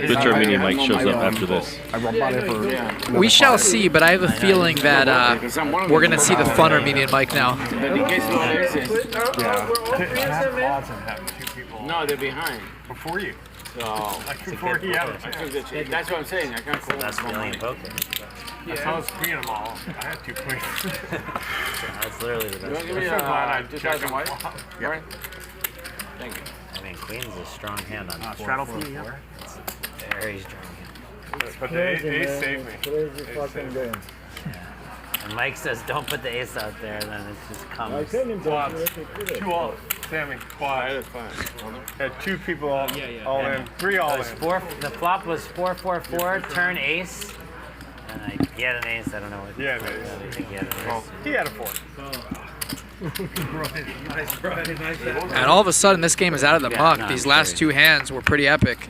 Which Armenian Mike shows up after this? We shall see, but I have a feeling that we're going to see the fun Armenian Mike now. No, they're behind. Before you. So, before you have it. That's what I'm saying. I can't call That's feeling poker. That's how I was queen them all. I had 2 queens. That's literally the best. You want to give me a 2,000 white? Yeah. Thank you. I mean, Queen's a strong hand on 4. straddle for me, It's a very strong hand. But the ace saved me. Crazy fucking game. And Mike says, don't put the ace out there, then it just comes. Quads. 2 all. Sammy, quad. That's fine. Had 2 people all in. 3 all in. The flop was 4-4-4, turn ace. And he had an ace, I don't know what. Yeah, an ace. I think he had an ace. Well, he had a 4. And all of a sudden, this game is out of the muck. These last 2 hands were pretty epic.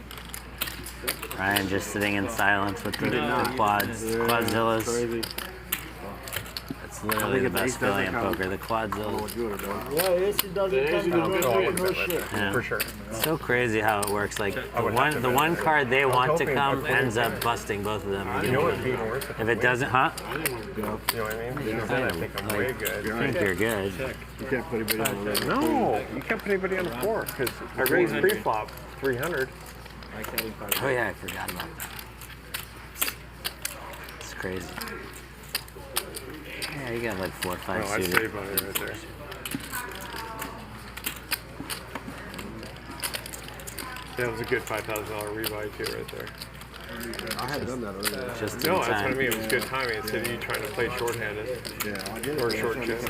Bryan just sitting in silence with the quads, quadzillas. It's literally the best feeling in poker, the quadzillas. Yeah, AC doesn't come no shit. Yeah. For sure. It's so crazy how it works. Like the one card they want to come ends up busting both of them. If it doesn't, huh? You know what I mean? I think I'm way good. I think you're good. You can't put anybody on the No, you can't put anybody on the 4 because I raised pre-flop 300. Oh yeah, I forgot about that. It's crazy. Yeah, you got like 4 or 5 I suited. saved money right there. That was a good $5,000 rebuy too, right there. I had done that already. Just No, that's what I mean. It was good timing instead of you trying to play shorthanded or short chip.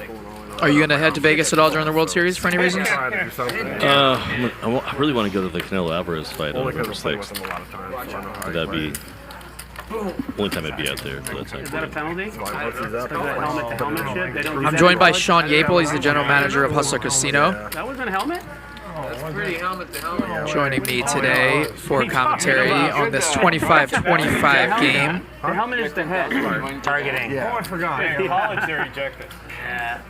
Are you going to head to Vegas at all during the World Series for any reasons? I really want to go to the Canelo Alvarez fight on November 6th. That'd be only time I'd be out there for that time. Is that a penalty? Helmet shit? I'm joined by Sean Yapel. He's the general manager of Hustler Casino. That wasn't a helmet? That's pretty helmet to helmet. Joining me today for commentary on this 25-25 game. The helmet is the head. Targeting. Oh, I forgot. Hey, college they rejected. Yeah.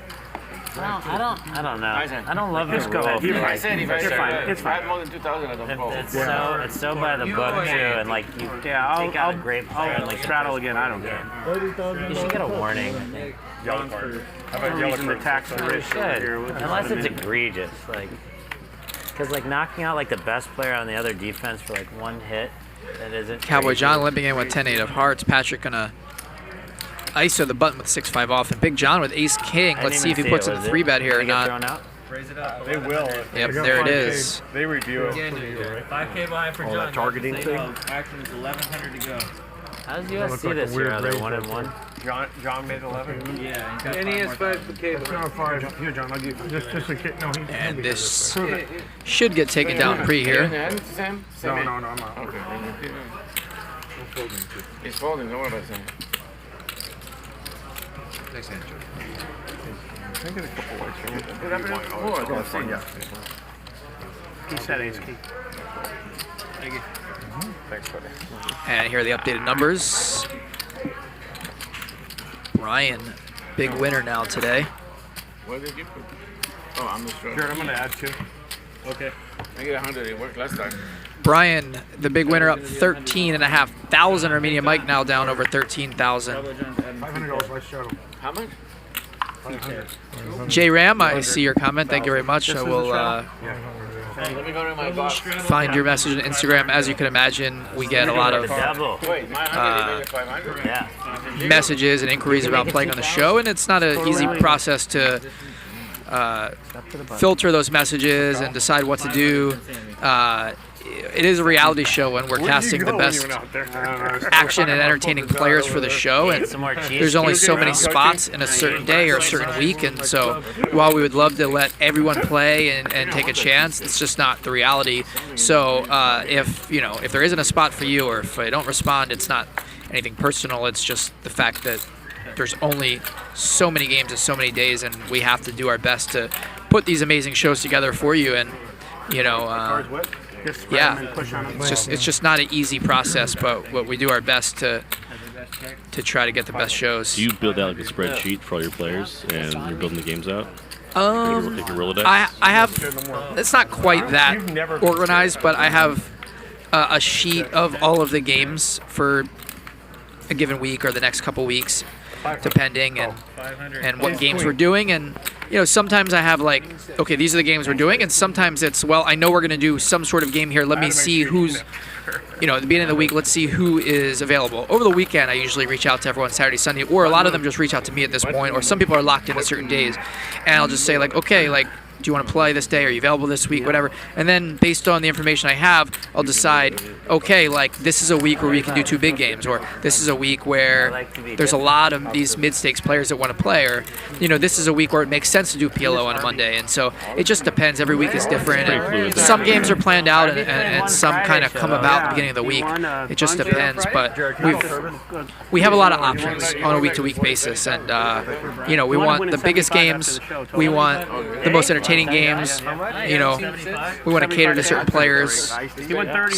I don't know. I don't love this go. I said if You're fine. If I had more than 2,000, I don't call. It's so by the book too, and like you take out a great player and like straddle again. I don't care. You should get a warning. I think. Yellow card. How about yellow Using the card? tax You should, unless it's egregious, like because like knocking out like the best player on the other defense for like 1 hit that isn't. Cowboy crazy. John limping in with 10-8 of hearts. Patrick gonna ISO the button with 6-5 off, and Big John with Ace-King. Let's see if he puts in the 3-bet here or not. They will. Yep, there it is. They review it. 5K buy for John. That targeting thing? Action is 1,100 to go. How's USC this year? Are they 1-1? John made 11. Yeah. And he has 5K. It's not 5. Here, John. I'll give you just a kid. No, And this should get taken down pre here. No, I'm out. Okay. He's folding. Don't worry about Sam. Next hand, Joe. Can I get a couple whites here? What happened before? Yeah. He said ace key. Thank you. Thanks, buddy. And here are the updated numbers. Bryan, big winner now today. What did you put? Oh, I'm the straw. Jared, I'm going to add 2. Okay. I get 100. It worked last time. Bryan, the big winner, up 13,500. Armenian Mike now down over 13,000. $500 by shuttle. How much? J Ram, I see your comment. Thank you very much. I will Let me go to my box. find your message on Instagram. As you can imagine, we get a lot of messages and inquiries about playing on the show, and it's not an easy process to filter those messages and decide what to do. It is a reality show, and we're casting the best action and entertaining players for the show, and there's only so many spots in a certain day or a certain week, and so while we would love to let everyone play and take a chance, it's just not the reality. So if there isn't a spot for you, or if I don't respond, it's not anything personal. It's just the fact that there's only so many games in so many days, and we have to do our best to put these amazing shows together for you. And it's just not an easy process, but we do our best to try to get the best shows. Do you build out like a spreadsheet for all your players, and you're building the games out? Like your Rolodex? I have. It's not quite that organized, but I have a sheet of all of the games for a given week or the next couple weeks, depending and what games we're doing. And sometimes I have like, okay, these are the games we're doing, and sometimes it's, well, I know we're gonna do some sort of game here. Let me see who's, at the beginning of the week, let's see who is available. Over the weekend, I usually reach out to everyone Saturday, Sunday, or a lot of them just reach out to me at this point, or some people are locked into certain days, and I'll just say like, okay, like, do you want to play this day? Are you available this week? Whatever. And then based on the information I have, I'll decide, okay, like this is a week where we can do 2 big games, or this is a week where there's a lot of these mid-stakes players that want to play, or this is a week where it makes sense to do PLO on a Monday. And so it just depends. Every week is different. And some games are planned out, and some kind of come about at the beginning of the week. It just depends. But we have a lot of options on a week-to-week basis, and we want the biggest games. We want the most entertaining games. We want to cater to certain players.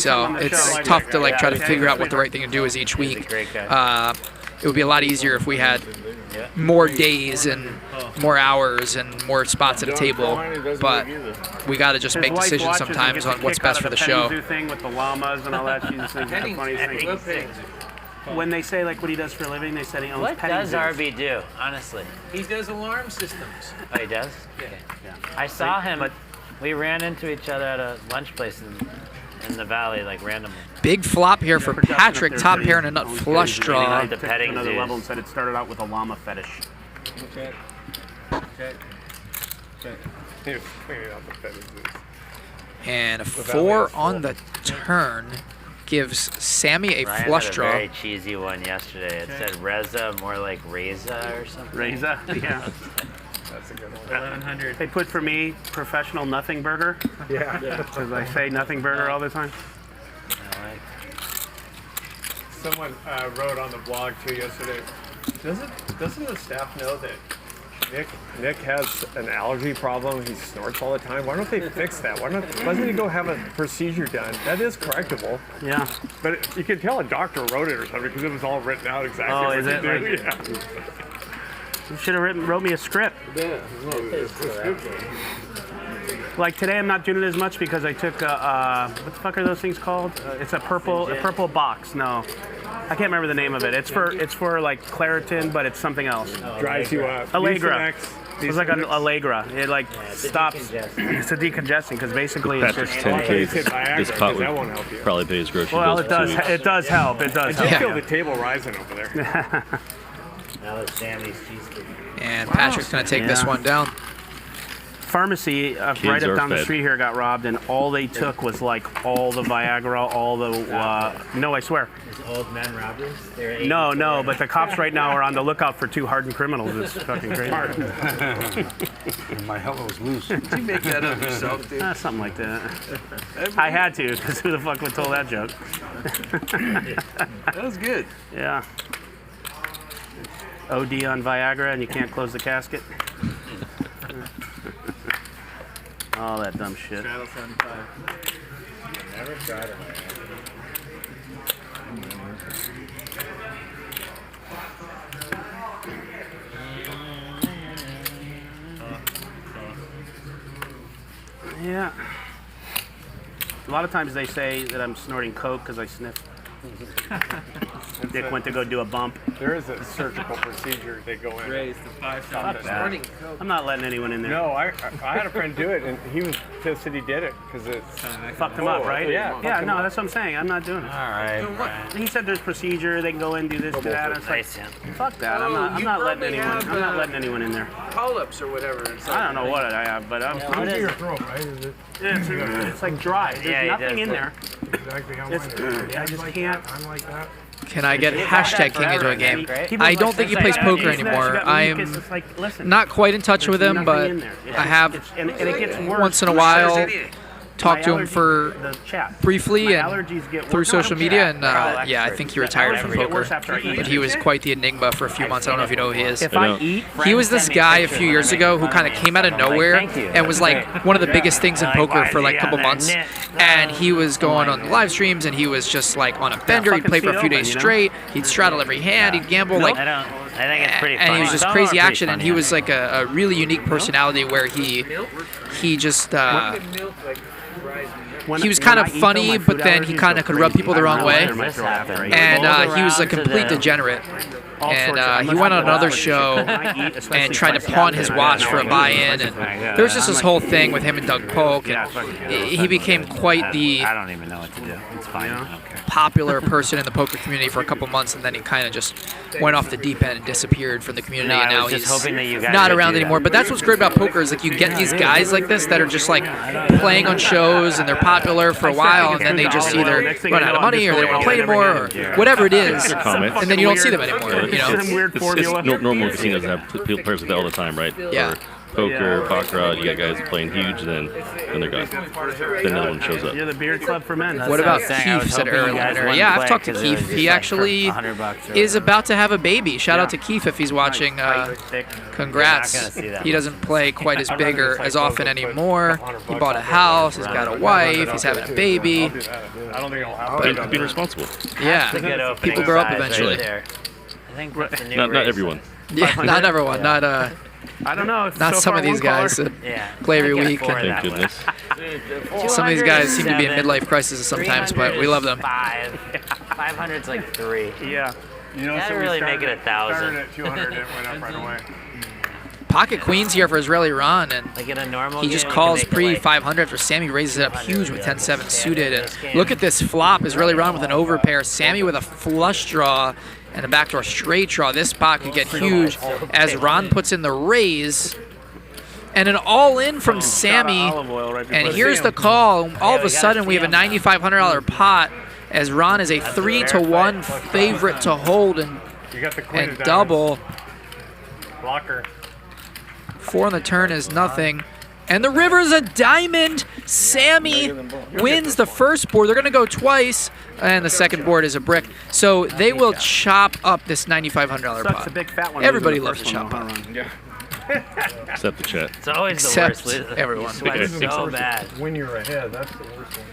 So it's tough to try to figure out what the right thing to do is each week. It would be a lot easier if we had more days and more hours and more spots at a table, but we got to just make decisions sometimes on what's best for the show. Thing with the llamas and all that. When they say what he does for a living, they said he owns What petting does zoos. RB do, honestly? He does alarm systems. Oh, he does? Okay. I saw him. We ran into each other at a lunch place in the valley, randomly. Big flop here for Patrick, top pair and a nut flush draw. The petting another level and said it started out with a llama fetish. Check. And a 4 on the turn gives Sammy a Bryan flush had a draw. very cheesy one yesterday. It said Reza, more like Reza or something. Reza, yeah. That's a good one. 1100. They put for me professional nothing burger. Yeah. Because I say nothing burger all the time. Someone wrote on the blog too yesterday. Doesn't the staff know that Nick has an allergy problem? He snorts all the time. Why don't they fix that? Why doesn't he go have a procedure done? That is correctable. Yeah. But you can tell a doctor wrote it or something because it was all written out exactly. Oh, what is to it? do. Like, you should have wrote me a script. Yeah. Like today, I'm not doing it as much because I took what the fuck are those things called? It's a purple box. No, I can't remember the name of it. It's for Claritin, but it's something else. Dries you up. Allegra. It's like an Allegra. It stops. It's a decongesting because basically it's Patrick's just 10K. This pot would probably pay his grocery well, bills it does. for 2 weeks. It does help. It does. I just help. feel the table rising over there. Now it's Sammy's cheesecake. And Patrick's going to take this one down. Pharmacy right up down the street here got robbed, and all they took was all the Viagra, all the no, I swear. It's old men robbers? No, but the cops right now are on the lookout for 2 hardened criminals. It's fucking crazy. My hello's loose. Did you make that up yourself, dude? Something like that. I had to, because who the fuck would tell that joke? That was good. Yeah. OD on Viagra and you can't close the casket. All that dumb shit. Straddle 75. Never tried it. Yeah. A lot of times they say that I'm snorting coke because I sniff. Dick went to go do a bump. There is a surgical procedure they go in. Raised to 5 Fuck that. I'm not letting anyone in there. No, I had a friend do it, and he was pissed that he did it because it fucked him up, right? Yeah. Yeah, no, that's what I'm saying. I'm not doing it. All right. He said there's procedure. They can go in, do this, do that. It's like, fuck that. I'm not letting anyone. I'm not letting anyone in there. Polyps or whatever. I don't know what I have, but I'm. What is your throat, right? Is it? It's like dry. There's nothing in there. Exactly how I just can't. I'm like that. Can I get hashtag King into a game? I don't think he plays poker anymore. I'm not quite in touch with him, but I have once in a while talked to him for briefly and through social media, and yeah, I think he retired from poker. But he was quite the enigma for a few months. I don't know if you know who he is. He was this guy a few years ago who kind of came out of nowhere and was like one of the biggest things in poker for like a couple months. And he was going on live streams, and he was just like on a bender. He'd play for a few days straight. He'd straddle every hand. He'd gamble like. I think it's pretty fun. And he was just crazy action, and he was like a really unique personality where he just. He was kind of funny, but then he kind of could rub people the wrong way. And he was a complete degenerate. And he went on another show and tried to pawn his watch for a buy-in. And there was just this whole thing with him and Doug Polk. And he became quite the I don't even know what to do. It's fine. I don't care. Popular person in the poker community for a couple months, and then he kind of just went off the deep end and disappeared from the community. And now he's not around anymore. But that's what's great about poker is like you get these guys like this that are just like playing on shows and they're popular for a while, and then they just either run out of money or they don't want to play anymore or whatever it is, and then you don't see them anymore. You know, it's normal casinos have players like that all the time, right? Yeah. Poker, baccarat, you got guys playing huge, then they're gone. Then no one shows up. You're the beer club for men. What about Keith? Said earlier. Yeah, I've talked to Keith. He actually is about to have a baby. Shout out to Keith if he's watching. Congrats. He doesn't play quite as big or as often anymore. He bought a house. He's got a wife. He's having a baby. But being responsible. Yeah, people grow up eventually. Not everyone. Yeah, not everyone. Not I don't know. Not some of these guys that play every week. Thank goodness. Some of these guys seem to be in midlife crisis sometimes, but we love them. 500's like 3. Yeah. You know, so really make it 1,000. Started at 200, it went up right away. Pocket Queen's here for Israeli Ron, and like in a normal he just calls pre 500 after Sammy raises it up huge with 10-7 suited. And look at this flop. Israeli Ron with an overpair. Sammy with a flush draw and a backdoor straight draw. This spot could get huge as Ron puts in the raise. And an all-in from Sammy. And here's the call. All of a sudden, we have a $9,500 pot as Ron is a 3-1 favorite to hold and double. Blocker. 4 on the turn is nothing. And the river's a diamond. Sammy wins the first board. They're going to go twice. And the second board is a brick. So they will chop up this $9,500 pot. Everybody loves a chop up. Except the chat. It's always Except the worst. everyone. It's so bad. When you're ahead, that's the worst one.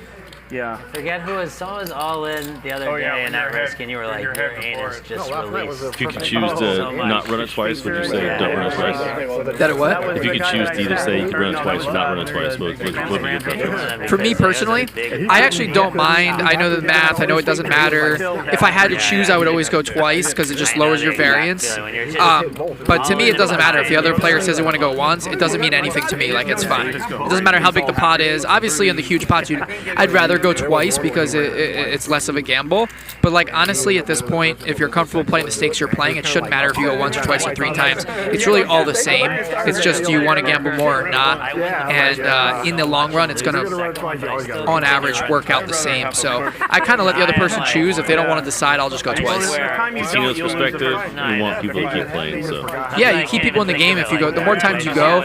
Yeah. Forget who was. Someone was all in the other day and not risk, and you were like, your anus just released. If you could choose to not run it twice, would you say don't run it twice? That what? If you could choose to either say you could run it twice or not run it twice, what would be your preference? For me personally, I actually don't mind. I know the math. I know it doesn't matter. If I had to choose, I would always go twice because it just lowers your variance. But to me, it doesn't matter. If the other player says they want to go once, it doesn't mean anything to me. Like, it's fine. It doesn't matter how big the pot is. Obviously, in the huge pots, I'd rather go twice because it's less of a gamble. But like honestly, at this point, if you're comfortable playing the stakes you're playing, it shouldn't matter if you go once or twice or 3 times. It's really all the same. It's just do you want to gamble more or not? And in the long run, it's going to, on average, work out the same. So I kind of let the other person choose. If they don't want to decide, I'll just go twice. Casino's perspective, we want people to keep playing. So yeah, you keep people in the game. If you go, the more times you go,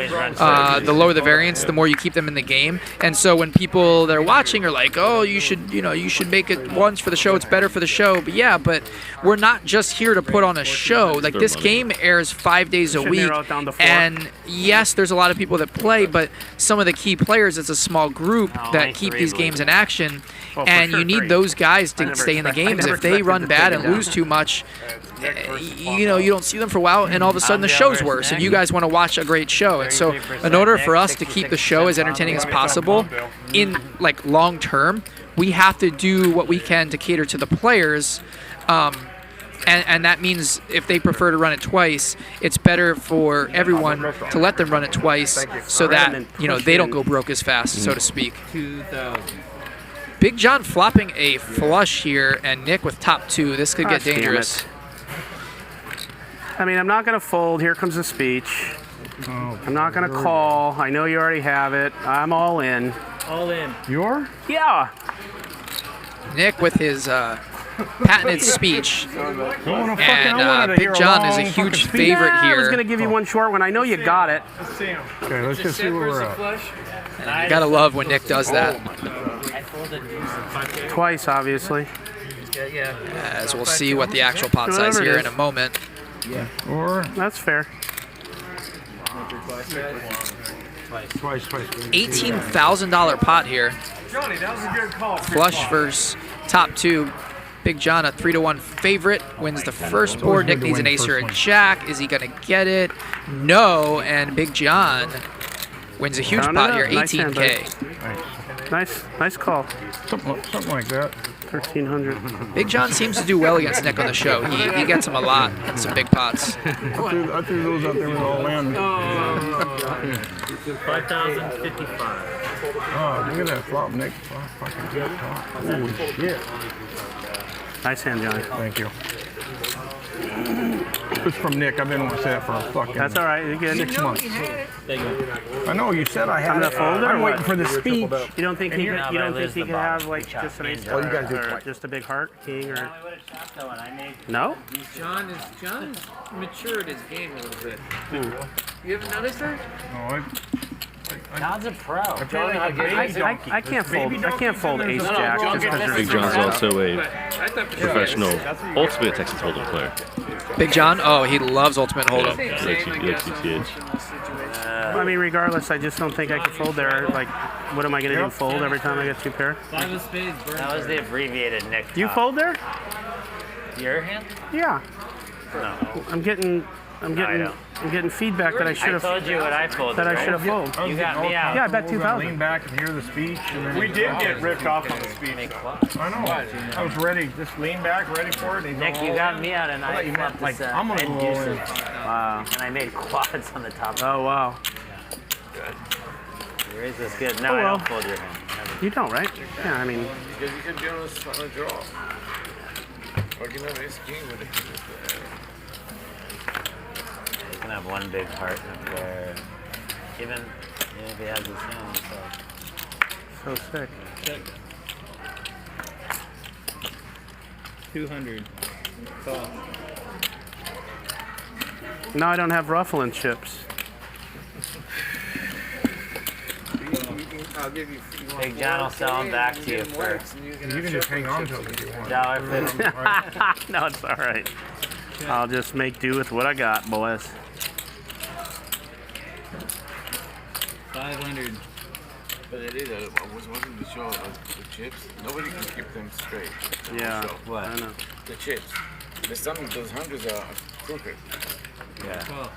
the lower the variance, the more you keep them in the game. And so when people that are watching are like, oh, you should make it once for the show. It's better for the show. But yeah, but we're not just here to put on a show. Like this game airs 5 days a week, and yes, there's a lot of people that play, but some of the key players, it's a small group that keep these games in action, and you need those guys to stay in the games. If they run bad and lose too much, you don't see them for a while, and all of a sudden the show's worse, and you guys want to watch a great show. And so in order for us to keep the show as entertaining as possible in like long term, we have to do what we can to cater to the players. And that means if they prefer to run it twice, it's better for everyone to let them run it twice so that, you know, they don't go broke as fast, so to speak. 2,000. Big John flopping a flush here, and Nick with top 2. This could get dangerous. I mean, I'm not going to fold. Here comes the speech. I'm not going to call. I know you already have it. I'm all in. All in. You are? Yeah. Nick with his patented speech. And Big John is a huge favorite I was here. going to give you one short one. I know you got it. Okay, let's just see where we're at. You gotta love when Nick does that. Twice, obviously. As we'll see what the actual pot size here in a moment. Yeah. Or that's fair. Twice. $18,000 pot here. Johnny, that was a good call. Flush versus top 2. Big John, a 3-1 favorite, wins the first board. Nick needs an ace or a jack. Is he gonna get it? No, and Big John wins a huge pot here, 18K. Nice call. Something like that. 1,300. Big John seems to do well against Nick on the show. He gets him a lot in some big pots. I threw those out there with all in. 5,055. Oh, look at that flop, Nick. Holy shit. Nice hand, Johnny. Thank you. It's from Nick. I've been on set for a fucking. That's all right. You're good. 6 months. I know you said I had I'm it. folder. I'm waiting for the speech. You don't think he could? You don't think he could have like just an ace Well, you guys do or twice. just a big heart, king, or no? John is matured his game a little bit. You haven't noticed that? No, John's a pro. I can't fold. I can't fold ace jack just because Big John's also a professional ultimate Texas Hold'em player. Big John? Oh, he loves Ultimate Hold'em. He likes UTH. I mean, regardless, I just don't think I can fold there. Like, what am I going to do? Fold every time I get 2 pair? 5 of spades. That was the abbreviated Nick. Do you fold there? Your hand? Yeah. No. I'm getting feedback that I should have. I told you what I folded. That I should have folded. You got me out. Yeah, I bet 2,000. Lean back and hear the speech. And then We did get ripped off on the speech. I know. I was ready. Just lean back, ready for it. And Nick, you got me out, and I flipped like this, I'm gonna and go in. deuces. Wow. And I made quads on the top. Oh wow. You raised this good. No, Oh, well. I don't fold your hand. Never. You don't, right? Yeah, I mean. Because you can be on a draw. Or you have ace king with it. He's gonna have one big heart in a pair. Even if he has his hand, So sick. 200. Call. No, I don't have ruffling chips. I'll give you. Big John will sell them back to you for You can just hang on to them if you want. $1.50. No, it's all right. I'll just make do with what I got, boys. 500. But it is. I was watching the show about the chips. Nobody can keep them straight. Yeah. What? I know. The chips. There's some of those hundreds are crooked. Yeah. Call.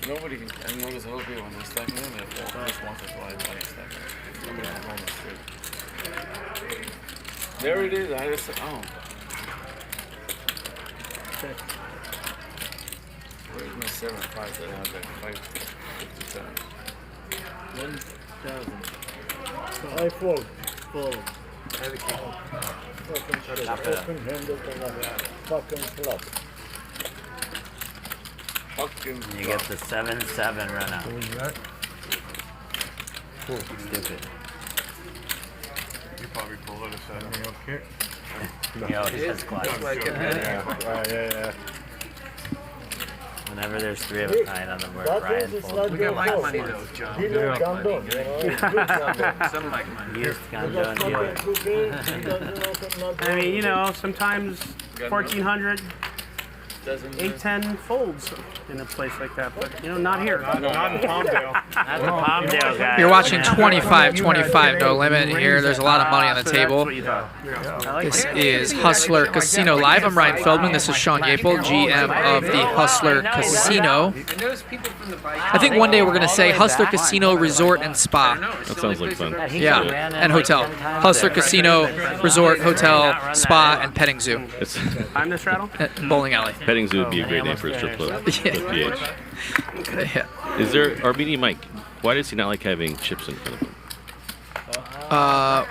Nobody can. I notice a lot of people when they stack them in, they fall just once or twice when they stack them. Nobody can hold them straight. There it is. I just. Oh. Where's my 7-5 that I have that 557? 1,000. I fold. Fold. Fucking shit. Knock it up. Fucking hand up and fucking flop. Fucking. You get the 7-7 run out. What was that? Stupid. You probably pulled it a 7. Okay. He always has class. Yeah. Whenever there's 3 of a kind on the board, Bryan folds. We got like money though, John. He knows Gandon, you know. Some like money. Used Gandon dealer. I mean, you know, sometimes 1,400, 810 folds in a place like that, but you know, not here. Not in Palmdale. Not the Palmdale guy. You're watching 25-25 No Limit here. There's a lot of money on the table. This is Hustler Casino Live. I'm Ryan Feldman. This is Sean Yapel, GM of the Hustler Casino. I think one day we're going to say Hustler Casino Resort and Spa. That sounds like fun. Yeah, and hotel. Hustler Casino Resort, Hotel, Spa, and Petting Zoo. I'm the straddle? Bowling alley. Petting Zoo would be a great name for a strip club. Yeah. PH. Is there Armenian Mike? Why does he not like having chips in front of him?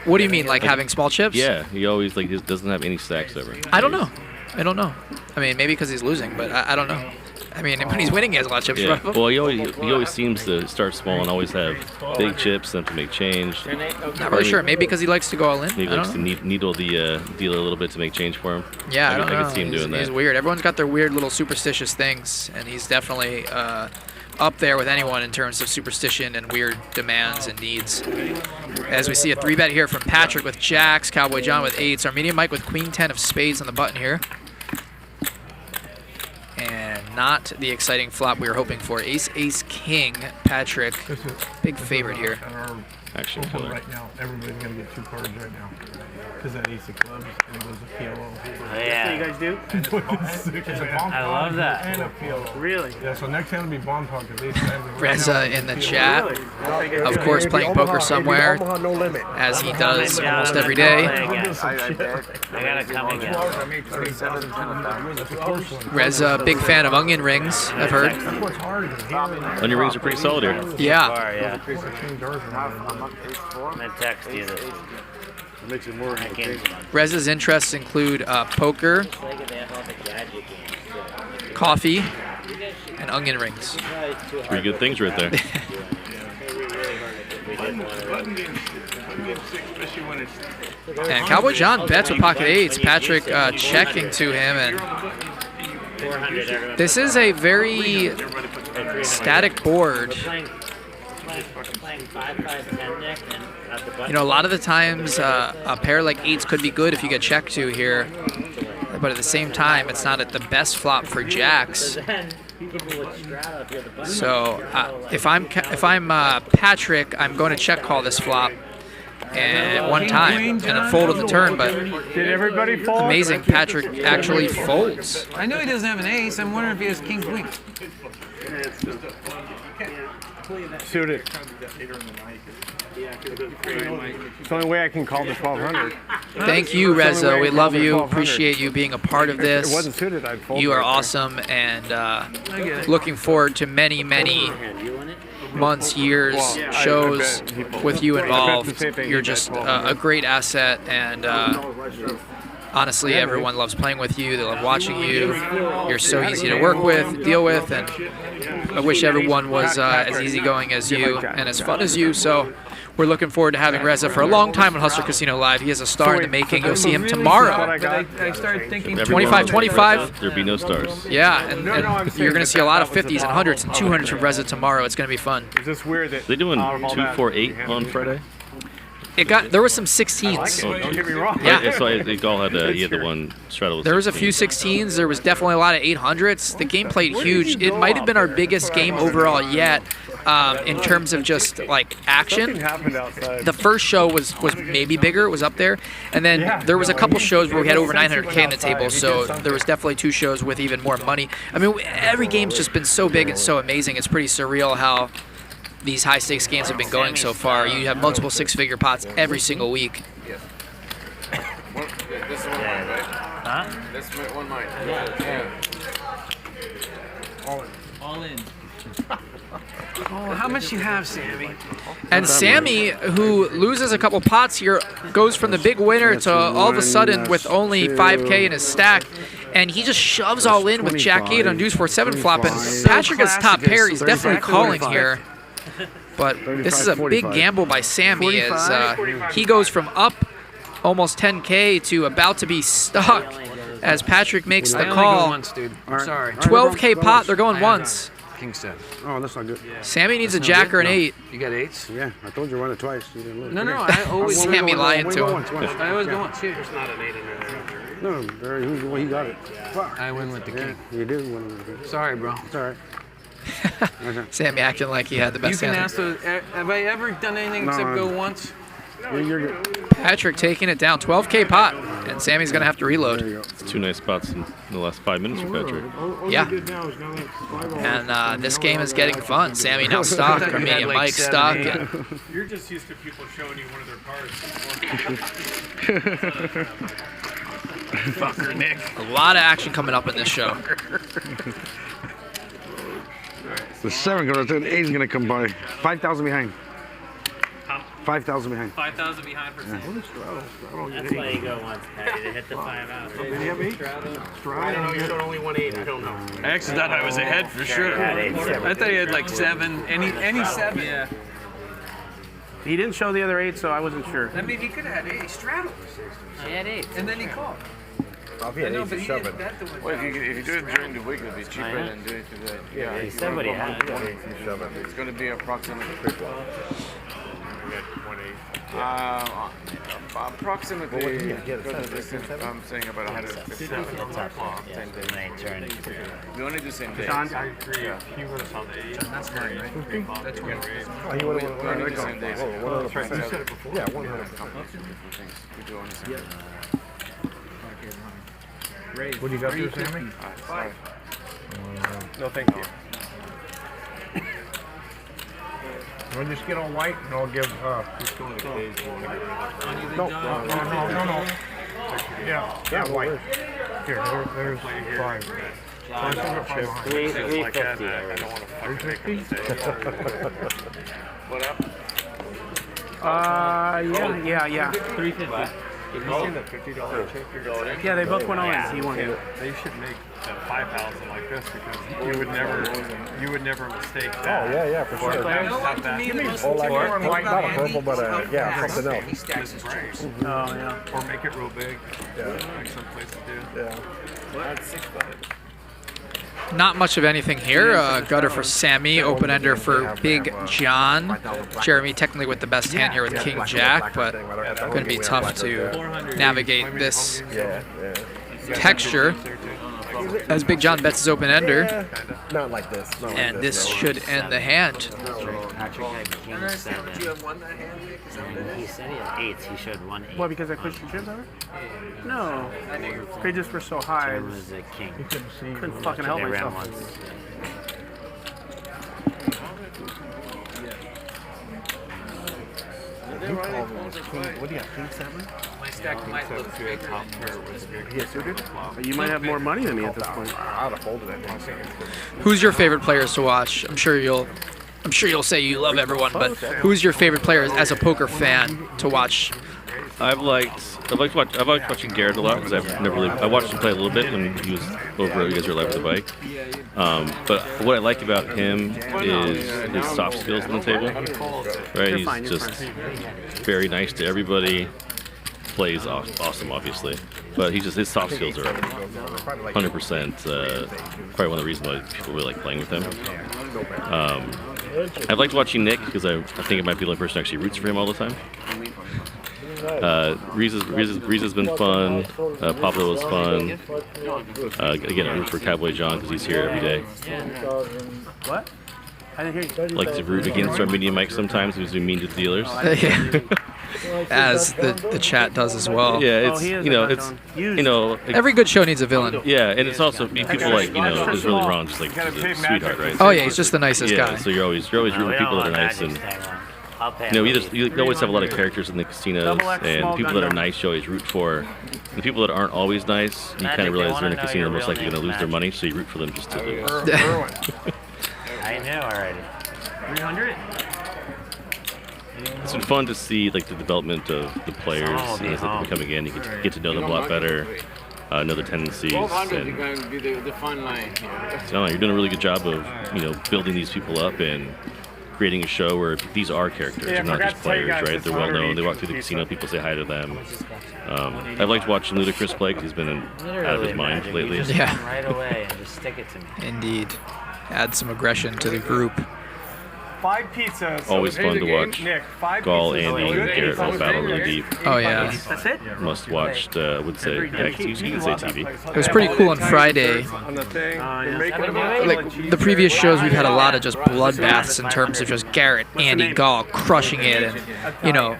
What do you mean, like having small chips? Yeah, he always like just doesn't have any stacks ever. I don't know. I mean, maybe because he's losing, but I don't know. I mean, when he's winning, he has a lot of chips in front of him. Well, he always seems to start small and always have big chips, then to make change. Not really sure. Maybe because he likes to go all in. He likes to needle the dealer a little bit to make change for him. Yeah, I don't know. I can see him doing that. He's weird. Everyone's got their weird little superstitious things, and he's definitely up there with anyone in terms of superstition and weird demands and needs. As we see a 3-bet here from Patrick with jacks, Cowboy John with 8s, Armenian Mike with Queen 10 of spades on the button here. And not the exciting flop we were hoping for. Ace, Ace, King, Patrick, big favorite here. Action killer. Right now, everybody's going to get 2 cards right now. Because that ace of clubs, and it goes to PLO. Oh, yeah. That's what you guys do? I love that. And a PLO. Really? Yeah, so next hand will be bomb talk. Reza in the chat, of course, playing poker somewhere, as he does almost every day. I gotta come again. Reza, big fan of onion rings, I've heard. Onion rings are pretty solid here. Yeah. I'm gonna text you this. Makes it more Reza's interests include poker, coffee, and onion rings. 3 good things right there. And Cowboy John bets with pocket 8s. Patrick checking to him, and this is a very static board. You know, a lot of the times a pair like 8s could be good if you get checked to here, but at the same time, it's not at the best flop for jacks. So if I'm Patrick, I'm going to check call this flop and one time and then fold on the turn. But did everybody fold? Amazing, Patrick actually folds. I know he doesn't have an ace. I'm wondering if he has king queen. Suited. It's the only way I can call the 1200. Thank you, Reza. We love you. Appreciate you being a part of this. If it wasn't suited, I'd fold. You are awesome, and looking forward to many, many months, years, shows with you involved. You're just a great asset, and honestly, everyone loves playing with you. They love watching you. You're so easy to work with, deal with, and I wish everyone was as easygoing as you and as fun as you. So we're looking forward to having Reza for a long time on Hustler Casino Live. He is a star in the making. You'll see him tomorrow. I started thinking 25-25. There'll be no stars. Yeah, and you're going to see a lot of 50s and 100s and 200s from Reza tomorrow. It's going to be fun. Is this weird that they doing 2-4-8 on Friday? There was some 16s. Don't get me wrong. Yeah. So Dahl had the one straddle. There was a few 16s. There was definitely a lot of 800s. The game played huge. It might have been our biggest game overall yet in terms of just like action. The first show was maybe bigger. It was up there. And then there was a couple shows where we had over 900K on the table. So there was definitely 2 shows with even more money. I mean, every game's just been so big and so amazing. It's pretty surreal how these high-stakes games have been going so far. You have multiple 6-figure pots every single week. This is one mine, right? Huh? This is one mine. Yeah. All in. Oh, how much you have, Sammy? And Sammy, who loses a couple pots here, goes from the big winner to all of a sudden with only 5K in his stack. And he just shoves all in with Jack 8 on deuce 4-7 flop. And Patrick has top pair. He's definitely calling here. But this is a big gamble by Sammy as he goes from up almost 10K to about to be stuck as Patrick makes the call. Once, dude. I'm sorry. 12K pot, they're going once. King 7. Oh, that's not good. Sammy needs a jack or an 8. You got 8s? Yeah, I told you to run it twice. You didn't look. No, I always Sammy lying to him. I always go once. There's not an 8 in there. No, he got it. I win with the king. You did win with the king. Sorry, bro. It's all right. Sammy acting like he had the You best can hand. ask those. Have I ever done anything No, except no. go once? You're good. Patrick taking it down, 12K pot, and Sammy's gonna have to reload. It's 2 nice spots in the last 5 minutes for Patrick. Yeah. And this game is getting fun. Sammy now stuck, Armenian Mike stuck. And You're just used to people showing you one of their cards. Fucker, Nick. a lot of action coming up in this show. The 7 goes, the 8 is going to come by. 5,000 behind. 5,000 behind. 5,000 behind for Sam. That's why you go once, Patty, to hit the 5 out. I don't know. You showed only 1-8. I don't know. I actually thought I was ahead for sure. I thought he had like 7. Any 7. Yeah. He didn't show the other 8, so I wasn't sure. I mean, he could have had 8 straddles. He had 8. And then he called. I'll be an No, easy but he shove didn't it. bet the one. Well, if you do it during the week, it'll be cheaper than doing it today. Yeah, he said what he had. Shove it. It's going to be approximately. Approximately. Well, yeah, because of this, I'm saying about 157. It's up there. 10 turn. We only do same day. Sean, I agree. He would have on the 8. That's very right. That's great. Oh, you would have We only do same day. Oh, 100%. You said it before. Yeah, 100%. We do only same day. What do you got there, Sammy? Sorry. No, thank you. We'll just get on white and I'll give, Just going to the page. no. Yeah, white. Here, there's 5. First one up 5 behind. 350. I don't want to fucking make a mistake. What up? Yeah. 350. Have you seen the $50 check you're going? Yeah, they both went on. He won. They should make the 5,000 like this because you would never mistake Oh, that. yeah, for sure. Not that. Oh, like not a purple, but yeah, something else. Oh, yeah. Or make it real big. Yeah. Like some places do. Yeah. Not much of anything here. Gutter for Sammy, open ender for Big John. Jeremy technically with the best hand here with King Jack, but going to be tough to navigate this texture as Big John bets his open ender. Not like this. Not like And this should end the hand. Patrick had King 7. You have won that hand, Nick? Is that what it He is? said he had 8s. He showed 1 8. What, because I pushed your chips over? No. They just were so high. Jim was a king. Couldn't fucking help They ran myself. once. What do you got, King 7? My stack might look bigger. He is suited? You might have more money than me at this point. I'd have folded it. Who's your favorite players to watch? I'm sure you'll say you love everyone, but who's your favorite players as a poker fan to watch? I've liked watching Garrett a lot because I watched him play a little bit when he was over. You guys were live with the bike. But what I like about him is his soft skills on the table. Right, he's just very nice to everybody. Plays awesome, obviously, but his soft skills are 100%. Probably one of the reasons why people really like playing with him. I've liked watching Nick because I think it might be the only person who actually roots for him all the time. Riza's been fun. Pablo was fun. Again, I root for Cowboy John because he's here every day. What? I didn't hear you. Like to root against Armenian Mike sometimes. He was being mean to the dealers. As the chat does as well. Yeah, it's every good show needs a villain. Yeah, and it's also people like is really wrong, just like he's a sweetheart, right? Oh yeah, he's just the nicest guy. So you're always rooting for people that are nice, and you always have a lot of characters in the casinos, and people that are nice you always root for. And the people that aren't always nice, you kind of realize they're in a casino, they're most likely going to lose their money, so you root for them just to lose. I know already. 300? It's been fun to see like the development of the players as they're coming in. You get to know them a lot better, know their tendencies. 1200 is going to be the fun line. So you're doing a really good job of building these people up and creating a show where these are characters, they're not just players, right? They're well known. They walk through the casino, people say hi to them. I've liked watching Ludacris play because he's been out of his mind lately. Yeah. Right away and just stick it to me. Indeed. Add some aggression to the group. 5 pizzas. Always fun to watch. Nick, 5 Gall, pizzas. Andy, and Garrett all battle really deep. Oh, yeah. That's it? Must watch, would say, you could say TV. It was pretty cool on Friday. On the thing. Like the previous shows, we've had a lot of just bloodbaths in terms of just Garrett, Andy, Gall crushing it, and you know,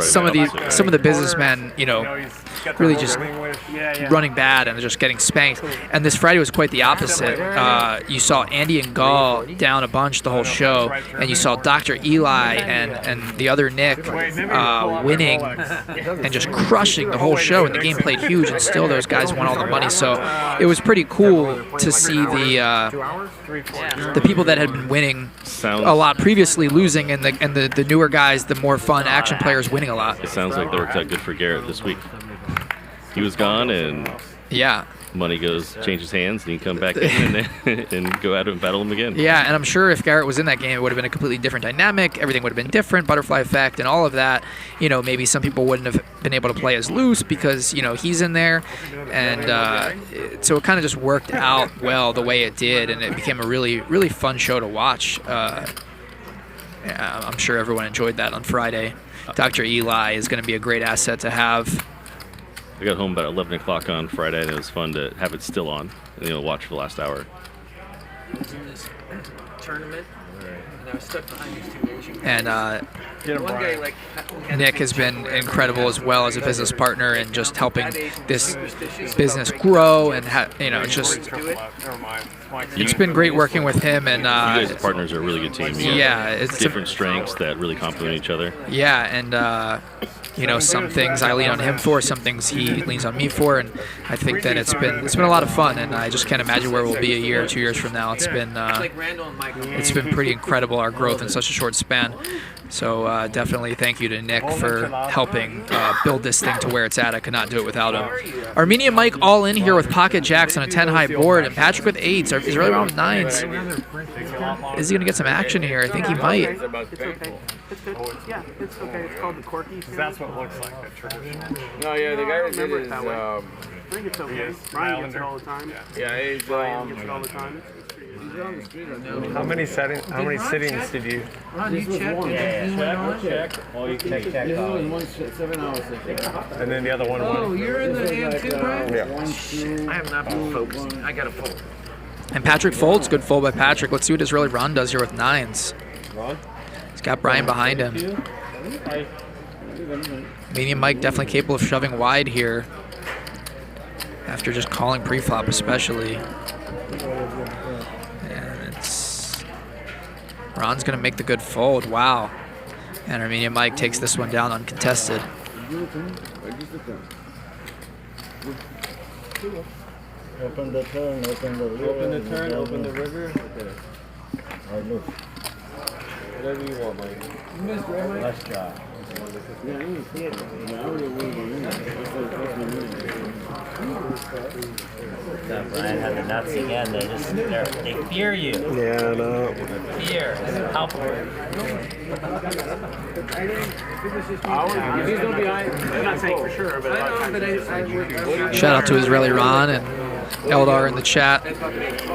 some of the businessmen, you know, really just running bad and just getting spanked. And this Friday was quite the opposite. You saw Andy and Gall down a bunch the whole show, and you saw Dr. Eli and the other Nick winning and just crushing the whole show. And the game played huge, and still those guys won all the money. So it was pretty cool to see the people that had been winning a lot previously losing, and the newer guys, the more fun action players winning a lot. It sounds like that worked out good for Garrett this week. He was gone, and money changes hands, and he can come back in and go out and battle him again. Yeah, and I'm sure if Garrett was in that game, it would have been a completely different dynamic. Everything would have been different, butterfly effect, and all of that. You know, maybe some people wouldn't have been able to play as loose because you know he's in there, and so it kind of just worked out well the way it did, and it became a really, really fun show to watch. I'm sure everyone enjoyed that on Friday. Dr. Eli is going to be a great asset to have. I got home about 11 o'clock on Friday, and it was fun to have it still on and watch for the last hour. I was in this tournament, and I was stuck behind these 2 Asian guys. And one guy, like, Nick has been incredible as well as a business partner and just helping this business grow, and it's just it's been great working with him. And you guys as partners are a really good team. It's different strengths that really complement each other. Yeah, and you know, some things I lean on him for, some things he leans on me for, and I think that it's been a lot of fun, and I just can't imagine where we'll be a year or 2 years from now. It's been pretty incredible, our growth in such a short span. So definitely thank you to Nick for helping build this thing to where it's at. I could not do it without him. Armenian Mike all in here with pocket jacks on a 10 high board, and Patrick with 8s. He's really around with 9s. Is he going to get some action here? I think he might. It's okay. Yeah, it's okay. It's called the Corky. That's what it looks like. No, yeah, the guy that did it is. I think it's okay. Brian gets it all the time. Yeah, he's. Brian gets it all the time. How many sittings did you? Ron, you checked? Check. Oh, you can check. This was 7 hours. And then the other one. Oh, you're in the hand too, Brian? Yeah. I have not been focusing. I got to fold. And Patrick folds. Good fold by Patrick. Let's see what Israeli Ron does here with 9s. He's got Bryan behind him. Medium Mike definitely capable of shoving wide here after just calling pre-flop especially. And Ron's going to make the good fold. Wow. And Armenian Mike takes this one down uncontested. Open the turn, open the river. Open the turn, open the river. Or look. Whatever you want, Mike. You missed, right, Mike? Nice job. Bryan had the nuts again. They fear you. Yeah, no. Fear is palpable. He's going to be I'm not saying for sure, but Shout out to Israeli Ron and Eldar in the chat.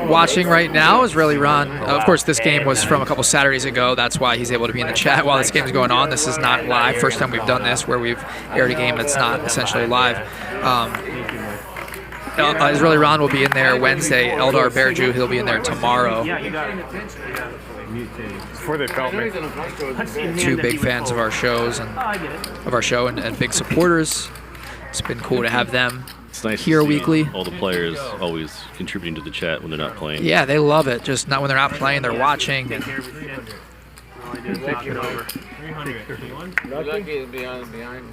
Watching right now, Israeli Ron. Of course, this game was from a couple Saturdays ago. That's why he's able to be in the chat while this game is going on. This is not live. First time we've done this where we've aired a game that's not essentially live. Israeli Ron will be in there Wednesday. Eldar Bearju, he'll be in there tomorrow. Before they felt me. 2 big fans of our shows and and big supporters. It's been cool to have them It's nice here to see weekly. all the players always contributing to the chat when they're not playing. Yeah, they love it. Just not when they're not playing, they're watching. And Lucky is behind.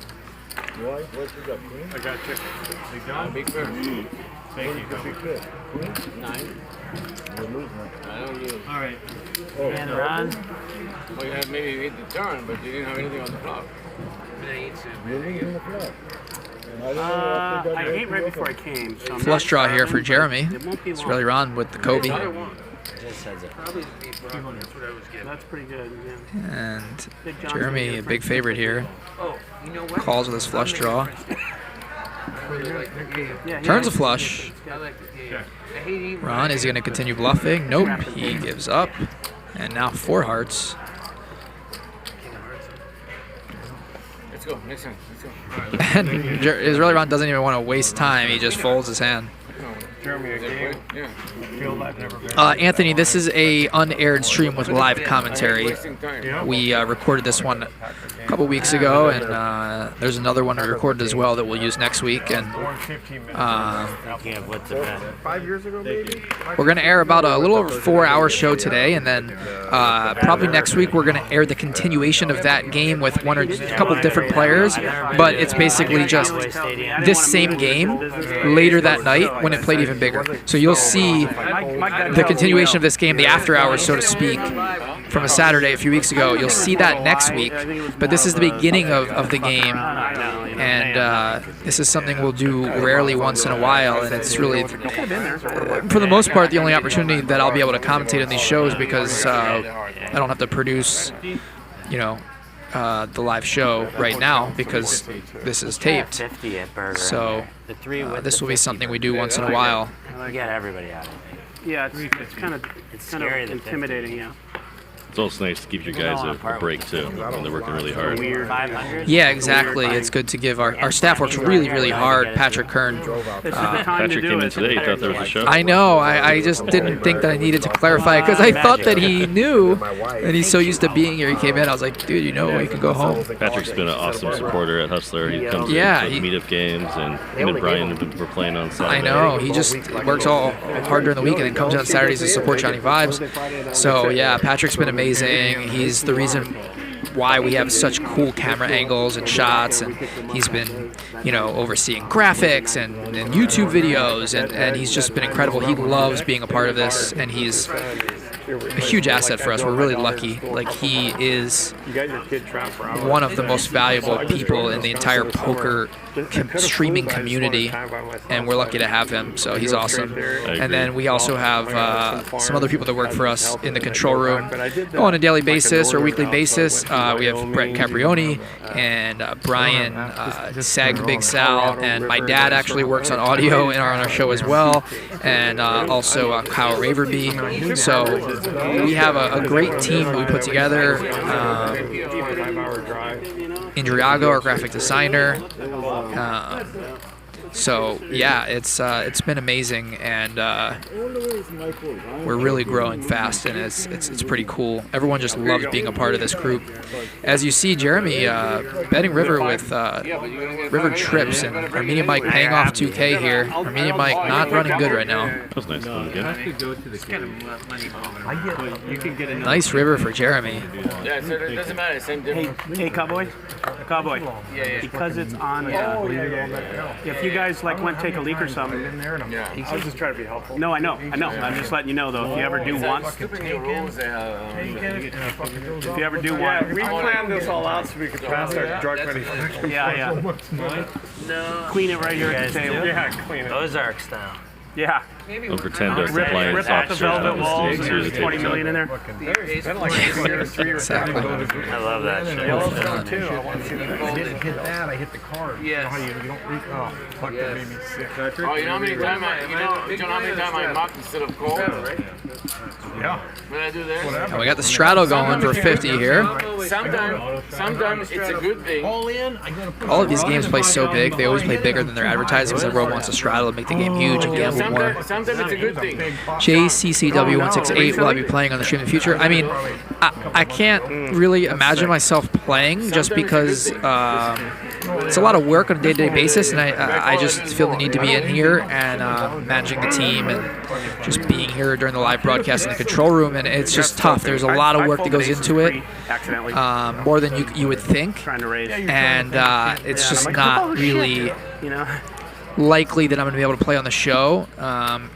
Why? What you got, Queen? I got you. Big John? Big first. Thank you. Big bet. Queen? 9. You lose now. I don't lose. All right. Oh, And Ron. Well, you had maybe hit the turn, but you didn't have anything on the flop. You're losing the flop. I ate right before I came. So I'm flush not draw sure. here for Jeremy. It won't be long. Israeli Ron with the Kobe. That's pretty good, yeah. And Jeremy, a big favorite here. Calls with his flush draw. Turns a flush. Ron, is he going to continue bluffing? Nope, he gives up. And now 4 hearts. Let's go. Next one. Let's go. And Israeli Ron doesn't even want to waste time. He just folds his hand. Jeremy, a game. Yeah. Field I've never been. Anthony, this is a unaired stream with live commentary. We recorded this one a couple weeks ago, and there's another one we recorded as well that we'll use next week. And 5 years ago, maybe. we're going to air about a little over 4-hour show today, and then probably next week we're going to air the continuation of that game with one or a couple different players. But it's basically just this same game later that night when it played even bigger. So you'll see the continuation of this game, the after hours, so to speak, from a Saturday a few weeks ago. You'll see that next week, but this is the beginning of the game, and this is something we'll do rarely once in a while, and it's really, for the most part, the only opportunity that I'll be able to commentate on these shows, because I don't have to produce, the live show right now because this is taped. So this will be something we do once in a while. Get everybody out of it. Yeah, it's kind of intimidating. Yeah. It's also nice to give you guys a break too when they're working really hard. Yeah, exactly. It's good to give our staff works really, really hard. Patrick Curran. Patrick came in today. He thought there was a show. I know. I just didn't think that I needed to clarify because I thought that he knew, and he's so used to being here. He came in. I was like, dude, you can go home. Patrick's been an awesome supporter at Hustler. He comes in to meet-up games, and him and Bryan were playing on Saturday. I know. He just works all hard during the week and then comes on Saturdays to support Johnny Vibes. So yeah, Patrick's been amazing. He's the reason why we have such cool camera angles and shots, and he's been, overseeing graphics and YouTube videos, and he's just been incredible. He loves being a part of this, and he's a huge asset for us. We're really lucky. Like, he is one of the most valuable people in the entire poker streaming community, and we're lucky to have him. So he's awesome. And then we also have some other people that work for us in the control room on a daily basis or weekly basis. We have Brett Caprioni and Bryan Sagbigsal, and my dad actually works on audio on our show as well, and also Kyle Ravreby. So we have a great team that we put together. Indriago, our graphic designer. So yeah, it's been amazing, and we're really growing fast, and it's pretty cool. Everyone just loves being a part of this group. As you see, Jeremy betting river with river trips, and Armenian Mike paying off 2K here. Armenian Mike not running good right now. That was nice. Nice river for Jeremy. Yeah, so it doesn't matter. Same difference. Hey, Cowboy. Yeah. Because it's on. If you guys went take a leak or something. Yeah. I was just trying to be helpful. No, I know. I'm just letting you know though. If you ever do want. If you ever do want. We planned this all out so we could pass our drug manufacturing. Yeah. No. Clean it right here at the table. Yeah, clean it. Ozark style. Yeah. Don't pretend they're compliance Rip off the velvet walls. There's 20 million in there. Exactly. I love that shit. I didn't hit that. I hit the card. Yes. You don't reach. Oh, fuck, that made me sick. Oh, you know how many times I mock instead of call? Yeah. When I do this? And we got the straddle going for 50 here. Sometimes it's a good thing. All of these games play so big. They always play bigger than they're advertising because everyone wants to straddle and make the game huge and gamble more. Sometimes it's a good thing. JCCW168, will I be playing on the stream in the future? I mean, I can't really imagine myself playing just because it's a lot of work on a day-to-day basis, and I just feel the need to be in here and managing the team and just being here during the live broadcast in the control room, and it's just tough. There's a lot of work that goes into it, more than you would think, and it's just not really likely that I'm going to be able to play on the show.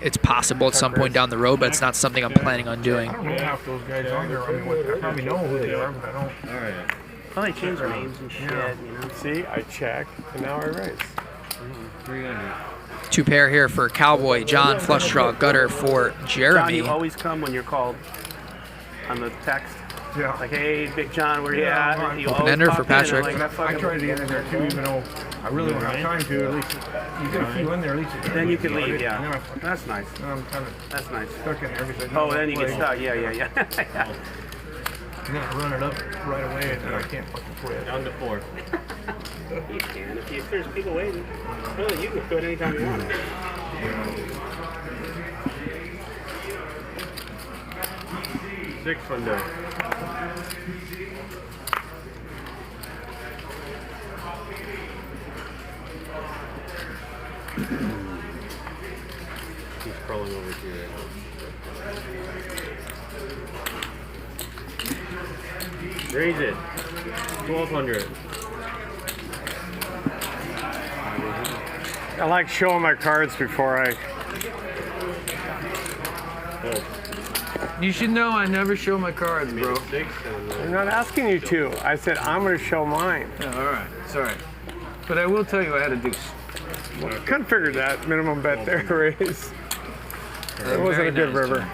It's possible at some point down the road, but it's not something I'm planning on doing. I don't know half those guys on there. I probably know who they are, but I don't. All right. Well, they change their names and shit, See, I check, and now I raise. 300. 2 pair here for Cowboy, John, flush draw, gutter for Jeremy. John, you always come when you're called on the text. Yeah. Like, hey, Big John, where you at? And you Open always ender pop for in, and Patrick. like, that I fucking- try to get in there too, even though I really don't have time to. At least you get a few in there, at least. Then you can leave, And yeah. then I fucking- That's nice. I'm kind of That's nice. stuck in everything. Oh, then you get Play. stuck. Yeah. And then I run it up right away, and then I can't fucking quit. Down to 4. You can. If there's people waiting, really, you can quit anytime you want. 6 window. He's crawling over to you right now. Raise it. 1200. I like showing my cards before I. You should know I never show my cards, bro. I'm not asking you to. I said I'm going to show mine. Yeah, all right. It's all right. But I will tell you I had a deuce. Couldn't figure that minimum bet there, raise. It wasn't a good river.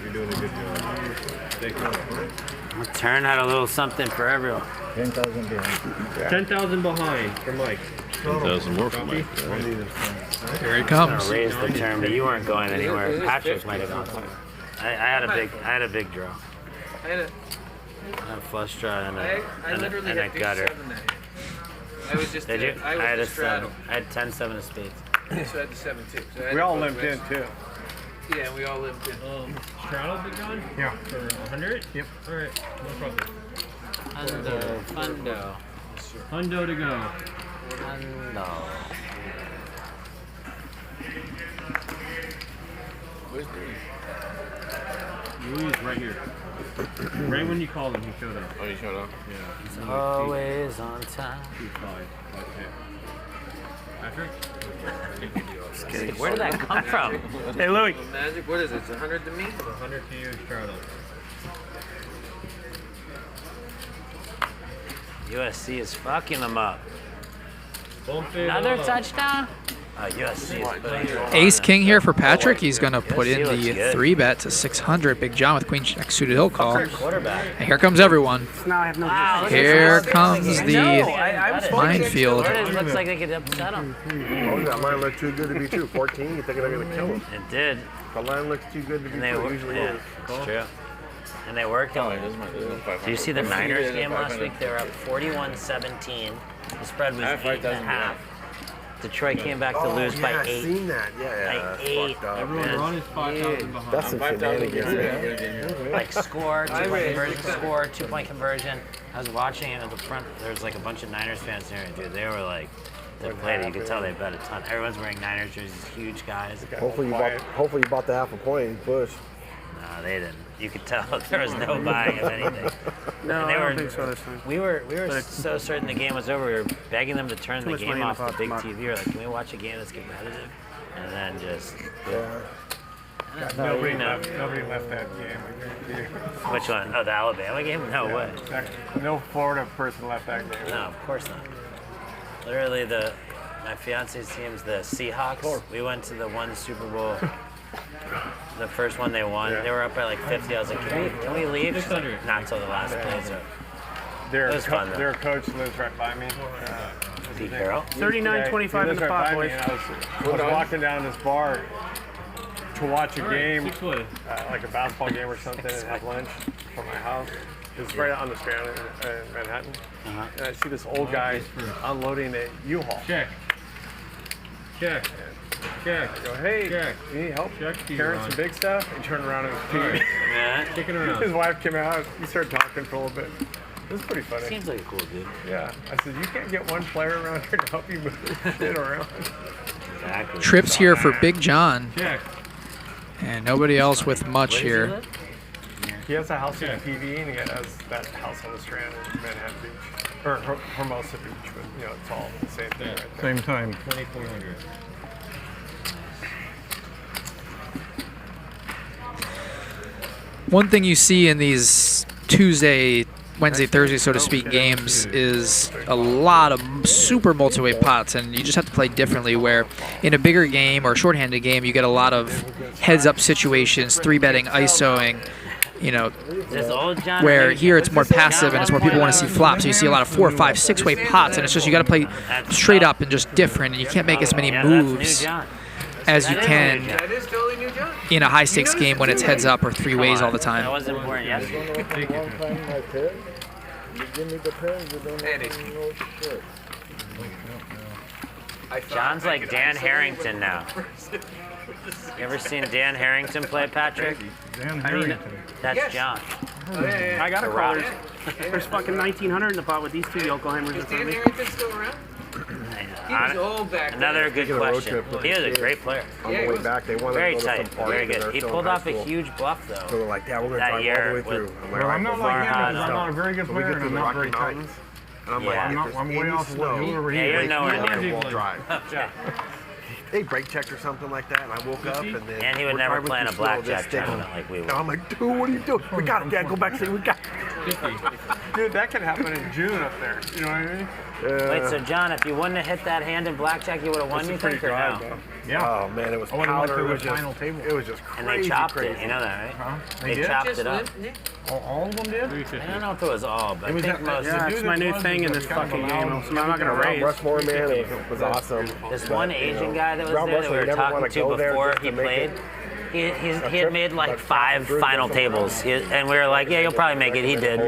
You're doing a good job. Turn had a little something for everyone. 10,000 behind. 10,000 behind for Mike. 10,000 more for Mike. Here it I comes. was gonna raise the turn, but you weren't going anywhere. Patrick might have gone somewhere. I had a big draw. I had a, A flush draw and I a literally had deuce gutter. 7 there. I was just. Did you? I had a was straddle. 7. I had 10-7 of spades. So I had the 7 too. So I had We the all flush limped in raise. too. Yeah, we all lived in. Straddle Big John? Yeah. For 100? Yep. Alright, no problem. Hundo. Hundo to go. Hundo. Where's Louis? Louis is right here. Right when you called him, he showed up. Oh, you showed up? Yeah. He's always on time. 2-5. Patrick? Where did that come from? Hey, Louis. Magic, what is it? It's 100 to me? 100 to you, straddle. USC is fucking them up. Bump it Another up. touchdown? USC is putting it on. Ace king here for Patrick. He's going to put in USC looks the good. 3-bet to 600. Big John with queen jack suited he'll call. Quarterback. And here comes everyone. Now I have no. Wow, Here comes I the know, I was minefield. It looks like they could upset him. Oh, that line looked too good to be true. 14, you think they're going to kill him? It did. The line looks too good to be And they true. were, Usually yeah, is. it's true. And they worked on it. Did you see the Niners game last week? They were up 41-17. The spread was 8.5. Detroit came back to lose by 8. I've seen that. Yeah, Like that's 8. fucked up. Everyone run is 5,000 behind. That's some shenanigans. Like score, 2-point conversion, score, 2-point conversion. I was watching it at the front. There was like a bunch of Niners fans there, dude. They were like, they played it. You could tell they bet a ton. Everyone's wearing Niners jerseys, huge guys. Hopefully you bought the half a point, Bush. No, they didn't. You could tell there was no buying of anything. No, And they I were, don't think so this time. We were so certain the game was over. We were begging them to turn Too the much game money in off the the pot- big pot. TV. We were like, can we watch a game that's competitive? And then just Yeah. Nobody no. left that game. I guarantee you. Which one? Oh, the Alabama game? No way. No Florida person left that game. No, of course not. Literally, my fiance's team's the Seahawks. We went to the one Super Bowl. The first one they won, they were up by like 50. I was like, can we leave? She's like, not until the last play. So it was fun though. Their coach lives right by me. Pete Carroll? 39-25 in the pot, boys. I was walking down this bar to watch a game, like a basketball game or something, and have lunch from my house. It's right on the Strand in Manhattan. And I see this old guy unloading a U-Haul. Check. I go, hey, you need help carrying some big stuff? And turn around and Alright. Yeah. Kicking around. his wife came out. We started talking for a little bit. It was pretty funny. Seems like a cool dude. Yeah. I said, you can't get one player around here to help you move shit around. Exactly. Trips here for Big John. Check. And nobody else with much here. He has a house in PV and he has that house on the Strand in Manhattan Beach. Or Hermosa Beach, but you know, it's all the same thing right there. Same time. 2,400. One thing you see in these Tuesday, Wednesday, Thursday, so to speak, games is a lot of super multi-way pots, and you just have to play differently, where in a bigger game or shorthanded game, you get a lot of heads-up situations, 3-betting, ISOing. you know, This old John. where here it's more passive and it's where people want to see flops. So you see a lot of 4, 5, 6-way pots, and it's just you got to play straight up and just different, and you can't make as many moves as you can in a high stakes game when it's heads up or 3 ways all the time. That wasn't important yesterday. You give me the pen, you don't have no shit. John's like Dan Harrington now. You ever seen Dan Harrington play, Patrick? Dan Harrington. That's John. I got a call. There's fucking 1900 in the pot with these two Yokohamers in front of me. Still around? He was old back Another then. good question. He was a great player. On the way back, they wanted Very to go to tight, some party very because good. they're He still in pulled high off a school. huge bluff though. So they're like, yeah, we're going to That drive all the year way through. with- I'm like, Well, all I'm right, not like him Farhad, because I'm not a very good so we player get and to I'm the not Rocky very tight. Mountains, and I'm Yeah. like, I'm way off snow. what you over Yeah, here. you're nowhere Like, near. wall drive. Yeah. They brake checked or something like that, and I woke up, and then And he would we're never driving play in a through snow, blackjack just sticking. tournament like we And would. I'm like, dude, what are you doing? We got it, Dad. Go back. We got it. Dude, that could happen in June up there. You know what I mean? Wait, so John, if you wouldn't have hit that hand in blackjack, you would have won, you think, or no? Yeah. Oh man, it was I would've went powder. through It was the just, final table. it was just crazy. And they chopped crazy. it, you know that, right? Huh? They did? chopped it up. All of them did? I don't know if it was all, but It was I think that- most. Yeah, it's my new thing in this fucking game. I'm not gonna raise. Rushmore, man, it was awesome. This But, one you Asian know, guy that was Round there that we Rushmore, were you never talking wanna to go there before just he to make played, it he had made like 5 final tables, and we were like, yeah, you'll probably make it. He did,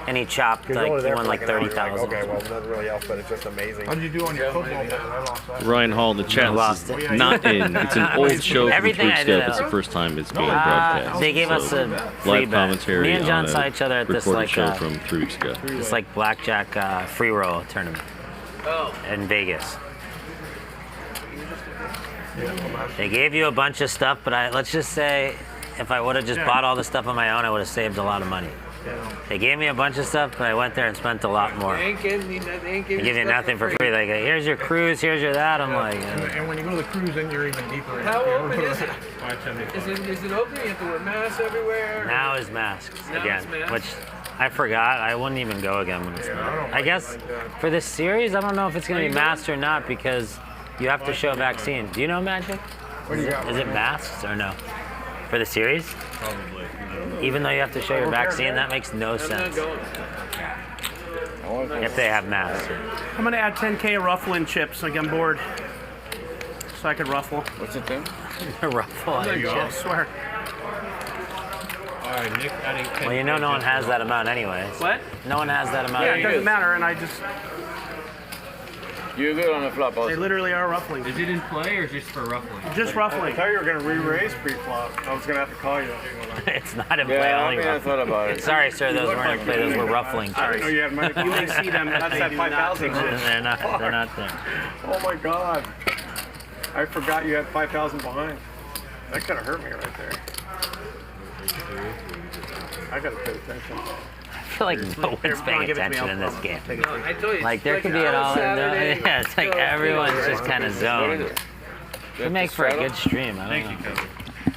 and he chopped Because like only he there won for like an hour, you're 30,000. Okay, well, nothing really else, but it's just amazing. How did you do on your football bet? I lost that. Ryan Hall in the chat. Lost This it. is not in. It's an old show from Everything I did, Twitch. It's the first time it's being broadcast. They gave us So, a free live bet. commentary Me and John on saw a each other at this recorded like show from 3 weeks ago. this like blackjack free roll tournament in Vegas. They gave you a bunch of stuff, but let's just say if I would have just bought all the stuff on my own, I would have saved a lot of money. They gave me a bunch of stuff, but I went there and spent a lot more. They ain't giving you They give you nothing for free. Like, here's your cruise, here's your that. I'm like, And when you go to the cruise, then you're even deeper in. How open is it? 575. Is it open? You have to wear masks everywhere? now is masks Now again, it's masks? which I forgot. I wouldn't even go again when it's not. I guess for this series, I don't know if it's going to be masked or not because you have to show vaccine. Do you know, Magic? Is it masks or no? For the series? Probably. Even though you have to show your vaccine, that makes no sense. If they have masks. I'm gonna add 10K of ruffling chips like I'm bored. So I could ruffle. What's it then? Ruffle on I chips. swear. All right, Nick adding 10. Well, you know no one has that amount anyways. What? No one has that amount. Yeah, it doesn't matter, and I just. You're good on the flop They also. literally are ruffling. Is it in play or just for ruffling? Just I ruffling. thought you were going to re-raise pre-flop. I was going to have to call you. It's not in play, Yeah, I only mean, I ruffling. thought about it. Sorry, sir, those weren't in play. Those were ruffling I didn't know chips. you had money. You may see them. That's They that do not 5,000 exist. They're not there. Oh my God. I forgot you had 5,000 behind. That could have hurt me right there. I got to pay attention. I feel like no one's paying attention in this game. No, I told you. Like there it's could be an all Saturday, yeah, it's like so everyone's feel just kind of zoned. Could make for a good stream. I don't know.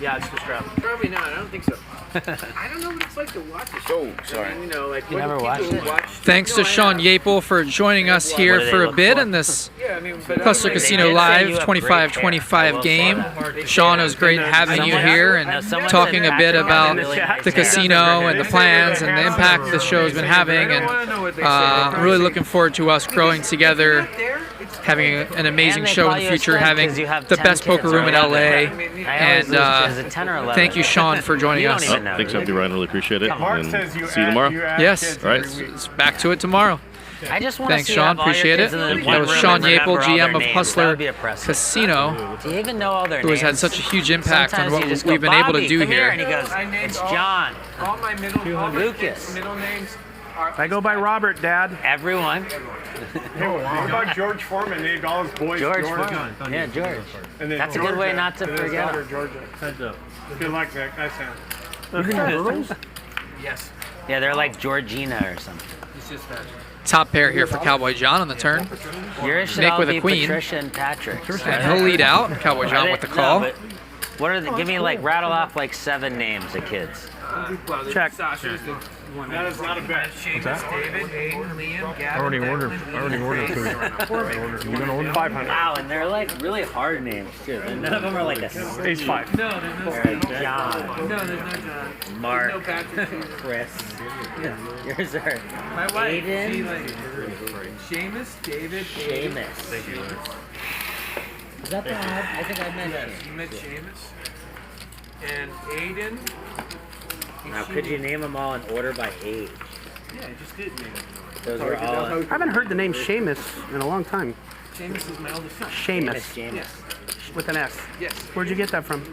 Yeah, it's just crap. Probably not. I don't think so. I don't know what it's like to watch a show. Oh, sorry. I mean, you know, like You when never people watched it? watch. Thanks to No, I Sean have. Yapel for joining us What here do they for a look bit for? in this Yeah, I mean, but Hustler otherwise- Casino They did say Live you have great hair. I 25-25 will game. say that. Sean, it was great having you here and talking a bit about the casino and the plans and the impact the show has been having. And I'm really looking forward to us growing together, having an amazing And they show call in the you a future, stud having 'cause you have the 10 best poker kids room in or LA. whatever. I always And lose because it's 10 or 11. thank you, Sean, for joining You don't us. even know. Thanks, Anthony Ryan. Really appreciate it. Mark And says you see you add- tomorrow. you add Yes. kids All right. every week. It's back to it tomorrow. I just want to Thanks, see Sean. you have all your Appreciate kids it. in the Thank one That was room Sean and remember Yapel, all their GM of names. That Hustler would be impressive. Casino, Do you even know all their who names? has had such a huge impact on Sometimes what you just we've go, been able to "Bobby, do come here. And he goes, I named it's all- John. All my Lucas. middle names are. I go by Robert, Dad. Everyone. Hey, what about George Foreman named all his boys George George? Foreman. Yeah, George. And then That's a good way Georgia, not to and his forget daughter, him. Georgia. Heads up. Good luck, Nick. Nice hand. Yes. Yeah, they're like Georgina or something. It's just that. Top pair here for Cowboy John on the turn. Yours should Nick all with be a queen. Patricia and Patrick. And he'll lead out. Cowboy John with the call. No, but what are the, give me like rattle off like 7 names of kids. Well, Check. Sasha's the one. That is not a bet. Seamus, David, Aiden, Liam, Gavin. I already ordered food. You gonna order 500. Wow, and they're like really hard names too. None of them are like a Ace 5. No, there's no Or John. No, there's no John. Mark. There's no Patrick. Chris. Yours are My wife. Aiden. She like Seamus, David, Seamus. Is that bad? I think I met Yes, you met Seamus. And Aiden. Now, could you name them all in order by age? Yeah, I just did name them. Those were all. I haven't heard the name Seamus in a long time. Seamus is my oldest son. Seamus. Yes. With an S. Yes. Where'd you get that from?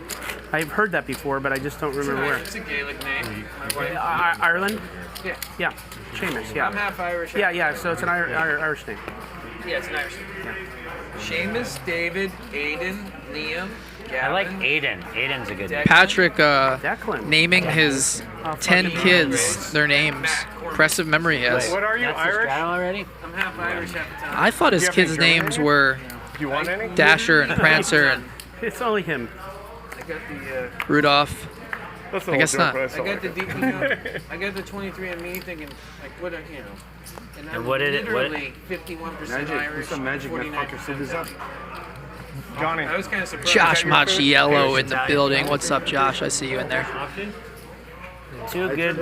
I've heard that before, but I just don't remember where. It's a Gaelic name. My wife. Ireland? Yeah. Yeah. Seamus, yeah. I'm half Irish. Yeah, so it's an Irish name. Yeah, it's an Irish name. Seamus, David, Aiden, Liam, Gavin. I like Aiden. Aiden's a good name. Patrick naming his 10 kids their names. Impressive memory he has. What are you, Irish? Already? I'm half Irish, half Italian. I thought his kids' names were You want any? Dasher and Prancer and It's only him. I got the. Rudolph. That's I guess not. I got the I got the 23andMe thinking like what a and I'm what did it? literally 51% Irish. Some magic that 49% fucker this up. Johnny. I was kind of surprised. Josh Machiello in the building. What's up, Josh? I see you in there. Two good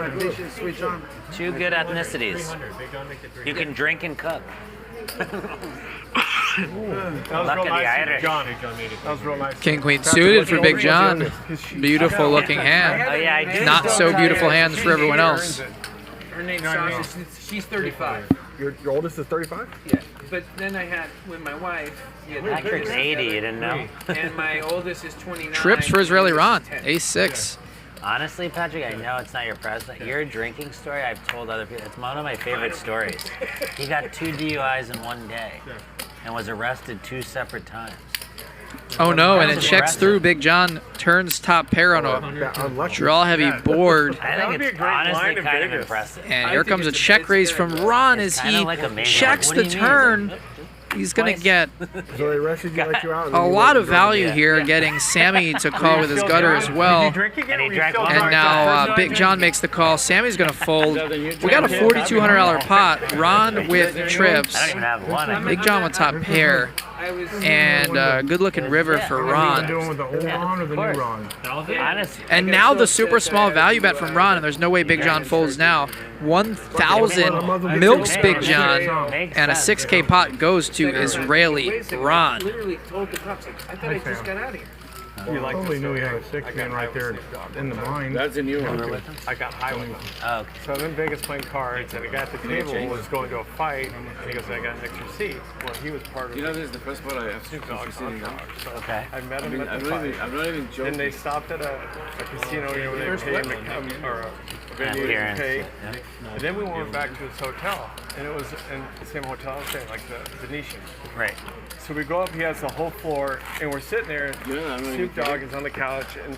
ethnicities. You can drink and cook. Luck of the Irish. That was real nice. King Queen suited for Big John. Beautiful looking hand. Oh yeah, I do. Not so beautiful hands for everyone else. Her name's Sasha. She's 35. Your oldest is 35? Yeah. But then I had with my wife. Patrick's 80. You didn't know. And my oldest is 29. Trips for Israeli Ron. Ace-6. Honestly, Patrick, I know it's not your president. Your drinking story, I've told other people. It's one of my favorite stories. He got 2 DUIs in one day and was arrested 2 separate times. Oh no, and it checks through. Big John turns top pair on a draw heavy board. I think it's honestly kind of impressive. And here comes a check raise from Ron as he checks the turn. He's going to get So they arrested you, let you out. a lot of value here, getting Sammy to call with his gutter as well. And now Big John makes the call. Sammy's going to fold. We got a $4,200 pot. Ron with trips. I don't even have one. Big John with top pair. And good looking river for Ron. Doing with the old Ron or the new Ron? And now the super small value bet from Ron, and there's no way Big John folds now. 1,000 milks Big John, and a 6K pot goes to Israeli Ron. Literally told the cops, like, I thought I just got out of here. You totally knew he had a 6-man right there in the blind. That's a new one. I got high with him. Oh, okay. So I'm in Vegas playing cards, and the guy at the table was going to a fight, and he goes, I got an extra seat. Well, he was part of You know, this is the first one I have Snoop Dogg's hot dog. So Okay. I met him at I'm the not fight. even, I'm not even joking. Then they stopped at a casino, you know, where they pay him to come, or a venue to Appearance, pay. yeah. And then we went back to his hotel, and it was in the same hotel I was staying, like the Venetian. Right. So we go up, he has the whole floor, and we're sitting there, Snoop Dogg is on the couch, and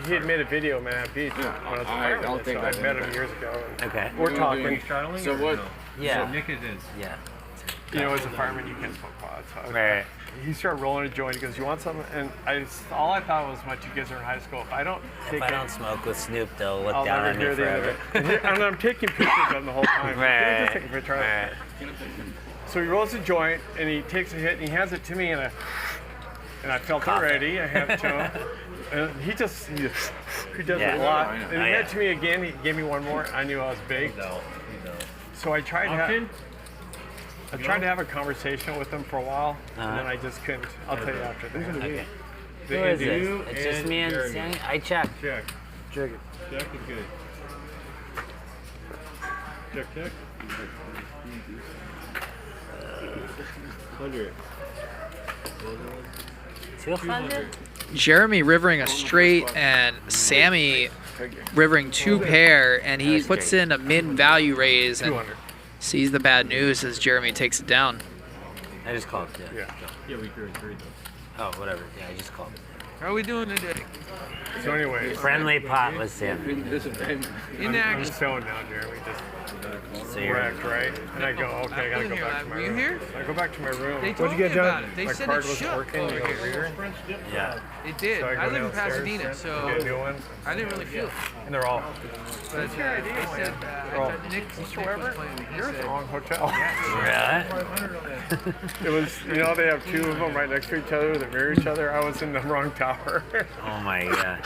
he had made a video, man, at beach when I was a fireman, I'll take so that. I met him years ago. Okay. We're talking. So what? Yeah. Nick it is. Yeah. You know, as a fireman, you can't smoke pot. So Right. he started rolling a joint. He goes, "You want something?" And all I thought was, "My two kids are in high school. If I don't If I don't smoke with Snoop, they'll look I'll down never on me hear the end of forever. it." And I'm taking pictures of him the whole time. Right. Can I just take a picture of it? So he rolls a joint and he takes a hit and he hands it to me, and I felt it already. I hand it to him. And he does it a lot. And he handed it to me again. He gave me one more. I knew I was big. So I tried to have a conversation with him for a while, and then I just couldn't. I'll tell you after that. Okay. Who is this? It's just me and Sammy? I checked. Check it. Check is good. Check. 100. 200? Jeremy rivering a straight and Sammy rivering 2 pair, and he puts in a min value raise and sees the bad news as Jeremy takes it down. I just called, Yeah, we drew 3 though. Oh, whatever. Yeah, I just called. How are we doing today? So anyway, Friendly pot with Sam. I'm just chilling down here. We just wrecked, right? And I go, okay, I gotta go back to my room. Were you here? I go back to my room. They told me about it. They My said card it was shook. working. You go reader. Yeah. It did. So I I go live in downstairs, Pasadena, so get new ones. I didn't really feel it. And they're all. But they said Nick was playing. You're at the wrong hotel. Really? It was, you know, they have two of them right next to each other that mirror each other. I was in the wrong tower. Oh my god.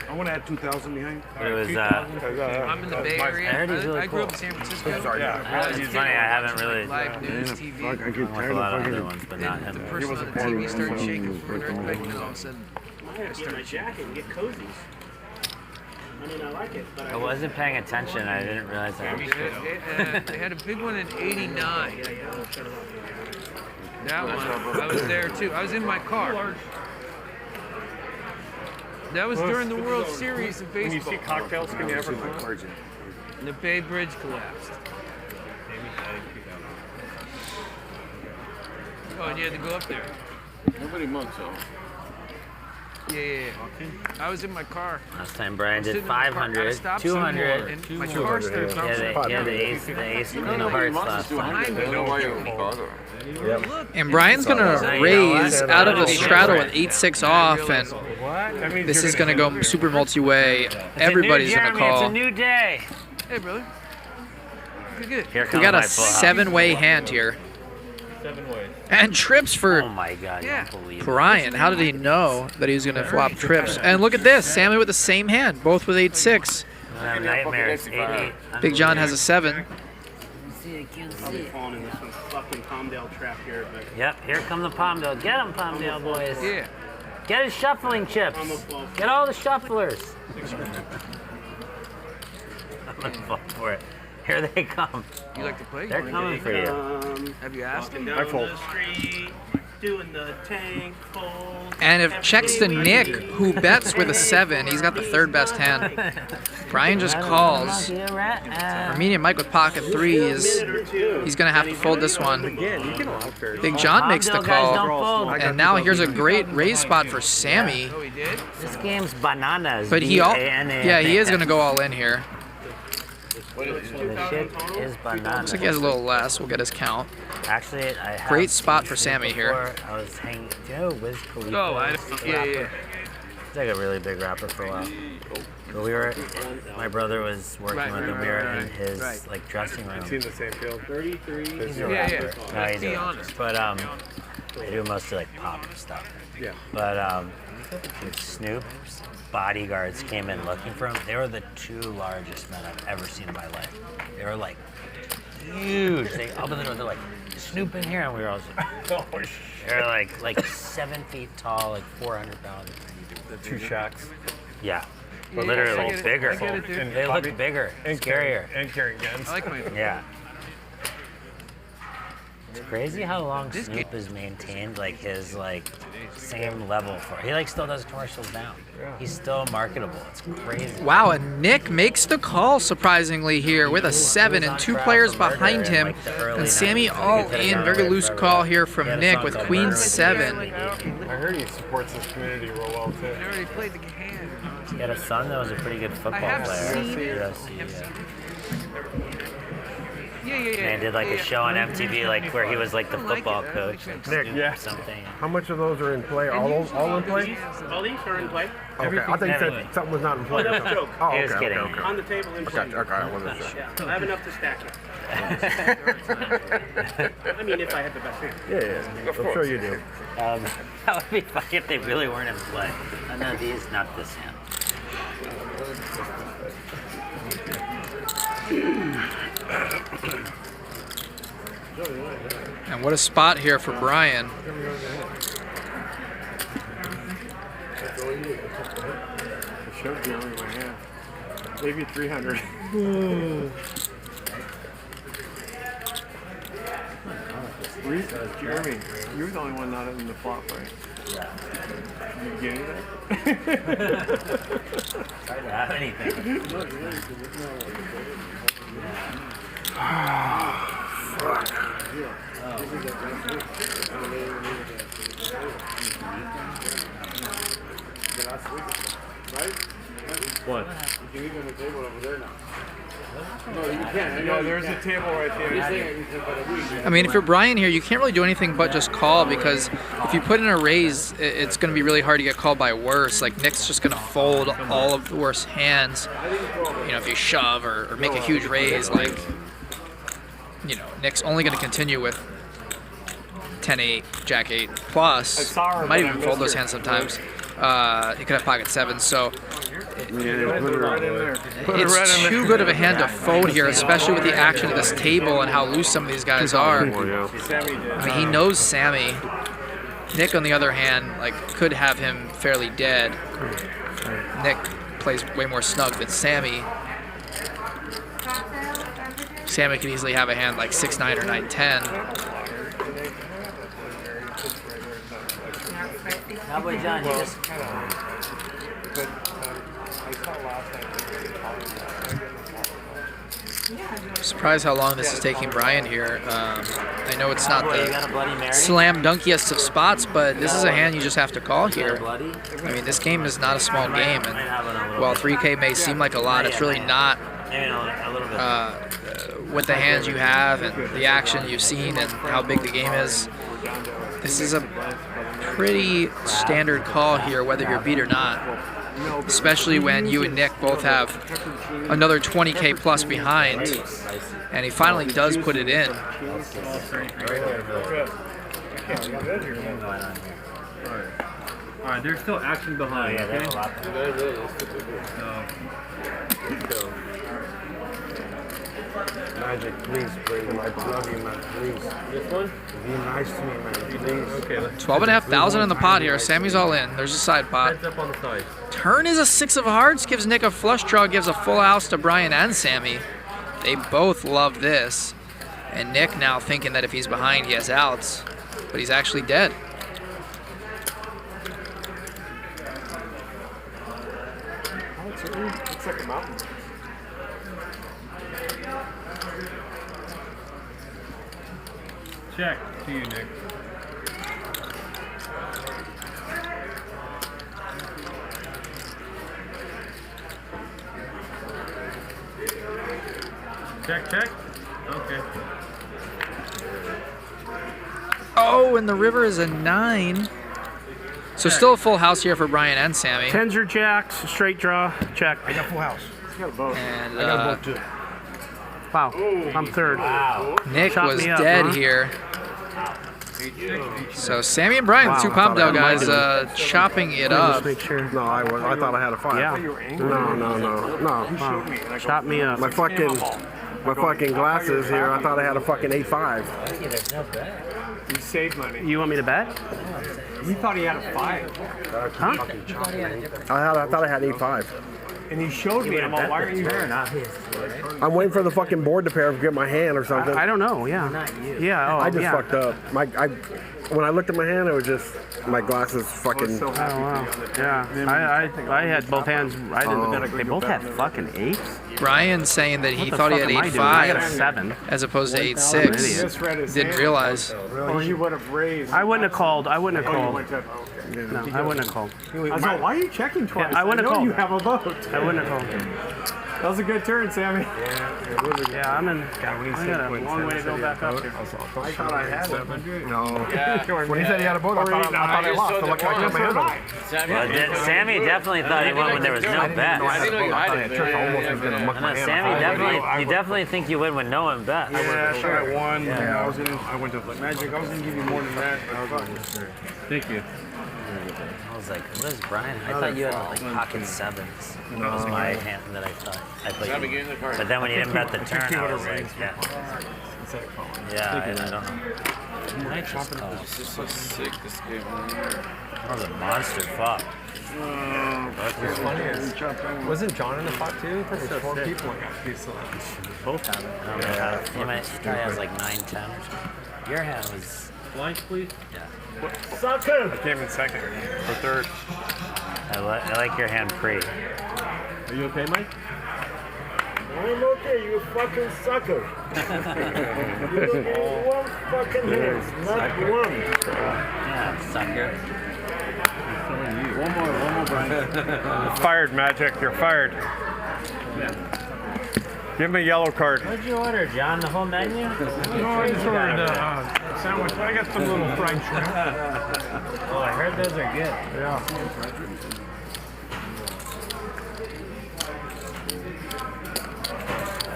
I want to add 2,000 behind. It was, I'm in the Bay Area. I heard he's really I grew cool. up in San Francisco. It's funny, I haven't really Live news, TV. Fuck, I get with tired a lot of of other fucking. ones, but not him. The person on the TV started shaking for an earthquake, and all of a sudden, I have to get my jacket and get cozies. I mean, I like it, but I wasn't paying attention. I didn't realize that. They had a big one in '89. That one, I was there too. I was in my car. That was during the World Series of When you baseball. see cocktails, can you ever come? And the Bay Bridge collapsed. Oh, and you had to go up there. Nobody mugs though. Yeah. I was in my car. Last time Bryan did Sitting in my car. I 500, stopped 200. and my car started He bouncing. had the ace queen of hearts last time. And Brian's gonna raise out of the straddle with 8-6 off, and this is gonna go super multi-way. Everybody's gonna It's a call. new day. Hey, brother. Good. Here We comes got my a full house. 7-way hand here. 7 ways. And trips for Oh my god, Yeah. I don't believe it. Brian. How did he know that he was gonna flop trips? And look at this, Sammy with the same hand, both with 8-6. I have nightmares. 8-8. Big John has a 7. I'll be falling in this one fucking Palmdale trap here, but Yep, here come the Palmdale. Get them, Palmdale boys. Yeah. Get his shuffling chips. Get all the shufflers. I'm gonna fall for it. Here they come. You like to play? They're coming for you. Have you asked him? I fold. doing the tank fold. And if checks to Nick, who bets with a 7, he's got the third best hand. Brian just calls. Armenian Mike with pocket 3s. He's gonna have to fold this one. Big John makes the call. And now here's a great raise spot for Sammy. This game's bananas. But he is gonna go all in here. The shit is bananas. Looks like he has a little less. We'll get his count. Actually, I have Great spot for Sammy here. I was hanging. Do you know Wiz Khalifa? Oh, yeah. He's like a really big rapper for a while. But my brother was working with him. We were in his like dressing room. I've seen the same field. 33. He's a rapper. No, Let's he's be a rapper. honest. But they do mostly like pop stuff. Yeah. But dude, Snoop's bodyguards came in looking for him. They were the 2 largest men I've ever seen in my life. They were like huge. They opened the door. They're like, Snoop in here, and we were all just like, they're like 7 feet tall, like 400 pounds. The 2 shacks. Yeah. Yeah, Literally I get it. bigger. I get it, dude. They look bigger. And Scarier. And carrying guns. I like my. Yeah. It's crazy how long Snoop has maintained like his same level for. He still does commercials now. Yeah. He's still marketable. It's crazy. Wow, and Nick makes the call surprisingly here with a 7 and 2 players behind him. And Sammy all in. Very loose call here from Nick with Queen 7. I heard he supports his community real well too. I already played the hand. He had a son that was a pretty good football have player. seen- UFC, Yeah. And they did a show on MTV where he was the football coach. Nick, yeah. Something. How much of those are in play? All in play? All these are in play. Okay, I think you said something was not in play. Oh, that was a joke. Oh, He okay, was okay, kidding. okay. On the table in play. Okay, I wasn't sure. Yeah, I have enough to stack it. I mean, if I had the best hand. Yeah, I'm sure you do. That would be funny if they really weren't in play. Oh, no, these, not this hand. And what a spot here for Brian. I showed Gerry my hand. Maybe 300. Jeremy, you were the only one not in the flop, right? Yeah. You get it? Try to have anything. Fuck. What? You can eat on the table over there now. No, you can't. Yeah, there's a table right there. I mean, if you're Bryan here, you can't really do anything but just call, because if you put in a raise, it's going to be really hard to get called by worse. Like, Nick's just going to fold all of the worst hands. You know, if you shove or make a huge raise, like, you know, Nick's only going to continue with 10-8, Jack-8 plus. Might even fold those hands sometimes. He could have pocket 7, so it's too good of a hand to fold here, especially with the action of this table and how loose some of these guys are. I mean, he knows Sammy. Nick, on the other hand, like, could have him fairly dead. Nick plays way more snug than Sammy. Sammy could easily have a hand like 6-9 or 9-10. Cowboy John, you just... Surprised how long this is taking Bryan here. I know it's not the slam dunkiest of spots, but this is a hand you just have to call here. I mean, this game is not a small game, and while 3K may seem like a lot, it's really not. With the hands you have and the action you've seen and how big the game is, this is a pretty standard call here, whether you're beat or not. Especially when you and Nick both have another 20K plus behind, and he finally does put it in. Alright, there's still action behind. Yeah, there's a lot. Magic, please, please. I love you, man. Please. This one? Be nice to me, man. Please. Okay. 12,500 in the pot here. Sammy's all in. There's a side pot. Heads up on the side. Turn is a 6 of hearts. Gives Nick a flush draw. Gives a full house to Bryan and Sammy. They both love this. And Nick now thinking that if he's behind, he has outs. But he's actually dead. It's like a mountain. Check to you, Nick. Check, check. Okay. Oh, and the river is a 9. So still a full house here for Bryan and Sammy. 10s or jacks, straight draw, check. I got full house. And I got a boat too. Wow, I'm third. Wow. Nick Shot was me up, dead huh? here. So Sammy and Bryan, the two Palmdale guys, chopping it up. Make sure. No, I thought I had a 5. Yeah. No. Shot me up. My fucking glasses here. I thought I had a fucking 8-5. You saved money. You want me to bet? He thought he had a 5. Huh? I thought I had 8-5. And he showed me. I'm all, why are you here? I'm waiting for the fucking board to pair, get my hand or something. I don't know. Yeah. Yeah. Oh, I just fucked up. When I looked at my hand, it was just my glasses fucking. Oh wow. Yeah. I had both hands. I didn't. They both had fucking 8s. Bryan saying that he thought he had 8-5 I got a 7 as opposed to 8-6. Didn't realize. Or he would have raised. I wouldn't have called. No, I wouldn't have called. I was like, why are you checking twice? Yeah, I wouldn't have called. You have a vote. I wouldn't have called. That was a good turn, Sammy. Yeah, I'm in. I got a long way to go back up here. I thought I had it. No. Yeah. When he said he had a boat, I thought I lost. So like I kept my hand on it. Sammy definitely thought he won when there was no bet. You definitely think you win when no one bets. Yeah, sure. I won. Yeah. I went to Magic. I was gonna give you more than that. Thank you. I was like, what is Bryan? I thought you had like pocket 7s. That was my hand that I thought I put you. But then when you didn't bet the turn, I was like, yeah. Yeah, I don't know. This is so sick, this game. That was a monster fuck. Wasn't John in the pot too? There's 4 people in that. Both have it. He has like 9-10 or something. Your hand was... Blank, please? Yeah. Sucker! I came in second or third. I like your hand pre. Are you okay, Mike? I'm okay, you fucking sucker. You look at one fucking hand, not one. Yeah, sucker. One more, Bryan. Fired, Magic. You're fired. Give him a yellow card. What'd you order, John? The whole menu? No, I just ordered a sandwich. I got some little fried shrimp. Oh, I heard those are good. Yeah.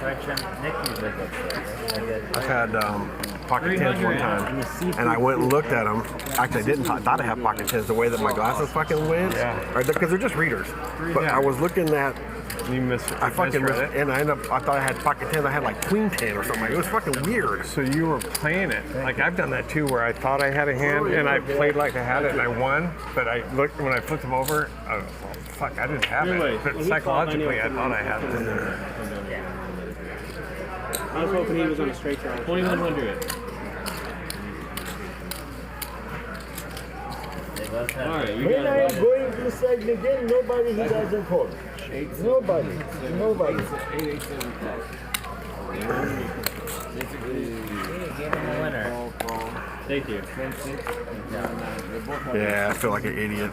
Fried shrimp. Nick usually goes there. I had pocket tins one time, and I went and looked at them. Actually, I didn't. I thought I had pocket tins the way that my glasses fucking went. Yeah. Because they're just readers. But I was looking at. You missed. I fucking missed it, and I thought I had pocket tins. I had like queen ten or something. It was fucking weird. So you were playing it. Like I've done that too, where I thought I had a hand, and I played like I had it, and I won. But I looked when I flipped them over. I was like, fuck, I didn't have it. But psychologically, I thought I had it. I was hoping he was on a straight draw. 2100. Alright, you When got I'm it. going to the segment again, nobody he doesn't call. Nobody. 8875. Give him the winner. Thank you. Yeah, I feel like an idiot.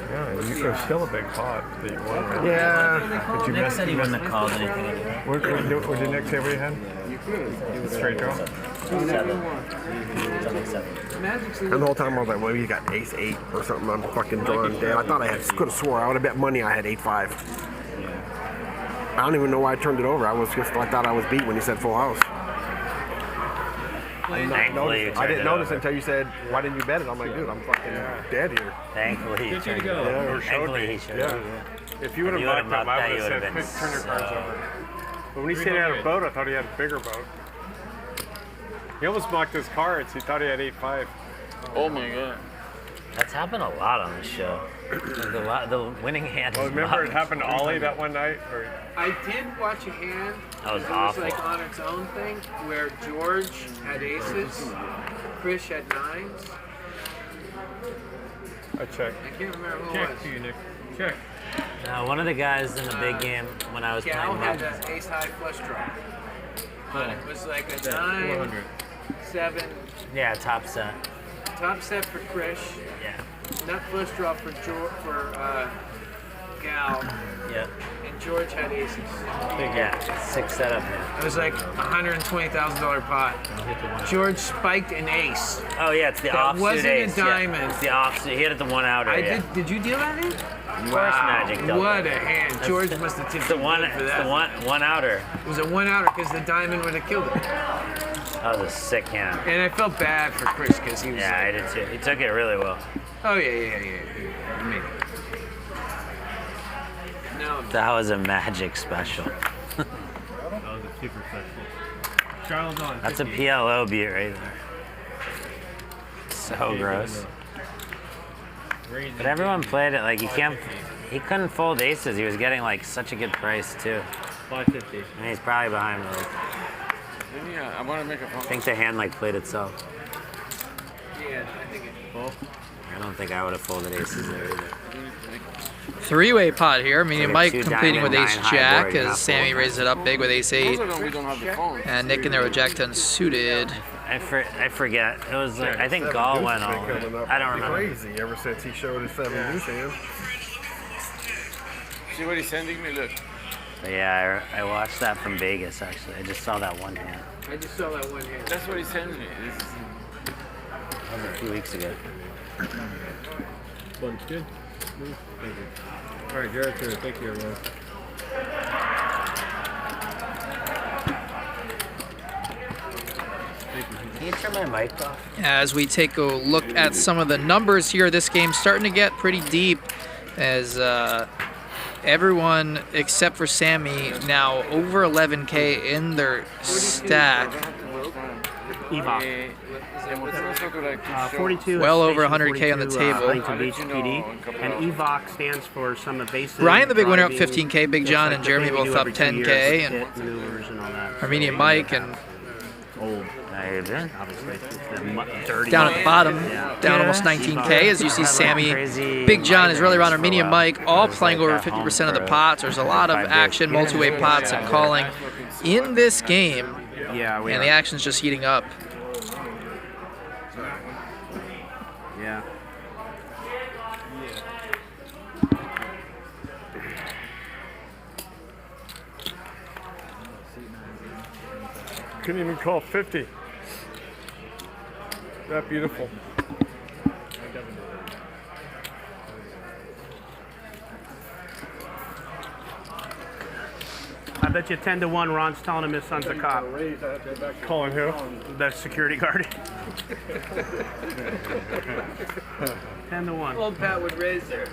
Yeah, you're still a big pot that you won. Right? Yeah. But you Nick missed. said he wouldn't have called anything anyway. What did Nick say what he had? Straight draw. 7. And the whole time I was like, well, you got ace 8 or something. I'm fucking drawing dead. I thought I could have swore. I would have bet money I had 8-5. I don't even know why I turned it over. I thought I was beat when he said full house. I didn't notice until you said, why didn't you bet it? I'm like, dude, I'm fucking dead here. Thankfully he showed you. Thankfully he showed yeah. you. If you would have knocked him, I would have said, turn your cards over. But when he said he had a boat, I thought he had a bigger boat. He almost blocked his cards. He thought he had 8-5. Oh my god. That's happened a lot on this show. The winning hand is Remember it happened to Ollie that one night? Or... I did watch a hand. That was it awful. was like on its own thing where George had aces, Chris had 9s. I checked. I can't remember who Check it was. for you, Nick. Check. One of the guys in the big game when I was Gal playing. had an ace high flush draw. And it was like a 9, 7. Yeah, top set. Top set for Chris. Yeah. Nut flush draw for Gal. Yeah. And George had aces. Yeah, 6 setup now. It was like $120,000 pot. George spiked an ace. Oh yeah, it's the That offsuit wasn't ace. a diamond. Yeah, it's the offsuit. He hit it the 1 outer. Did you deal that in? Of course, Magic dealt What that. a hand. George must have tipped the him one. good for It's that. the one outer. It was a 1 outer because the diamond would have killed it. That was a sick hand. And I felt bad for Chris because he was Yeah, I did too. He took it really well. Oh, yeah. I mean, no. That was a Magic special. That was a super special. Charles on. That's a 50. PLO beat right there. So gross. But everyone played it like he couldn't fold aces. He was getting like such a good price too. 550. And he's probably behind those. Yeah, I want to make a phone. I think the hand like played itself. Yeah, I think it. I don't think I would have folded aces there either. Three-way pot here. Meaning Mike Two completing with diamond, ace 9 high jack board, you're as not Sammy folding. raises it up big with ace 8. We don't have the phone. And Nick in there with jack 10 suited. I forget. It was like I think Gall went all. I don't remember. Crazy ever since he showed his 7 deuce hand. See what he's sending me? Look. But yeah, I watched that from Vegas actually. I just saw that one hand. I just saw that one hand. That's what he sent me. That was a few weeks ago. One's good. Thank you. All right, Gerry, thank you, everyone. Can you turn my mic off? As we take a look at some of the numbers here, this game's starting to get pretty deep as everyone except for Sammy now over 11K in their stack. Evoc. 42. Well over Station 100K on the 42, table. Huntington Beach PD. And Evoc stands for some evasive. Bryan, the big winner, up driving, 15K. Big just John like and the Jeremy thing we both do up every 2 10K. years, And hit maneuvers and all that. Armenian Mike and old. Obviously. down at the bottom, Yeah. down almost 19K. As you see Sammy, Big John is really around Armenian Mike, all playing over 50% of the pots. There's a lot of action, multi-way pots and calling in this game. Yeah, we and are. the action's just heating up. Yeah. couldn't even call 50. That beautiful. I bet you 10-1 Ron's telling him his son's a cop. Calling who? The security guard. 10-1. Old Pat would raise there.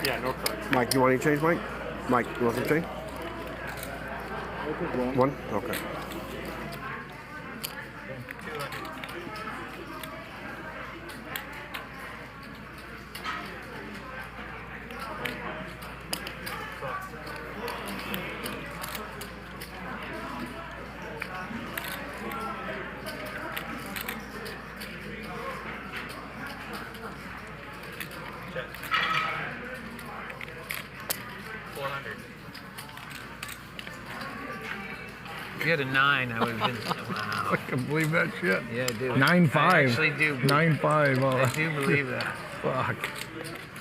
Yeah, no cards. Mike, you want any change, Mike? Mike, you want some change? One? Okay. If you had a 9, I would have been. Wow. I can believe that shit. Yeah, dude. 9-5. I actually do. 9-5. Oh. I do believe that. Fuck.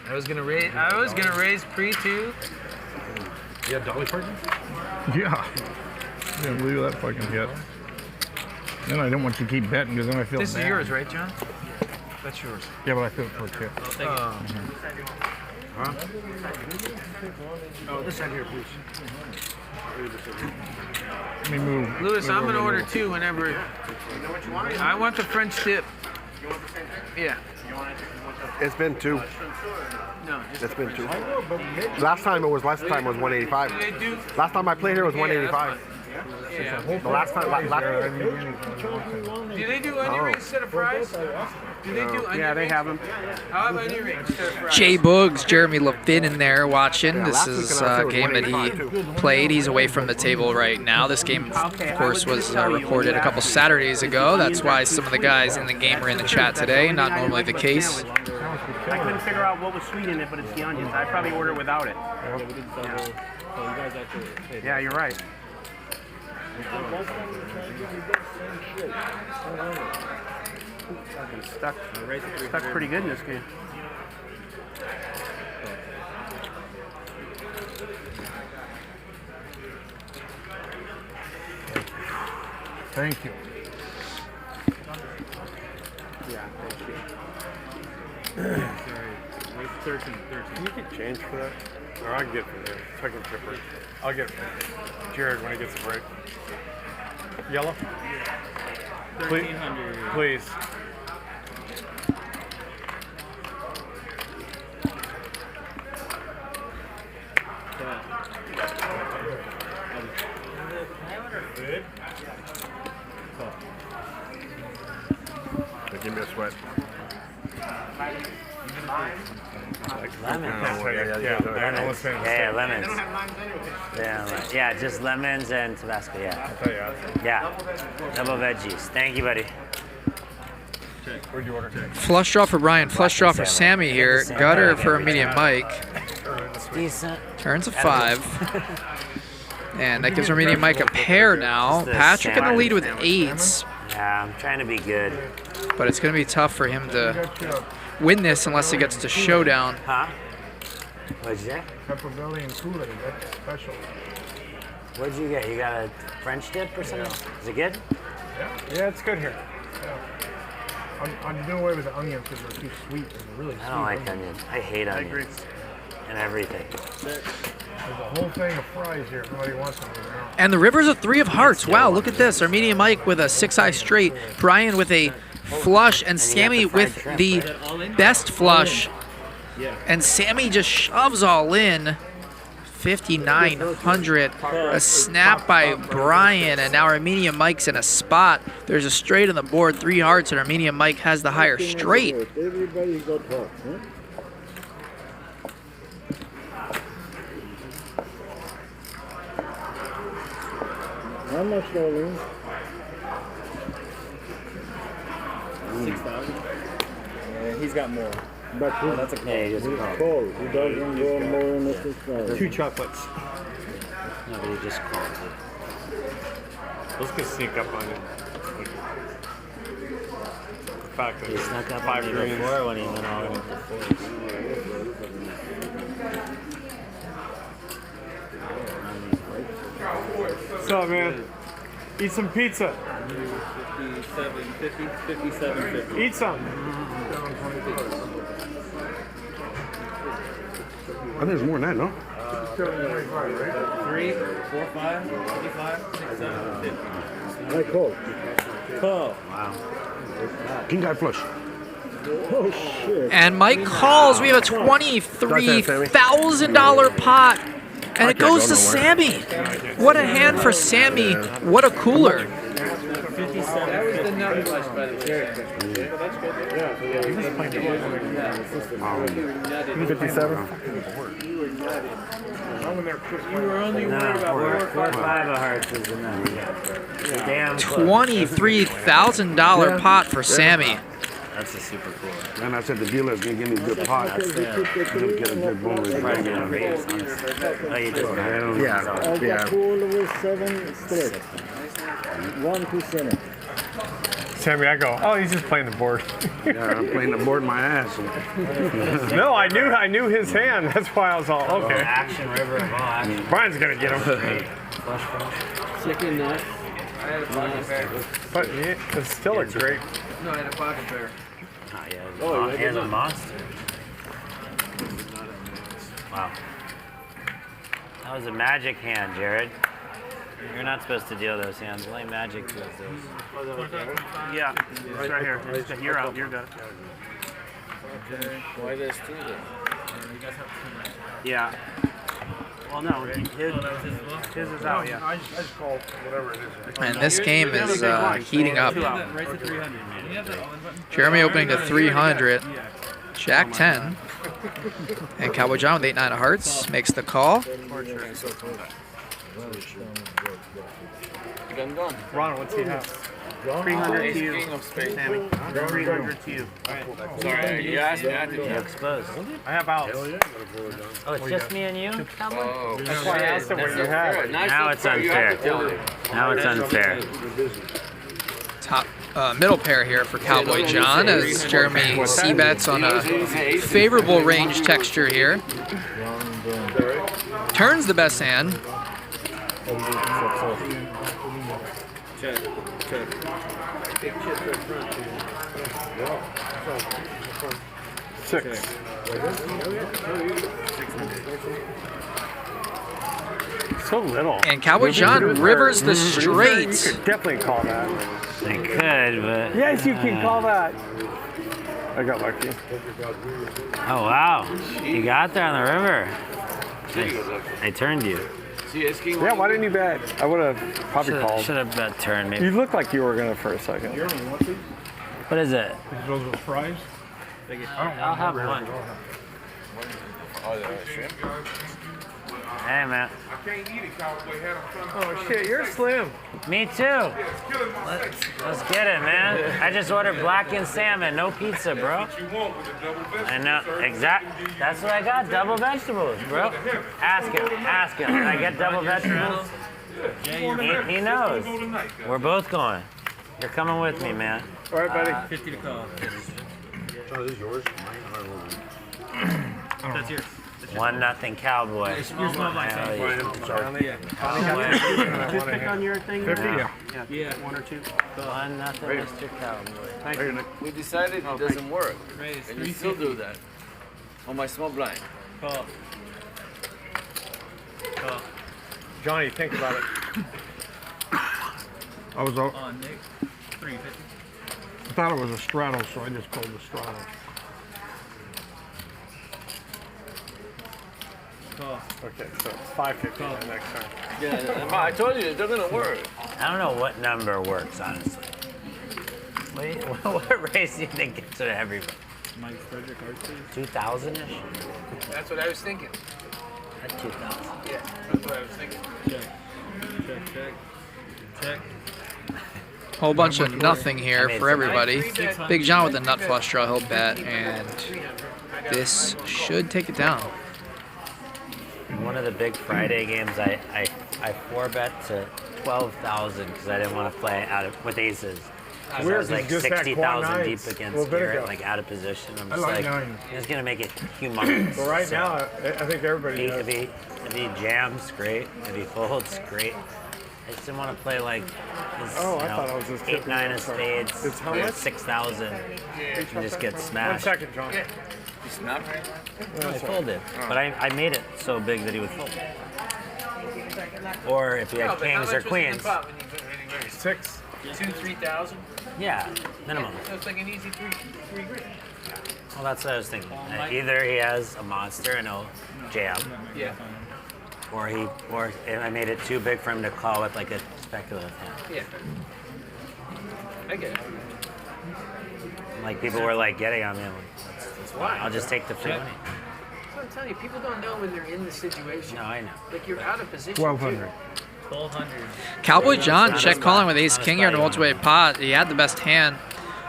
I was gonna raise pre too. You had dolly partners? Yeah. I can't believe that fucking hit. Then I don't want you to keep betting because then I feel This bad. is yours, right, John? That's yours. Yeah, but I feel it for a tip. I'll take it. Huh? Oh, this side here, please. Let me move. Louis, I'm gonna order move. 2 whenever. You know what you want? I want the French dip. You want the same thing? Yeah. You want it? It's been 2. No. It's been 2. Last time was 185. Last time I played here was 185. Yeah. The last time, Do they do onion rings instead of fries? Do they do onion Yeah, they rings? have them. I'll have onion rings instead of fries. Jay Boogs, Jeremy Levin in there watching. Yeah, This last is weekend I a said it was game that he 185 played. He's away from the table right now. This game, of course, was recorded a couple Saturdays ago. That's why some of the guys in the game are in the chat today. Not normally the case. I couldn't figure out what was sweet in it, but it's the onions. I'd probably order it without it. Yeah, you're right. Fucking stuck pretty good in this game. Thank you. Yeah, thank you. Sorry. 13. You can change for that. Or I can get it from there. Second tripper. I'll get it from Jared when he gets a break. Yellow? 1,300. Please. give me a sweat. Lemons. Yeah, lemons. Yeah, just lemons and Tabasco. Yeah. Yeah. Double veggies. Thank you, buddy. Where'd you order? Flush draw for Bryan, flush draw for Sammy here. Gutter for Armenian Mike. Decent. Turns a 5. And that gives Armenian Mike a pair now. Patrick in the lead with 8s. Yeah, I'm trying to be good. But it's going to be tough for him to win this unless it gets to showdown. Huh? What'd you get? Pepper belly and Kool-Aid. That's special. What'd you get? You got a French dip or something? Is it good? Yeah, it's good here. Yeah. I'm doing away with the onions because they're too sweet. They're really sweet. I don't like onions. I hate onions. And everything. There's a whole thing of fries here. If nobody wants them. And the river's a 3 of hearts. Wow, look at this. Armenian Mike with a 6-eye straight. Bryan with a flush. And Sammy with the best flush. And Sammy just shoves all in. 5,900. A snap by Bryan. And now Armenian Mike's in a spot. There's a straight on the board. 3 hearts. And Armenian Mike has the higher straight. Everybody got hot, huh? How much, darling? 6,000. He's got more. But that's a call. he's cold. He doesn't go more than a 6,000. 2 chocolates. No, but he just called it. Let's go sneak up on him. fact that He snuck up 5 on me greens. before when he went all in with the fours. What's up, man? Eat some pizza. 57.50. Eat some. I think it's more than that, no? 3, 4, 5, 55, 6, 7, 50. I call. Oh, wow. King Guy flush. Oh, shit. And Mike calls. We have a $23,000 pot. And it goes to Sammy. What a hand for Sammy. What a cooler. 57. You were only worried about 4 or 5 of hearts is enough. Damn close. $23,000 pot for Sammy. That's a super cool. And I said the dealer's gonna give me a good pot. That's He'll get a good bonus. probably gonna raise, honestly. Oh, you just I call with 7 straight. 1 to center. Sammy, I go, oh, he's just playing the board. Yeah, I'm playing the board my ass. No, I knew his hand. That's why I was all, okay. Action river of all action. Brian's going to get him. Chicken nut. I had a pocket pair. But it's still a great... No, I had a pocket pair. Oh, yeah. Here's a monster. Wow. That was a magic hand, Jared. You're not supposed to deal those hands. Only magic does those. Yeah, it's right here. You're out. You're good. Why there's 2 then? Yeah. Well, no, his is out, yeah. I just call whatever it is. And this game is heating up. Jeremy opening to 300. Jack 10. And Cowboy John with 8-9 of hearts makes the call. Gone. Ron, what's he have? 300 to you, King of spades. Sammy. 300 to you. Sorry, you asked me. I You're didn't. exposed. I have outs. Oh, it's just me and you? Oh, That's why I asked him what you had. Now it's unfair. Now it's unfair. Top middle pair here for Cowboy John as Jeremy c-bets on a favorable range texture here. Turns the best hand. Check. Big chips up front. 6. So little. And Cowboy John rivers the straight. You could definitely call that. I could, but... Yes, you can call that. I got lucky. Oh, wow. You got there on the river. I turned you. Yeah, why didn't you bet? I would have probably called. Should have bet turn, maybe. You looked like you were going to for a second. What is it? Those are fries? I'll have one. Hey, man. Oh, shit, you're slim. Me too. Let's get it, man. I just ordered blackened salmon, no pizza, bro. I know, that's what I got, double vegetables, bro. Ask him. Did I get double vegetables? He knows. We're both going. You're coming with me, man. All right, buddy. 50 to call. Oh, this is yours? That's yours. 1-0 Cowboy. Here's my mic. Just pick on your thing. 50? Yeah. 1 or 2. 1-0 Mr. Cowboy. Thank you. We decided it doesn't work. And you still do that. On my small blind. Call. Johnny, think about it. I was out. On Nick. 350. I thought it was a straddle, so I just called the straddle. Call. Okay, so it's 550 the next time. Yeah, I told you, they're going to work. I don't know what number works, honestly. What race do you think gets to everybody? Mike Frederick Archie. 2,000-ish? That's what I was thinking. At 2,000. Yeah, that's what I was thinking. Check. Whole bunch of nothing here for everybody. Big John with a nut flush draw, he'll bet, and this should take it down. One of the big Friday games, I 4-bet to 12,000 because I didn't want to play with aces. I was like 60,000 deep against Garrett, like out of position. I'm just like, he's gonna make it humongous. But right now, I think everybody if he jams, great. If he folds, great. I just didn't want to play like his, I thought I was just 8-9 of spades. It's how much? 6,000. And just get 1 smashed. second, John. You snapped? I folded, but I made it so big that he would fold. Or if he had kings or queens. 6. 2,000-3,000. Yeah, minimum. So it's like an easy three grand. Well, that's what I was thinking. Either he has a monster and he'll jam. Yeah. Or I made it too big for him to call with like a speculative hand. Yeah. I get it. Like people were like getting on me. I'm like, that's why. I'll just take the free money. That's what I'm telling you. People don't know when they're in the situation. No, I know. Like you're out of position. 1,200. 1,200. Cowboy John check calling with ace king here in a multi-way pot. He had the best hand,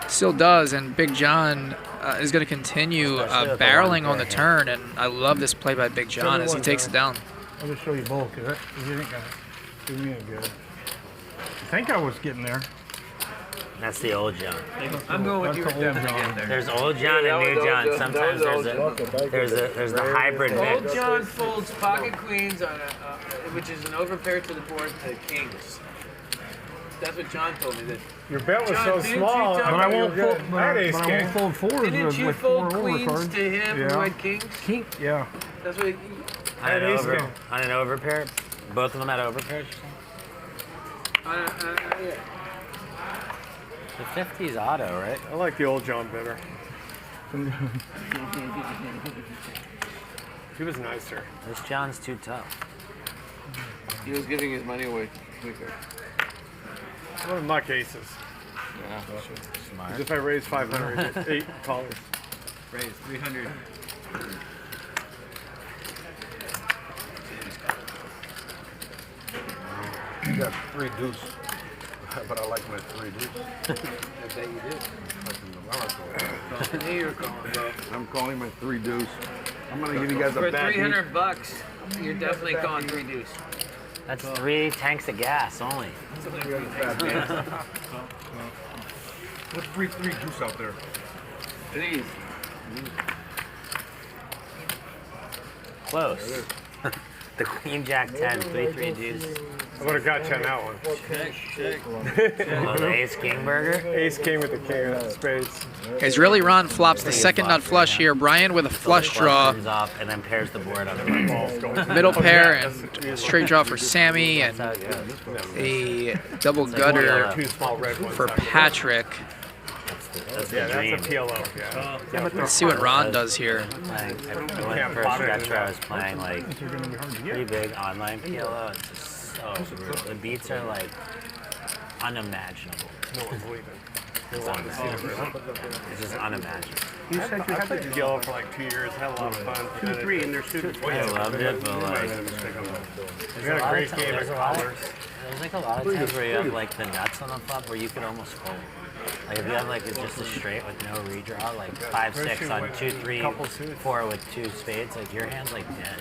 still does, and Big John is going to continue barreling on the turn, and I love this play by Big John as he takes it down. I'll just show you both because you ain't gonna do me a good. I think I was getting there. That's the old John. I'm going with you. There's old John and new John. Sometimes there's the hybrid Old mix. John folds pocket queens on which is an overpair to the board to kings. That's what John told me. That your bet was John, so small. But I won't fold fours. Didn't you fold queens to him who had kings? King, yeah. That's what. On an overpair? Both of them had overpairs? Yeah. The 50's auto, right? I like the old John better. He was nicer. This John's too tough. He was giving his money away quicker. What are muck aces? Yeah. Smart. As if I raise 500, 8 callers. Raise 300. You got 3 deuce, but I like my 3 deuce. I bet you do. I knew you were calling, bro. I'm calling my 3 deuce. I'm gonna give you guys a For bad $300, you're definitely calling 3 deuce. That's 3 tanks of gas only. What's 3 deuce out there? Please. Close. The Queen Jack 10, 3 deuce. I would have got you on that one. Check. The Ace King burger? Ace King with the king of spades. Israeli Ron flops the second nut flush here. Bryan with a flush draw. Comes off and then pairs the board on the right. Middle pair and straight draw for Sammy and a double gutter for Patrick. That's Yeah, the dream. that's a PLO. Yeah. Let's see what Ron does here. When first retro, I was playing like pretty big online PLO. It's just so brutal. The beats are like unimaginable. No one's leaving. It's just unimaginable. You said you had the PLO for like 2 years. Had a lot of fun. 2-3 and they're shooting. I loved it, but like, We had a great game of callers. there's like a lot of times where you have like the nuts on the flop where you can almost fold. Like if you have like just a straight with no redraw, like 5-6 on 2-3, 4 with 2 spades, like your hand's like dead.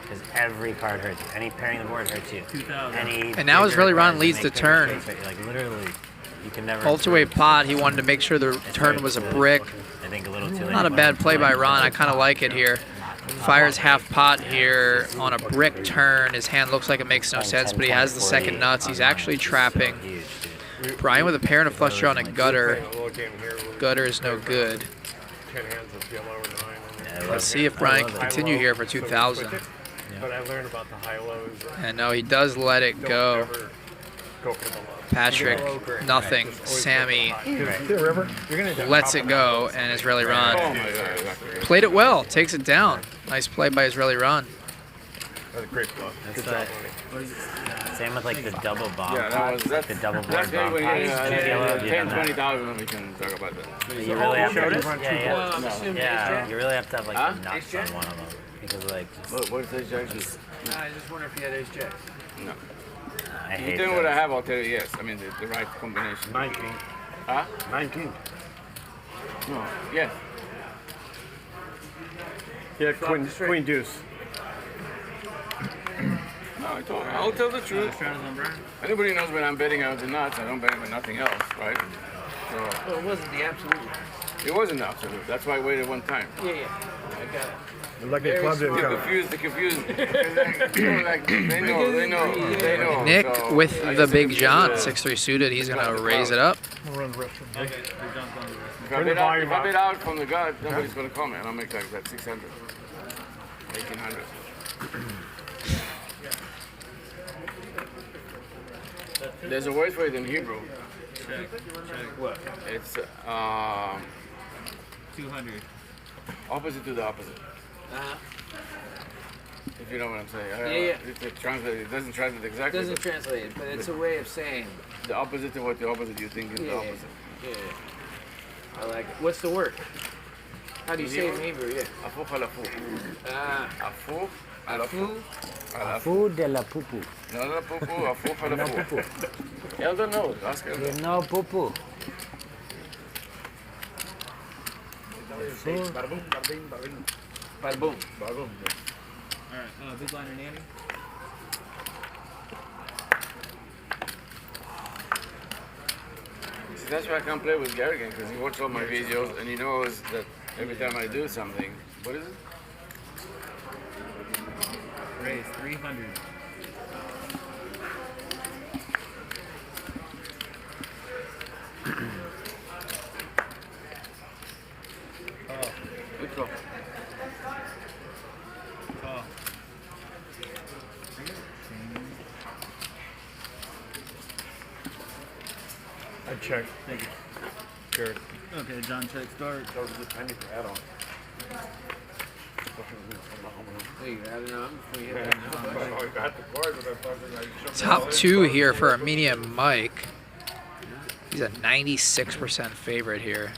Because every card hurts you. Any pairing the board hurts you. And now Israeli Ron leads the turn. Like literally, you can never. Multi-way pot. He wanted to make sure the turn was a brick. I think a little too late. Not a bad play by Ron. I kind of like it here. Fires half pot here on a brick turn. His hand looks like it makes no sense, but he has the second nuts. He's actually trapping. Bryan with a pair and a flush draw on a gutter. Gutter is no good. 10 hands of PLO or 9. Let's see if Bryan can continue here for 2,000. But I learned about the high lows. And no, he does let it go. Go for the low. Patrick, nothing. Sammy lets it go, and Israeli Ron played it well, takes it down. Nice play by Israeli Ron. That's a great bluff. Same with like the double bomb. Yeah, that was the double that's bomb. when you 10, 20,000 we can talk about that. You really have to, Yeah. you really have to have like the nuts on one of them because like. What is this judge? I just wonder if he had ace jacks. No. I You hate tell me those. what I have, I'll tell you yes. I mean the right combination. 19. Huh? 19. No. Yes. Yeah, queen deuce. No, I'll tell the truth. Anybody knows when I'm betting out the nuts, I don't bet with nothing else. right? So Well, it wasn't the absolute. it wasn't absolute. That's why I waited one time. Yeah, yeah. I got it. Lucky the club didn't They're come. confused. They're confused. They know. Nick So with I the just Big said, John, 6'3" suited. He's going to raise it up. We'll run the restroom. If I bid out from the gut, nobody's going to come, and I'll make like that 600, 1800. There's a word for it in Hebrew. Check. What? It's 200. opposite to the opposite. If you know what I'm saying. Yeah. It doesn't translate It exactly. doesn't translate it, but it's a way of saying. The opposite of what the opposite you think is the opposite. Yeah. I like it. What's the word? How do you say it in Hebrew? Yeah. Afuch al afuch. Afuch al afuch. Afu de la pupu. No, no, pupu. Afuch al No afuch. pupu. Elder knows. Ask Elder. No pupu. Barboom. Alright, big liner nanny. See, that's why I can't play with Gerry again, because he watches all my videos and he knows that every time I do something, what is it? Raise 300. Good call. I checked. Thank you. Sure. Okay, John check start. That was a good penny for add-on. Hey, you added on before you hit I got the card, but I fucking Top two here for Armenian Mike. He's a 96% favorite here.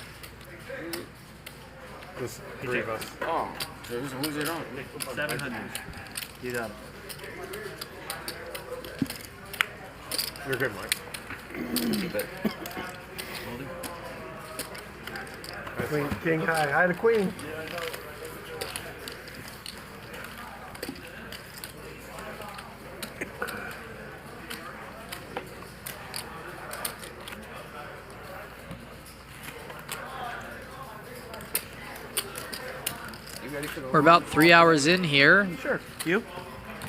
Just three of us. Oh, so who's it on? 700. You got it. You're good, Mike. Queen, king high. I had a queen. We're about 3 hours in here. Sure. You?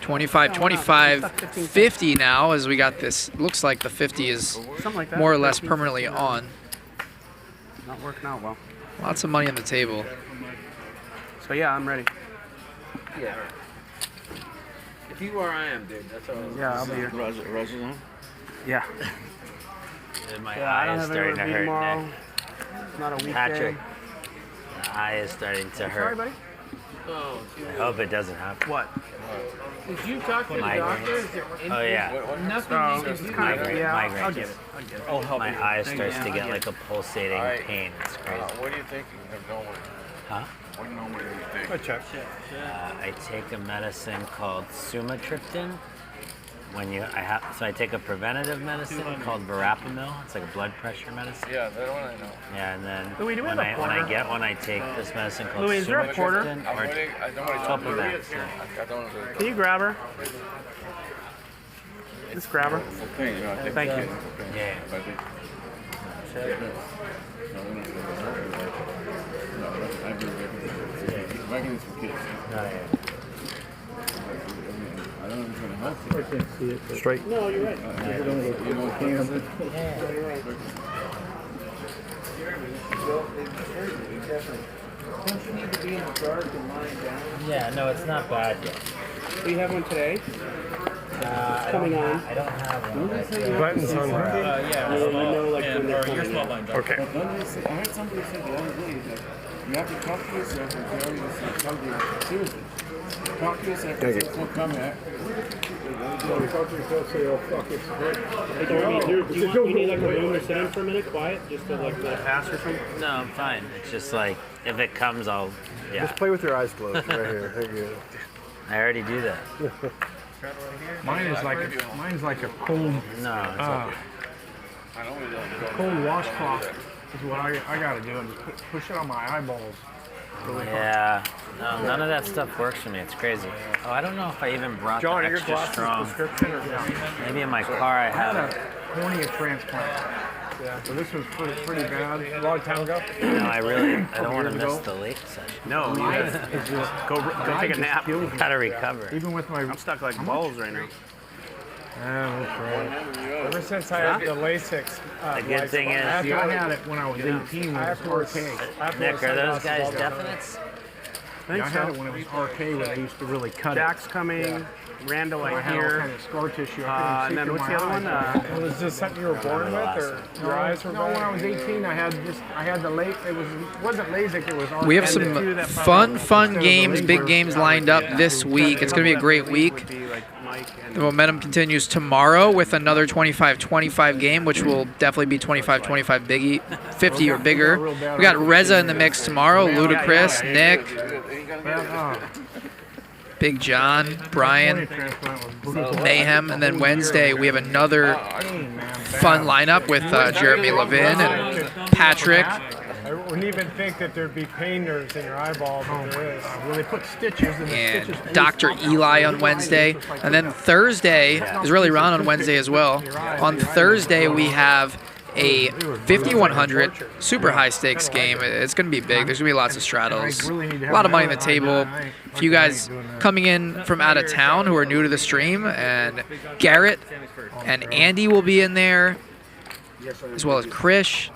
25, 25, 50 now as we got this. Looks like the 50 is Something like that. more or less permanently on. Not working out well. Lots of money on the table. So yeah, I'm ready. Yeah. If you are, I am, dude. That's all. Yeah, I'll be here. Roger's on? Yeah. My Yeah, I eye don't is have starting to anywhere to be hurt, tomorrow. Nick. It's not a weekday. Patrick, the eye is starting to Sorry, hurt. buddy. Oh, I hope it doesn't happen. What? did you talk to the Migraines. doctor? Is there Oh, yeah. Nothing Oh, you can it's do. kind of, yeah, Migraines. I'll get it. I'll get it. I'll help My you. eye starts to I'll get get like a pulsating Alright. pain. It's crazy. What are you thinking of normally? Huh? What normally do you think? I checked. I take a medicine called sumatriptan. I take a preventative medicine called verapamil. It's like a blood pressure medicine. Yeah, that one I know. Yeah, and then Louis, do we when have a I porter? get one, I take this medicine called Louis, is there a porter? sumatriptan I'm or waiting. I don't want to supplement. I don't want to. Can you grab her? Just grab her. Thank you. Thank you. Yeah. Migraines for kids. I don't know if it's going to help you. I can't see it. Straight. No, you're right. You know what cancer? Don't you need to be in the dark and lying down? Yeah, no, it's not bad yet. Do you have one today? I coming on. I don't have one. Button's on there. Yeah, I know, like, when they're or your coming small in. blind dog. Okay. I heard somebody say the other day that you have to talk to yourself and tell yourself something. Seriously. Talk to yourself and say, "Don't come here." Talk to yourself, say, oh, fuck, it's great. Hey, Jeremy, do you need like a room to sit in for a minute, quiet, just to like let it pass or something? No, I'm fine. It's just like, if it comes, I'll, yeah. Just play with your eyes closed right here. Thank you. I already do that. Mine is like a cold, No, it's okay. cold washcloth is what I gotta do, and just push it on my eyeballs. Yeah, no, none of that stuff works for me. It's crazy. Oh, I don't know if I even brought John, the are your extra glasses strong. prescription or no? Maybe in my car I I had have a it. cornea transplant. Yeah, so this was pretty bad. A long time ago. No, I don't want to miss the late session. No, go take a nap. Gotta recover. Even with my, I'm stuck like balls right now. We'll try. Ever since I had the Lasix. The good thing is, I had it when I was 18. Afterwards, Nick, are those guys definites? I had it when it was RK when they used to really cut Jack's it. coming. Randall, I had all hear. kind of scar tissue. And then what's the other one? Was this something you were born with, or your eyes were bad? No, when I was 18, I had the late. It wasn't LASIK. It was RK. We have some fun games, big games lined up this week. It's going to be a great week. The momentum continues tomorrow with another 25-25 game, which will definitely be 25-25 biggie, 50 or bigger. We got Reza in the mix tomorrow, Ludacris, Nick, Big John, Bryan, Mayhem, and then Wednesday we have another fun lineup with Jeremy Levin and Patrick. I wouldn't even think that there'd be pain nerves in your eyeball, but there is. Well, they put stitches in and the stitches. Dr. Eli on Wednesday. And then Thursday is really Ron on Wednesday as well. On Thursday, we have a 5100 super high stakes game. It's going to be big. There's going to be lots of straddles. A lot of money on the table. For you guys coming in from out of town who are new to the stream, and Garrett and Andy will be in there, as well as Krish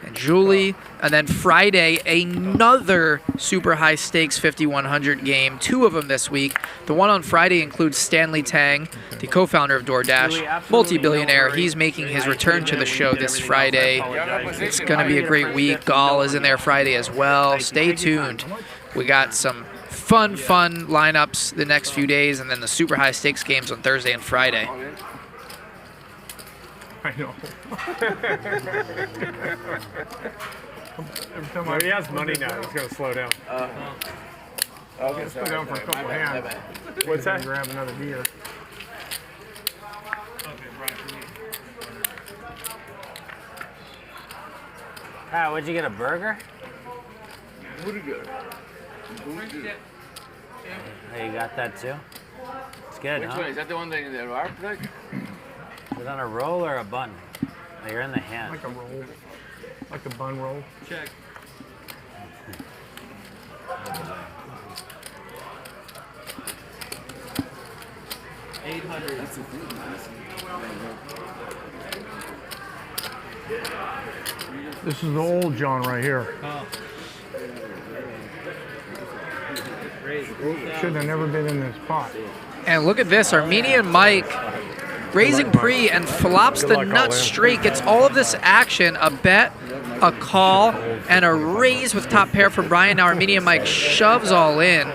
and Julie. And then Friday, another super high stakes 5100 game, 2 of them this week. The one on Friday includes Stanley Tang, the co-founder of DoorDash, multi-billionaire. He's making his return to the show this Friday. It's going to be a great week. Dahl is in there Friday as well. Stay tuned. We got some fun lineups the next few days, and then the super high stakes games on Thursday and Friday. I know. Every time he has money now, he's going to slow down. He'll slow down for a couple hands. What's that? Grab another beer. What'd you get, a burger? Burger. Oh, you got that too? It's good, Which huh? one? Is that the one that in the wrap? Like? Is it on a roll or a bun? Oh, you're in the hand. Like a roll. Like a bun roll. Check. $800. This is the old John right here. Oh. Should have never been in this pot. And look at this, Armenian Mike raising pre and flops the nut straight. Gets all of this action, a bet, a call, and a raise with top pair for Bryan. Now Armenian Mike shoves all in.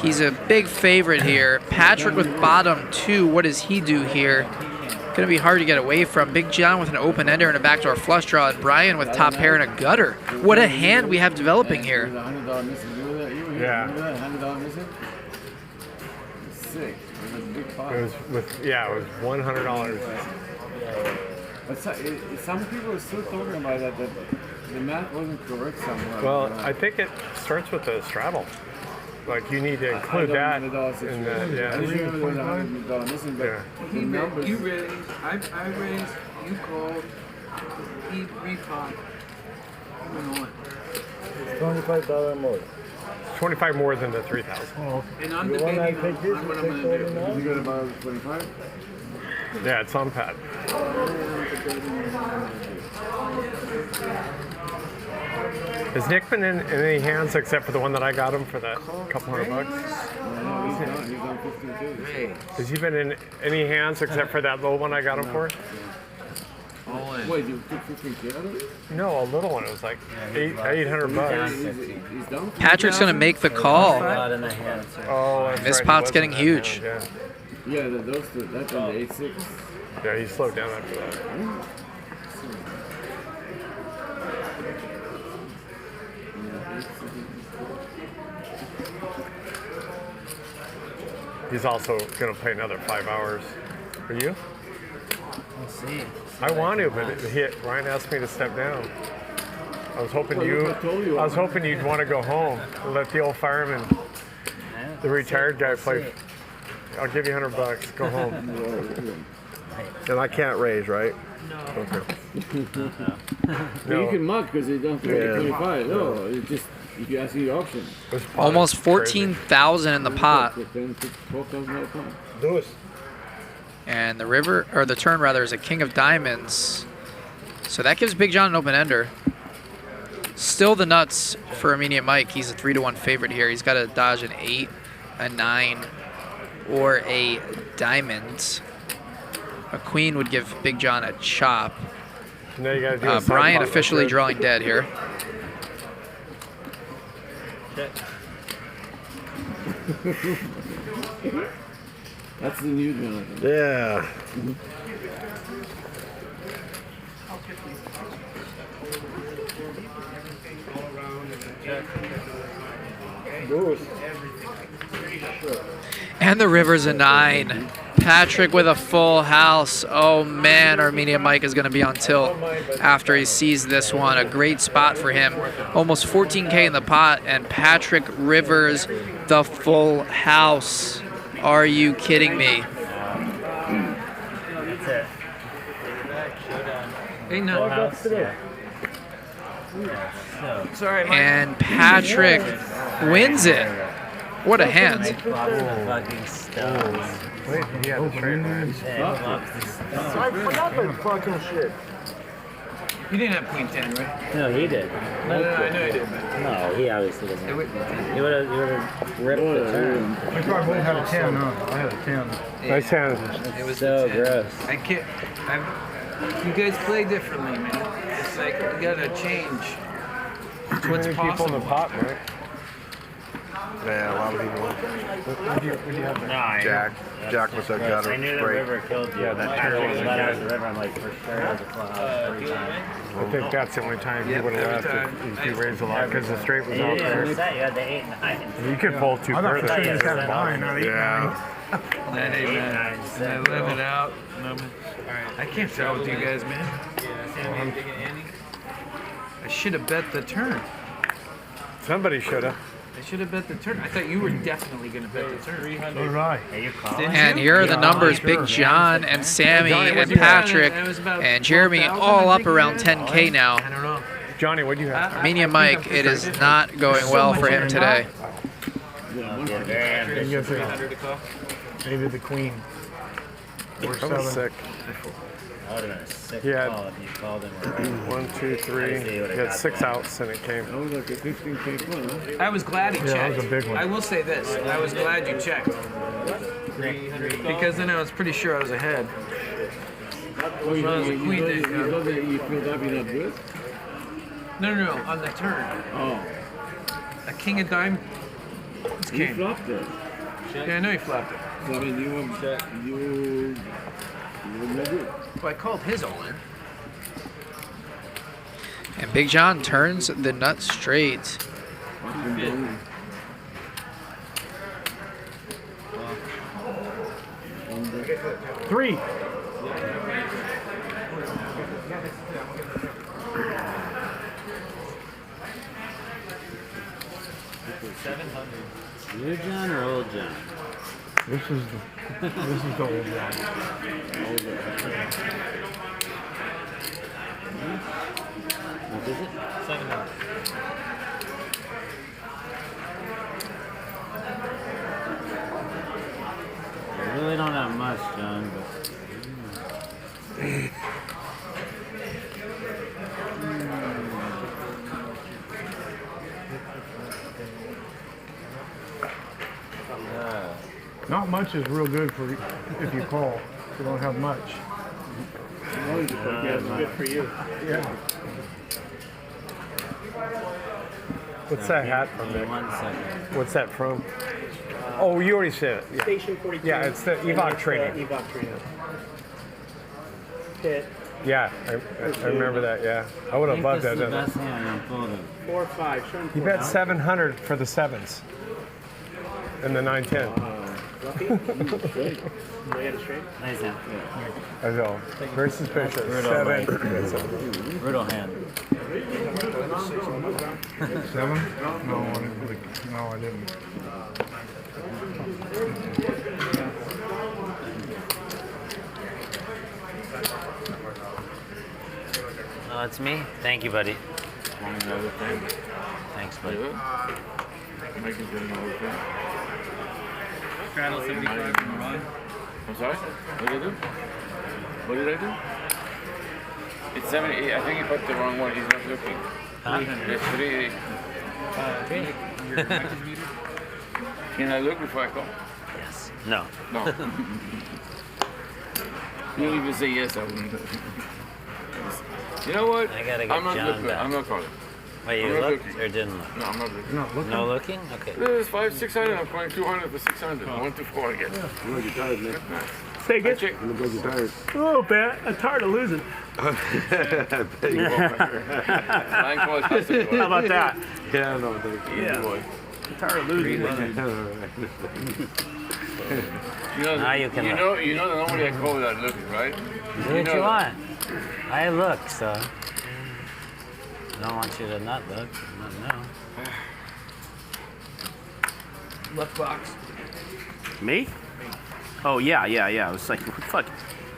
He's a big favorite here. Patrick with bottom 2. What does he do here? Gonna be hard to get away from. Big John with an open ender and a backdoor flush draw, and Bryan with top pair and a gutter. What a hand we have developing here. Yeah. Sick. It was it was $100. But some people are still talking about that the math wasn't correct somewhere. Well, I think it starts with the straddle. Like you need to include that in the, yeah. I just remember there was $100 missing, but He raised, you raised, I raised, you called, he repot. Went on. It's $25 more. 25 more than the 3,000. Oh, And I'm the baby. take this, I'm what I'm take gonna all do. the now? you got about 25? Yeah, it's on pad. Has Nick been in any hands except for the one that I got him for that couple $100? No, he's on 15 too. Has he been in any hands except for that little one I got him for? All in. Wait, you took 15K out of it? No, a little one. It was like $800. He's done. Patrick's gonna make the call. Not in the hand. Oh, that's This right, he pot's was getting in that huge. hand, Yeah, those two. That's on the 8-6. yeah, he slowed down after that. He's also going to play another 5 hours. Are you? We'll see. I want to, but Ryan asked me to step down. I was hoping you'd want to go home and let the old fireman, the retired guy, play. I'll give you $100. Go home. And I can't raise, right? You can mark because they don't pay 25. No, it's just if you ask the auction. Almost 14,000 in the pot. And the river, or the turn rather, is a king of diamonds. So that gives Big John an open ender. Still the nuts for Armenian Mike. He's a 3-1 favorite here. He's got to dodge an 8, a 9, or a diamond. A queen would give Big John a chop. Now you gotta do a Bryan side officially pot. drawing dead here. That's the new John. Yeah. And the river's a 9. Patrick with a full house. Oh man, Armenian Mike is going to be on tilt after he sees this one. A great spot for him. Almost 14K in the pot, and Patrick Rivers the full house. Are you kidding me? That's it. Ain't no. Sorry, Mike. And Patrick wins it. What a hand. Fucking stones. Wait, he had the straight line. I forgot that fucking shit. You didn't have queen 10, right? No, he did. No, I know you did. No, he obviously doesn't. He would have ripped the turn. I probably had a 10, huh? I had a 10. Nice hand. It was so gross. I can't. You guys play differently, man. It's like you gotta change what's People in possible. the pot, right? Yeah, a lot of people. What do you have there? No, Jack was a gutter. I knew the straight. river killed you. Yeah, that Patrick turn let out was the river. I'm like, for sure, it was a full house 3 times. I think that's the only time he would have left if he raised a lot because the straight was You out didn't there. have set, you had the 8 and 9. You could fold 2 I thought further. for sure you had a 9, not 8, Yeah. That ain't bad. And I let it out. I can't sell with you guys, man. I should have bet the turn. Somebody should have. I should have bet the turn. I thought you were definitely going to bet the turn. 300. Right. Hey, you call And here are the numbers. Big John and Sammy and Patrick and Jeremy all up around 10K now. I don't know. Johnny, what do you have? Armenian Mike, it is not going well for him today. very You guys $300 to call. Maybe the queen. Or That was 7. sick. That would have been a sick He had call if you called him. Right. 1, 2, 3. He had 6 outs and it came. That was like a 15K fun, huh? I was glad he checked. Yeah, that was a big one. I will say this. I was glad you checked. Because then I was pretty sure I was ahead. Oh, you Well, the queen did, you feel that be not good? No, on the turn. Oh. A king of diamonds You came. flopped it. Yeah, I know he flopped it. So, I mean, you were no good. Well, I called his all in. And Big John turns the nut straight. Three. New John or old John? This is the old one. What is it? 700. I really don't have much, John, but. Not much is real good for if you call. You don't have much. Yeah, it's good for you. Yeah. What's that hat from there? 1 second. What's that from? Oh, you already said it. Yeah. Station 42. Yeah, it's the Evok training. Evok training. Pit. Yeah, I remember that. Yeah, I would have loved that. The best hand I'm folding. 4-5. Show him You 4 bet now. 700 for the 7s and the 9-10. Lucky? No, you had a straight? Nice hand. I know. Very suspicious. Brutal, 7. right? It's a- Brutal hand. 7? No, I didn't. Oh, it's me? Thank you, buddy. Another thing. Thanks, buddy. Mike is getting another thing. Straddle 75 from Ron. I'm sorry? What did I do? What did I do? It's 70. I think he put the wrong one. He's not looking. Huh? It's 3. Your mic is muted? Can I look before I call? Yes. No. No. You don't even say yes, I wouldn't. You know what? I gotta get I'm not John looking. back. I'm not calling. Wait, I'm you not looked looking. or didn't look? No, I'm not looking. Not looking. No looking? Okay. There's 600. I'm calling 200 for 600. 1 to 4 again. You look tired, Nick. Say again. You look like you're tired. A little bit. I'm tired of losing. There you go. How about that? Yeah, no, thank you. Yeah. Good boy. I'm tired of losing. You know, Now you can you look. know that nobody I call without looking, right? Do what you want. I look, so. I don't want you to not look. Not know. Left box. Me? Oh, yeah. I was like, fuck.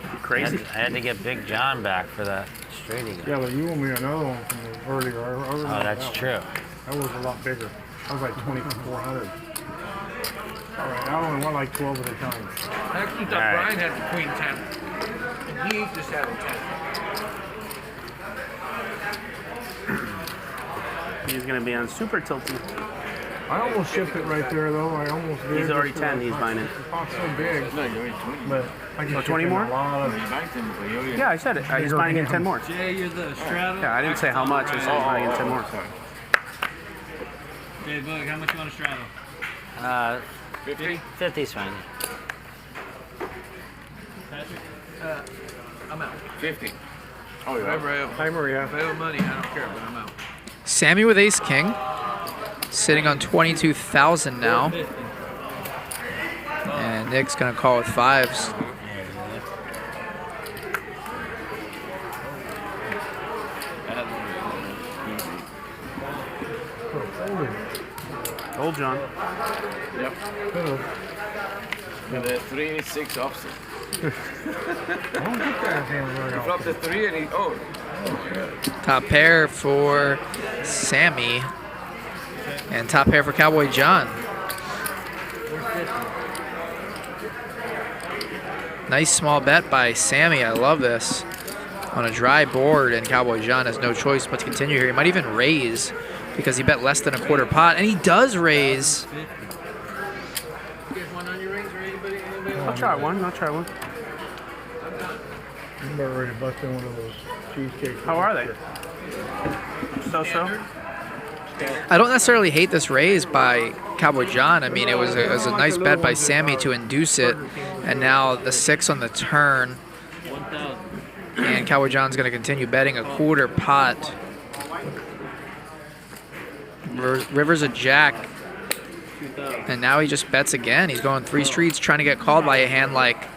You crazy? I had to get Big John back for that straight again. Yeah, but you owe me another one from earlier. I remember that's that true. That was a lot bigger. That was like 2,400. All right, I only won like 12 at a time. I actually thought Bryan had the queen 10. And he just had a 10. He's going to be on super tilty. I almost shipped it right there, though. I almost did. He's already 10. He's buying it. The pot's so big. No, you're only 20. But I can Oh, ship 20 in more? a lot of Yeah, I said it. He's buying in 10 more. Jay, you're the straddle. Yeah, I didn't say how much. I said he's buying in 10 more. Jay, Bug, how much you want to straddle? 50? 50's fine. Patrick? I'm out. 50. Oh, yeah. Whatever I have. Hi, Maria. If I have money, I don't care, but I'm out. Sammy with ace king, sitting on 22,000 now. And Nick's gonna call with fives. Old John. Yep. With a 3-6 offset. I don't get that hand very He often. flopped a 3 and he. Oh. Top pair for Sammy. And top pair for Cowboy John. Nice small bet by Sammy. I love this. On a dry board, and Cowboy John has no choice but to continue here. He might even raise because he bet less than a quarter pot, and he does raise. You guys want on your rings or anybody? I'll try one. I'm about ready to bust in one of those cheesecakes. How are they? So-so? I don't necessarily hate this raise by Cowboy John. I mean, it was a nice bet by Sammy to induce it, and now the 6 on the turn. 1,000. And Cowboy John's going to continue betting a quarter pot. River's a jack. And now he just bets again. He's going 3 streets, trying to get called by a hand like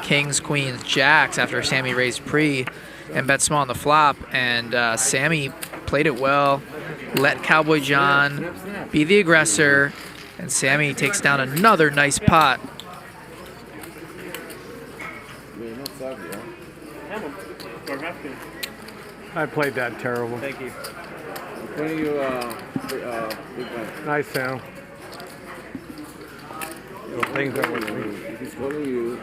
kings, queens, jacks after Sammy raised pre and bet small on the flop. And Sammy played it well, let Cowboy John be the aggressor, and Sammy takes down another nice pot. I played that terrible. Thank you. When are you, big man? Nice sound. Things that went me. He's calling you.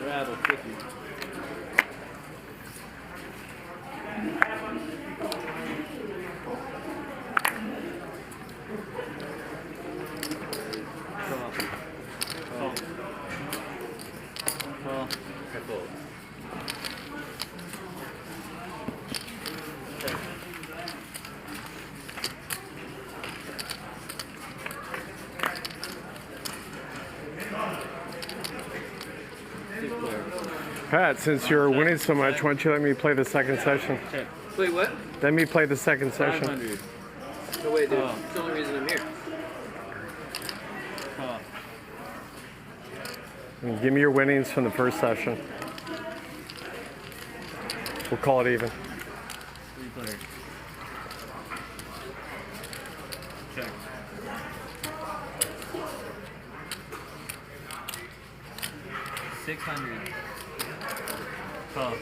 Rattle 50. Pat, since you're winning so much, why don't you let me play the second session? Wait, what? Let me play the second session. 500. No, wait, dude. It's the only reason I'm here. And give me your winnings from the first session. We'll call it even. 3 players. Check. $600. Call.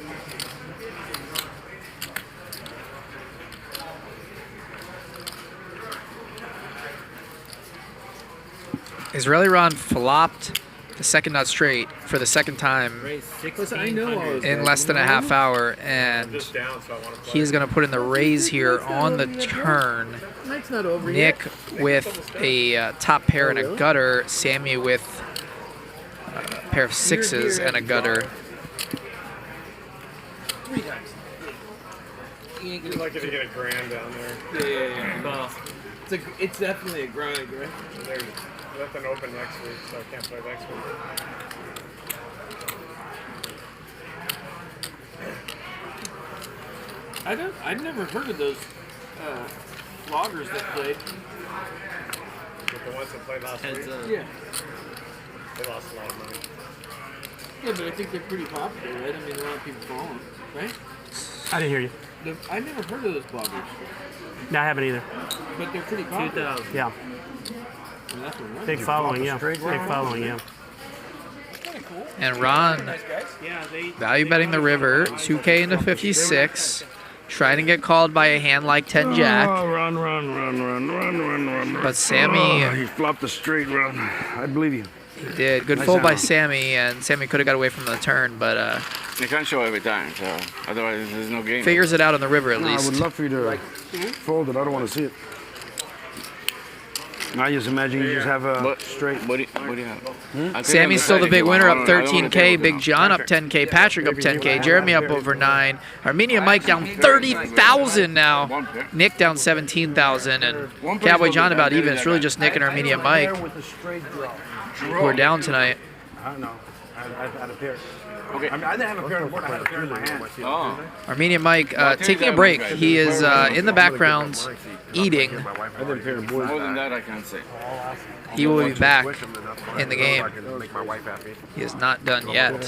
Israeli Ron flopped the second nut straight for the second time in less than a half hour, and he's going to put in the raise here on the turn. Nick with a top pair and a gutter, Sammy with a pair of sixes and a gutter. You'd like to get a grand down there. Yeah. It's definitely a grind, right? There's nothing open next week, so I can't play next week. I've never heard of those vloggers that played. The ones that played last week? Yeah. They lost a lot of money. Yeah, but I think they're pretty popular, right? I mean, a lot of people follow them, right? I didn't hear you. I never heard of those bloggers. No, I haven't either. But they're pretty popular. Yeah. I mean, that's what Big following, yeah. Big following, yeah. And Ron value betting the river, 2K into 56, trying to get called by a hand like 10 jack. Oh, run. But Sammy, he flopped the straight run. I believe you. he did. Good fold by Sammy, and Sammy could have got away from the turn, but You can't show every time, so otherwise there's no game. figures it out on the river at least. I would love for you to fold it. I don't want to see it. I just imagine you just have a straight. What do you have? Sammy's still the big winner, up 13K. Big John up 10K. Patrick up 10K. Jeremy up over 9. Armenian Mike down 30,000 now. Nick down 17,000. And Cowboy John about even. It's really just Nick and Armenian Mike who are down tonight. I don't know. I had a pair. Okay. I mean, I didn't have a pair on the board. I had a pair in my hand. Oh. Armenian Mike taking a break. He is in the background eating. More than that, I can't say. He will be back in the game. He is not done yet.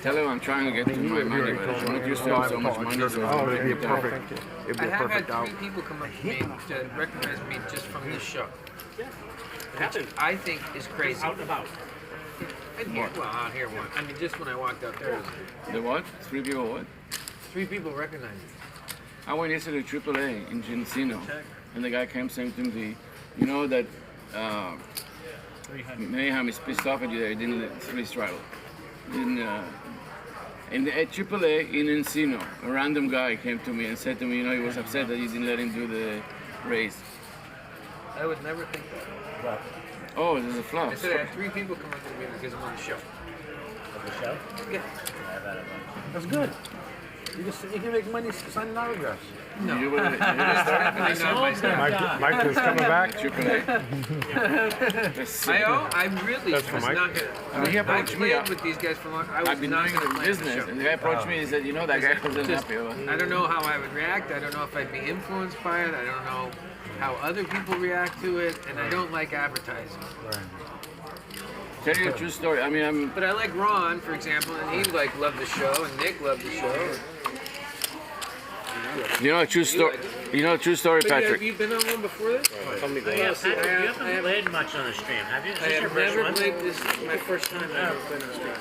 Tell him I'm trying to get to my money, but I'm not used to have so much money. So it'd be a perfect. It'd be a I have perfect had out. 3 people come up to me to recognize me just from this show. Which I think is crazy. Out and about. And here, well, out here one. I mean, just when I walked out there. The what? 3 people what? 3 people recognized me. I went yesterday to AAA in Genesino, and the guy came saying to me, you know that Mayhem is pissed off at you that you didn't free straddle. And at AAA in Encino, a random guy came to me and said to me, you know, he was upset that you didn't let him do the race. I would never think that. Oh, there's a flop. I said I had 3 people come up to me because I'm on the show. Of the show? Yeah. That's good. You can make money signing autographs. No. You would have started Mike was coming back. I really was not going to. He approached me. I played with these guys for long. I was I've been not doing going to the play business, the show. and the guy approached me and said, you know, that guy wasn't happy. I don't know how I would react. I don't know if I'd be influenced by it. I don't know how other people react to it, and I don't like advertising. Tell you a true story. I mean, But I like Ron, for example, and he loved the show, and Nick loved the show. you know a true story. You know a true story, But Patrick. have you been on one before this? You haven't played much on the stream, have you? Is I this your have first never one? played this. My first time I've ever been on stream.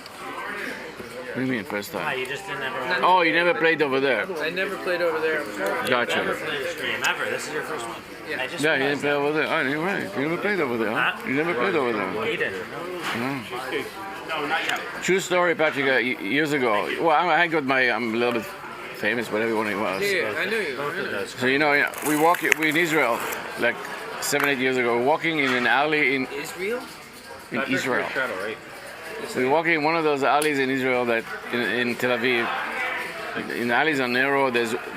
What do you mean, first Ah, time? you just didn't ever. Oh, you never played over there. I never played over there. I'm sorry. Gotcha. Never played the stream ever. This is your first one. Yeah. I just Yeah, you didn't realized play over there. Oh, you're right. You never played over there, huh? You never played over that. there. He didn't. No. No, not yet. True story, Patrick. Years ago. Well, I got I'm a little bit famous, whatever one it was. Yeah, I knew you. So we're in Israel, like 7-8 years ago. We're walking in an alley in Israel. Israel. So we're walking in one of those alleys in Israel that in Tel Aviv. In alleys are narrow.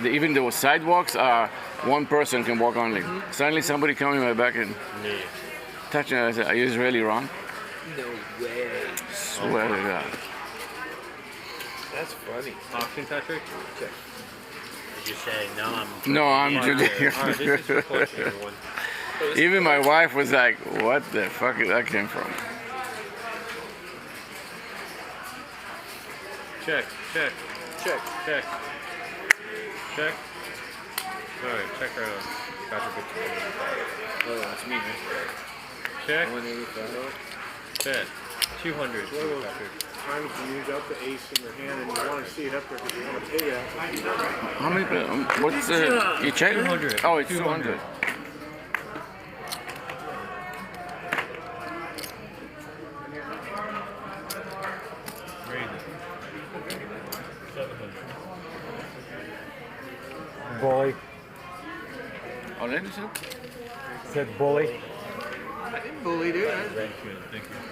Even the sidewalks are one person can walk only. Suddenly somebody came in my back and touched me. I said, "Are you Israeli, Ron?" No way. Swear to God. That's funny. Auction, Patrick? Did you say no? No, I'm Judean. Alright, this is for collection, everyone. Even my wife was like, "What the fuck did that came from?" Check. Check. Alright, check right on. Oh, that's me, man. Check. 185. Bet. 200. Times you use up the ace in your hand and you want to see it up there because you want to pay that. How many? What's you check? 200. Oh, it's 200. Bully. Oh, let me see. Said bully. I didn't bully, dude. Thank you.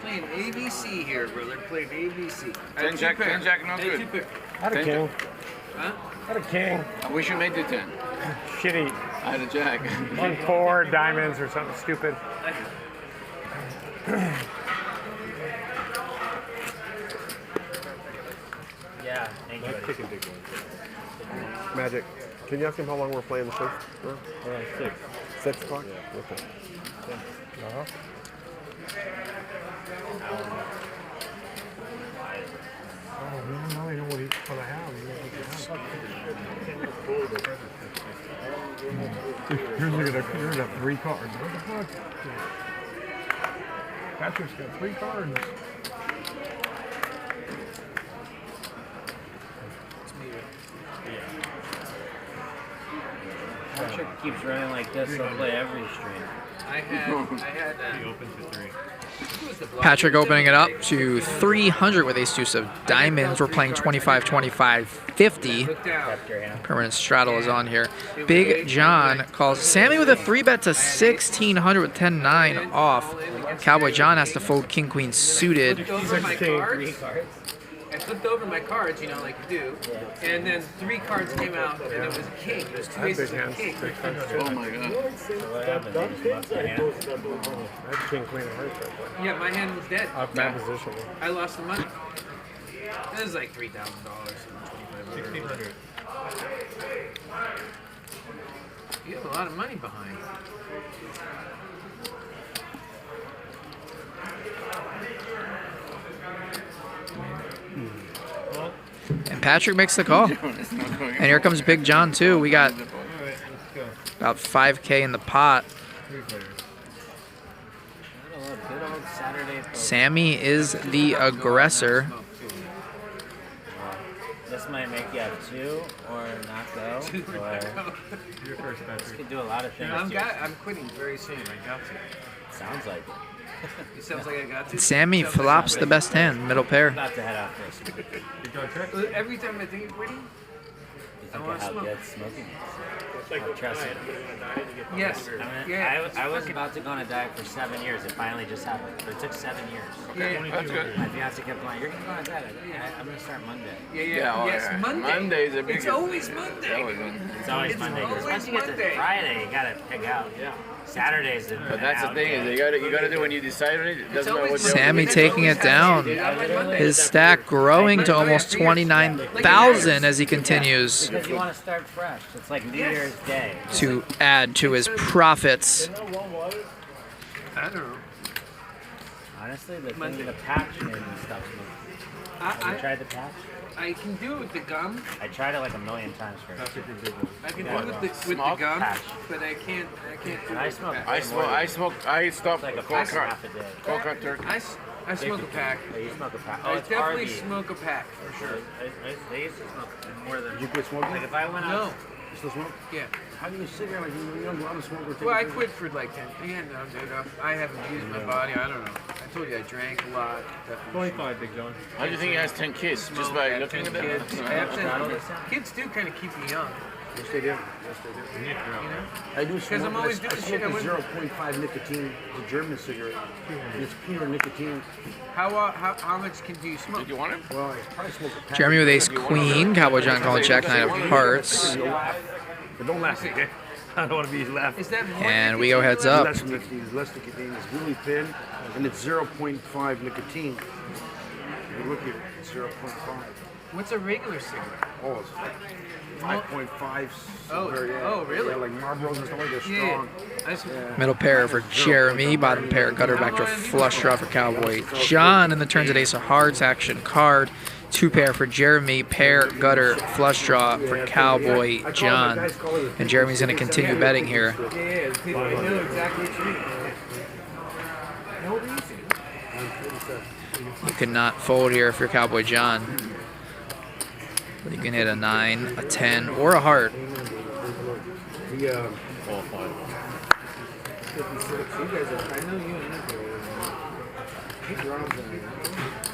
Playing ABC here, brother. Playing ABC. 10 jack, no good. I had a king. Huh? I had a king. I wish you made the 10. Shitty. I had a jack. 1-4 diamonds or something stupid. Yeah, thank you. Kicking big ones. Magic. Can you ask him how long we're playing the show? 6. 6 o'clock? Yeah. Okay. Uh-huh. Oh, man, now I know what I have. Here's a 3 cards. What the fuck? Patrick's got 3 cards. Patrick keeps running like this, he'll play every stream. I had. He opened to 3. Patrick opening it up to 300 with ace deuce of diamonds. We're playing 25, 25, 50. Permanent straddle is on here. Big John calls Sammy with a 3-bet to 1,600 with 10-9 off. Cowboy John has to fold king queen suited. I flipped over my cards, you know, like you do, and then 3 cards came out, and it was a king. It was 2 aces and a king. Oh my god. King, queen, and hearts right there. Yeah, my hand was dead. Bad position. I lost the money. It was like $3,000 and $2,500. You have a lot of money behind. And Patrick makes the call. And here comes Big John, too. We got about 5K in the pot. Sammy is the aggressor. This might make you have 2 or not go. Or this could do a lot of things. I'm quitting very soon. I got to. Sounds like it. It sounds like I got to. Sammy flops the best hand, middle pair. About to head out first. Every time I think of quitting, I want to smoke. Smoking. Trust me. Yes. I was about to go on a diet for 7 years. It finally just happened. But it took 7 years. Yeah, that's good. My fiance kept going, "You're gonna go on a diet." I'm gonna start Monday. Yes, Monday. Monday's a big. It's always Monday. It's always Monday. Because once you get to Friday, you gotta pick out. Yeah. Saturdays. But that's the thing is you gotta do when you decide on it. It doesn't matter what Sammy taking it down. His stack growing to almost 29,000 as he continues Because you want to start fresh. It's like New Year's Day. to add to his profits. I don't know. Honestly, the patch made me stop smoking. Have you tried the patch? I can do it with the gum. I tried it like 1,000,000 times first. I can do it with the gum, Patch. but I can't do And I it smoke. I stopped like a cold pack cut. half a day. Cold cut turkey. I smoke a pack. Yeah, you smoke a pack. I Oh, it's definitely RB. smoke a pack for sure. They used to smoke more than. Did you quit smoking? Like if I went out. No. You still smoke? Yeah. How do you sit here like you don't go out and smoke or take Well, a I drink? quit for like 10. Yeah, no, dude. I haven't used my body. I don't know. I told you I drank a lot. 25, Big John. How do you think he has 10 kids? Just by looking at them? Kids do kind of keep you young. Yes, they do. Yes, they do. You know? I do smoke. I'm always doing I shit smoke I a wouldn't- 0.5 nicotine, the German cigarette. It's pure nicotine. How much do you smoke? Did you want it? Well, I probably smoke a pack. Jeremy with ace queen. Cowboy John calling jack 9 of hearts. But don't laugh, okay? I don't want to be laughing. Is that more And we go heads up. Less nicotine. It's less nicotine. It's really thin, and it's 0.5 nicotine. If you look at it, it's 0.5. What's a regular cigarette? Oh, it's 5.5. Oh, really? Yeah, like Marlboros and stuff like that. Yeah. Strong. Middle pair for Jeremy. Bottom pair gutter back to a flush draw for Cowboy John. And the turns at ace of hearts action card. 2 pair for Jeremy, pair, gutter, flush draw for Cowboy John. And Jeremy's going to continue betting here. Yeah, I know exactly what you mean. You cannot fold here if you're Cowboy John. You can hit a 9, a 10, or a heart.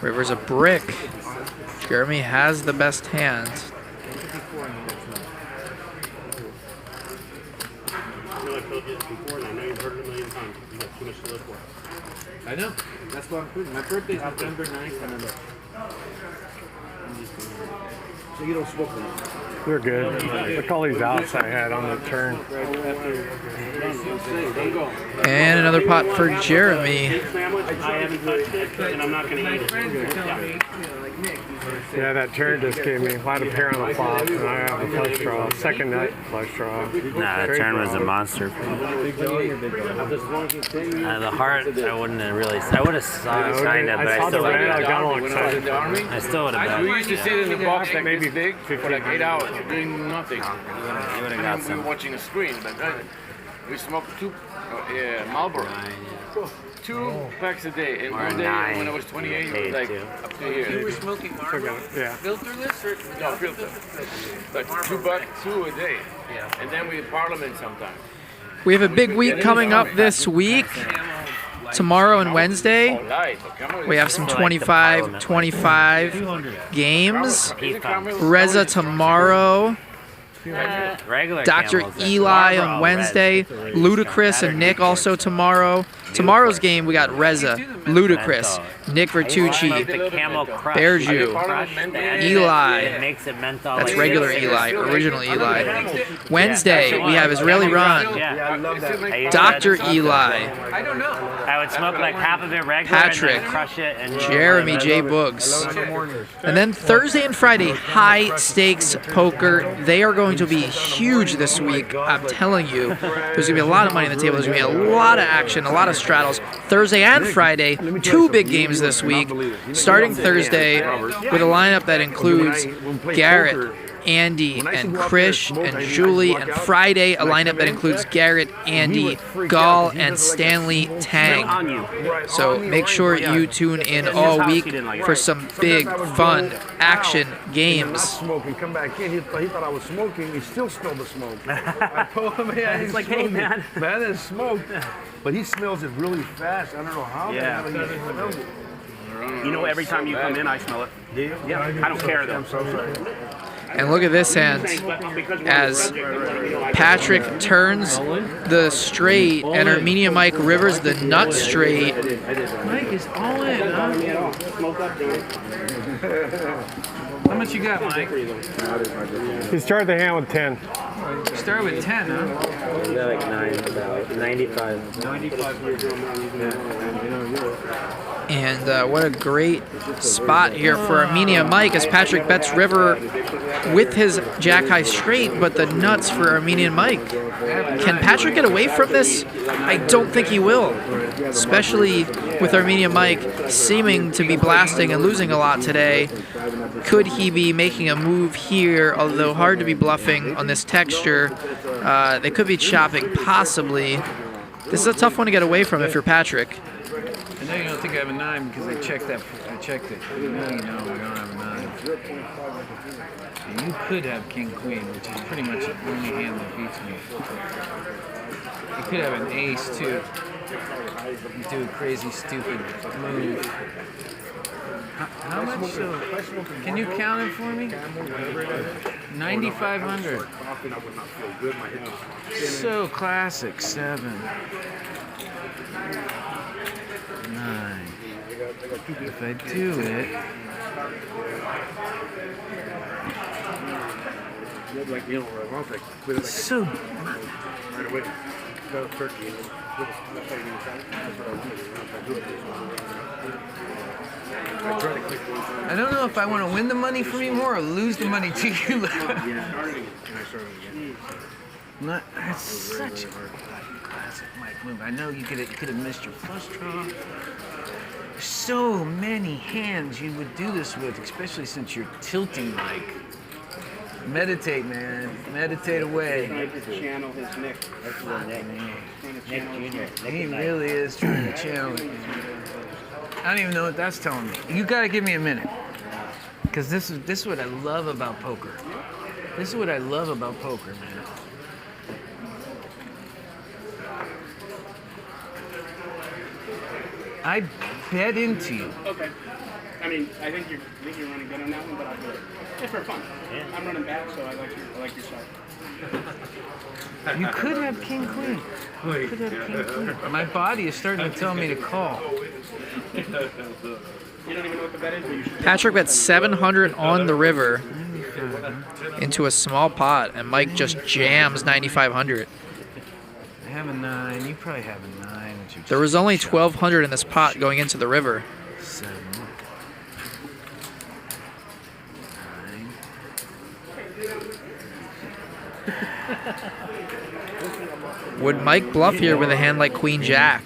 River's a brick. Jeremy has the best hand. I know I told you this before, and I know you've heard it a million times. You got too much to live for. I know. That's why I'm putting. My birthday's November 9th. So you don't smoke anymore. We're good. Look all these outs I had on the turn. And another pot for Jeremy. I haven't touched it, and I'm not going to eat it. Yeah, that turn just gave me a lot of pair on the flop, and I have a flush draw. Second nut flush draw. Nah, that turn was a monster. The heart, I wouldn't have really. I would have signed it, but I still would have. I still would have. We used to sit in the box like maybe big for like 8 hours doing nothing. You would have got We some. were watching a screen, but we smoked 2 Marlboro. 2 packs a day. And one day when I was 28, it was like up to here. You were smoking Marlboro? Yeah. Filterless or No, filter. Like $2 a day. Yeah. And then we Parliament sometimes. We have a big week coming up this week. Tomorrow and Wednesday, we have some 25 games. Reza tomorrow. Regular Dr. Camels, Eli Marlboro on Wednesday. Red. Ludacris and Nick also tomorrow. Tomorrow's game, we got Reza, Ludacris, Nick Vertucci, Bearju, Eli. That's regular Eli, original Eli. Wednesday, we have Israeli Ron, Dr. Eli, I don't know. I would smoke like half of it regular Patrick, and then crush it and Jeremy J. Boogs. And then Thursday and Friday, high stakes poker. They are going to be huge this week. I'm telling you, there's going to be a lot of money on the table. There's going to be a lot of action, a lot of straddles. Thursday and Friday, 2 big games this week. Starting Thursday with a lineup that includes Garrett, Andy, and Krish, and Julie. And Friday, a lineup that includes Garrett, Andy, Dahl, and Stanley Tang. So make sure you tune in all week for some big, fun action games. Smoking, come back in. He thought I was smoking. He still smelled the smoke. I told him, hey, He's like, hey, man. Man, there's smoke. But he smells it really fast. I don't know how. Yeah. He smells it. You know, every time you come in, I smell it. Do you? Yeah, I don't care though. I'm so sorry. And look at this hand as Patrick turns the straight and Armenian Mike rivers the nut straight. Mike is all in, huh? How much you got, Mike? He started the hand with 10. You started with 10, huh? Like 9, about 95. And what a great spot here for Armenian Mike as Patrick bets river with his jack high straight, but the nuts for Armenian Mike. Can Patrick get away from this? I don't think he will, especially with Armenian Mike seeming to be blasting and losing a lot today. Could he be making a move here, although hard to be bluffing on this texture? They could be chopping, possibly. This is a tough one to get away from if you're Patrick. I know you don't think I have a 9 because I checked it. I know you know I don't have a 9. And you could have King Queen, which is pretty much the only hand that beats me. You could have an ace too. You do a crazy, stupid move. How much? Can you count it for me? 9,500. So classic. 7. 9. If I do it. So. Right away. Go turkey. I don't know if I want to win the money from you more or lose the money to you. That's such a classic Mike move. I know you could have missed your flush draw. so many hands you would do this with, especially since you're tilting Mike. Meditate, man. Meditate away. Trying to channel his Nick. That's the Nick Jr. He really is trying to channel it. I don't even know what that's telling me. You gotta give me a minute. Because this is what I love about poker. This is what I love about poker, man. I bet into you. Okay. I mean, I think you're running good on that one, but I'll do it. It's for fun. Yeah. I'm running back, so I like your side. You could have king queen. You could have king queen. My body is starting to tell me to call. You don't even know what the bet is, but you should. Patrick bet 700 on the river into a small pot, and Mike just jams 9,500. I have a 9. You probably have a 9. There was only 1,200 in this pot going into the river. 7. 9. Would Mike bluff here with a hand like Queen Jack?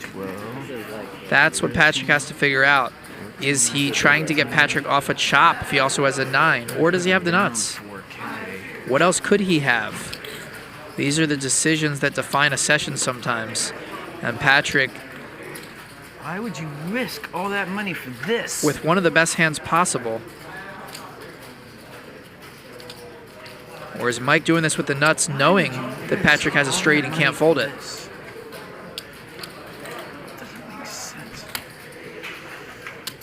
That's what Patrick has to figure out. Is he trying to get Patrick off a chop if he also has a 9? Or does he have the nuts? What else could he have? These are the decisions that define a session sometimes. And Patrick, why would you risk all that money for this? with one of the best hands possible. Or is Mike doing this with the nuts knowing that Patrick has a straight and can't fold it? Doesn't make sense.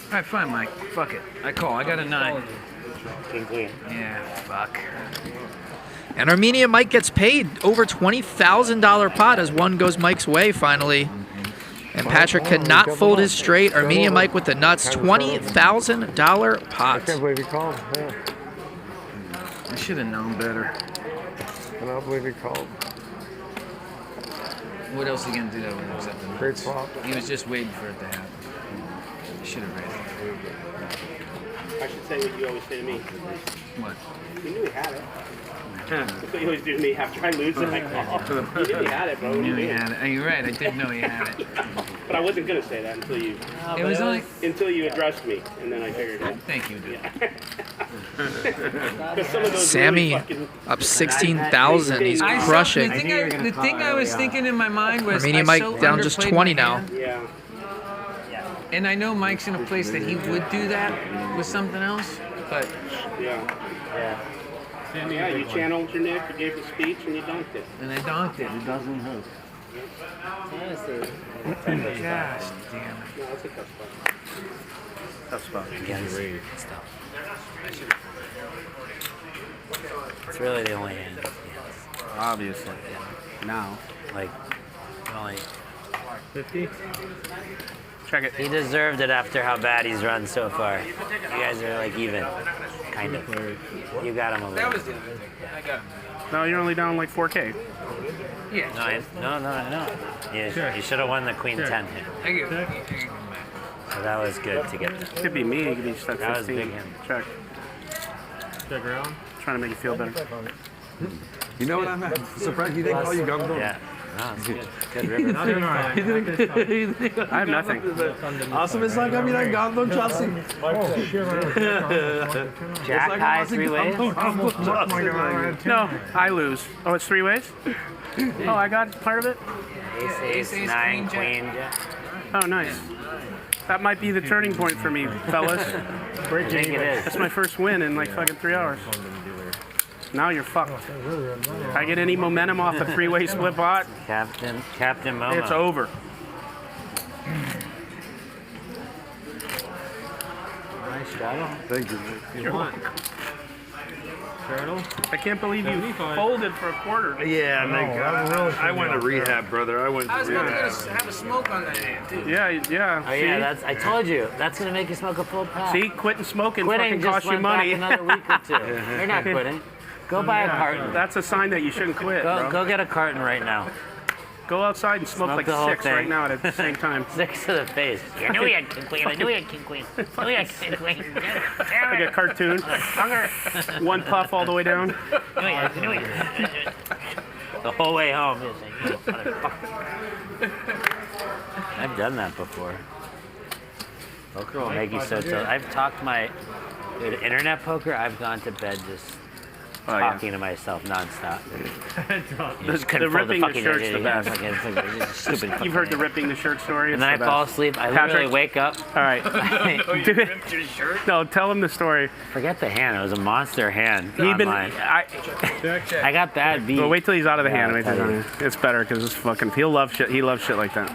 All right, fine, Mike. Fuck it. I call. I got a 9. King queen. Yeah, fuck. And Armenian Mike gets paid over $20,000 pot as one goes Mike's way finally. And Patrick cannot fold his straight. Armenian Mike with the nuts, $20,000 pot. I can't believe he called. Yeah. I should have known better. I don't believe he called. What else are you gonna do that when he was at the nuts? Great flop. He was just waiting for it to happen. I should have raised it. I should say what you always say to me. What? You knew he had it. That's what you always do to me after I lose it. I call. You knew he had it, bro. You knew he had it. You're right. I did know he had it. But I wasn't gonna say that until you. It was only until you addressed me, and then I figured it. Thank you, dude. Sammy up 16,000. He's crushing. The thing I was thinking in my mind was Armenian Mike down just 20 now. Yeah. And I know Mike's in a place that he would do that with something else, but yeah. Yeah, you channeled your Nick, you gave the speech, and you dunked it. And I dunked it. It doesn't hurt. Gosh damn it. No, that's a tough spot. Tough spot. It's really the only hand. Obviously. Now. Like, only 50? Check it. He deserved it after how bad he's run so far. You guys are like even, kind of. You got him a little. That was the other thing. I got him. No, you're only down like 4K. Yeah. No, I know. You should have won the Queen 10 hand. Thank you. So that was good to get that. Could be me, it could be stuck 15. That was big hand. Check. Check around. Trying to make you feel better. You know what I'm surprised he didn't call you gum. Yeah. No, it's good. Good river. I have nothing. Awesome, it's like, I mean, I got no Chelsea. Jack high 3 ways? No, I lose. Oh, it's 3 ways? Oh, I got part of it? Ace, 9, Queen, Jack. Oh, nice. That might be the turning point for me, fellas. I think it is. That's my first win in like fucking 3 hours. Now you're fucked. If I get any momentum off a 3-way split pot, Captain Momo. it's over. Nice straddle. Thank you. You want? Straddle. I can't believe you folded for a quarter. Yeah, I went to rehab, brother. I went to I was about rehab. to have a smoke on that hand, too. Yeah. Oh yeah, I told you. That's gonna make you smoke a full pack. See, quitting smoking Quitting fucking just costs you went money. back another week or 2. You're not quitting. Go buy a carton. That's a sign that you shouldn't quit, bro. Go get a carton right now. Go outside and smoke like the whole 6 thing. right now at the same time. 6 to the face. I knew he had King Queen. I knew he had King Queen. I knew he had King Queen. Like a cartoon. One puff all the way down. I knew he had. The whole way home. I've done that before. Poker will make you so tilt. I've talked my dude, internet poker. I've gone to bed just talking to myself nonstop. The ripping the shirt's the best. Stupid. You've heard the ripping the shirt story. And then I fall asleep. I literally wake up. All right. No, tell him the story. Forget the hand. It was a monster hand. I got bad beat. Well, wait till he's out of the hand. It's better because it's fucking. He'll love shit. He loves shit like that.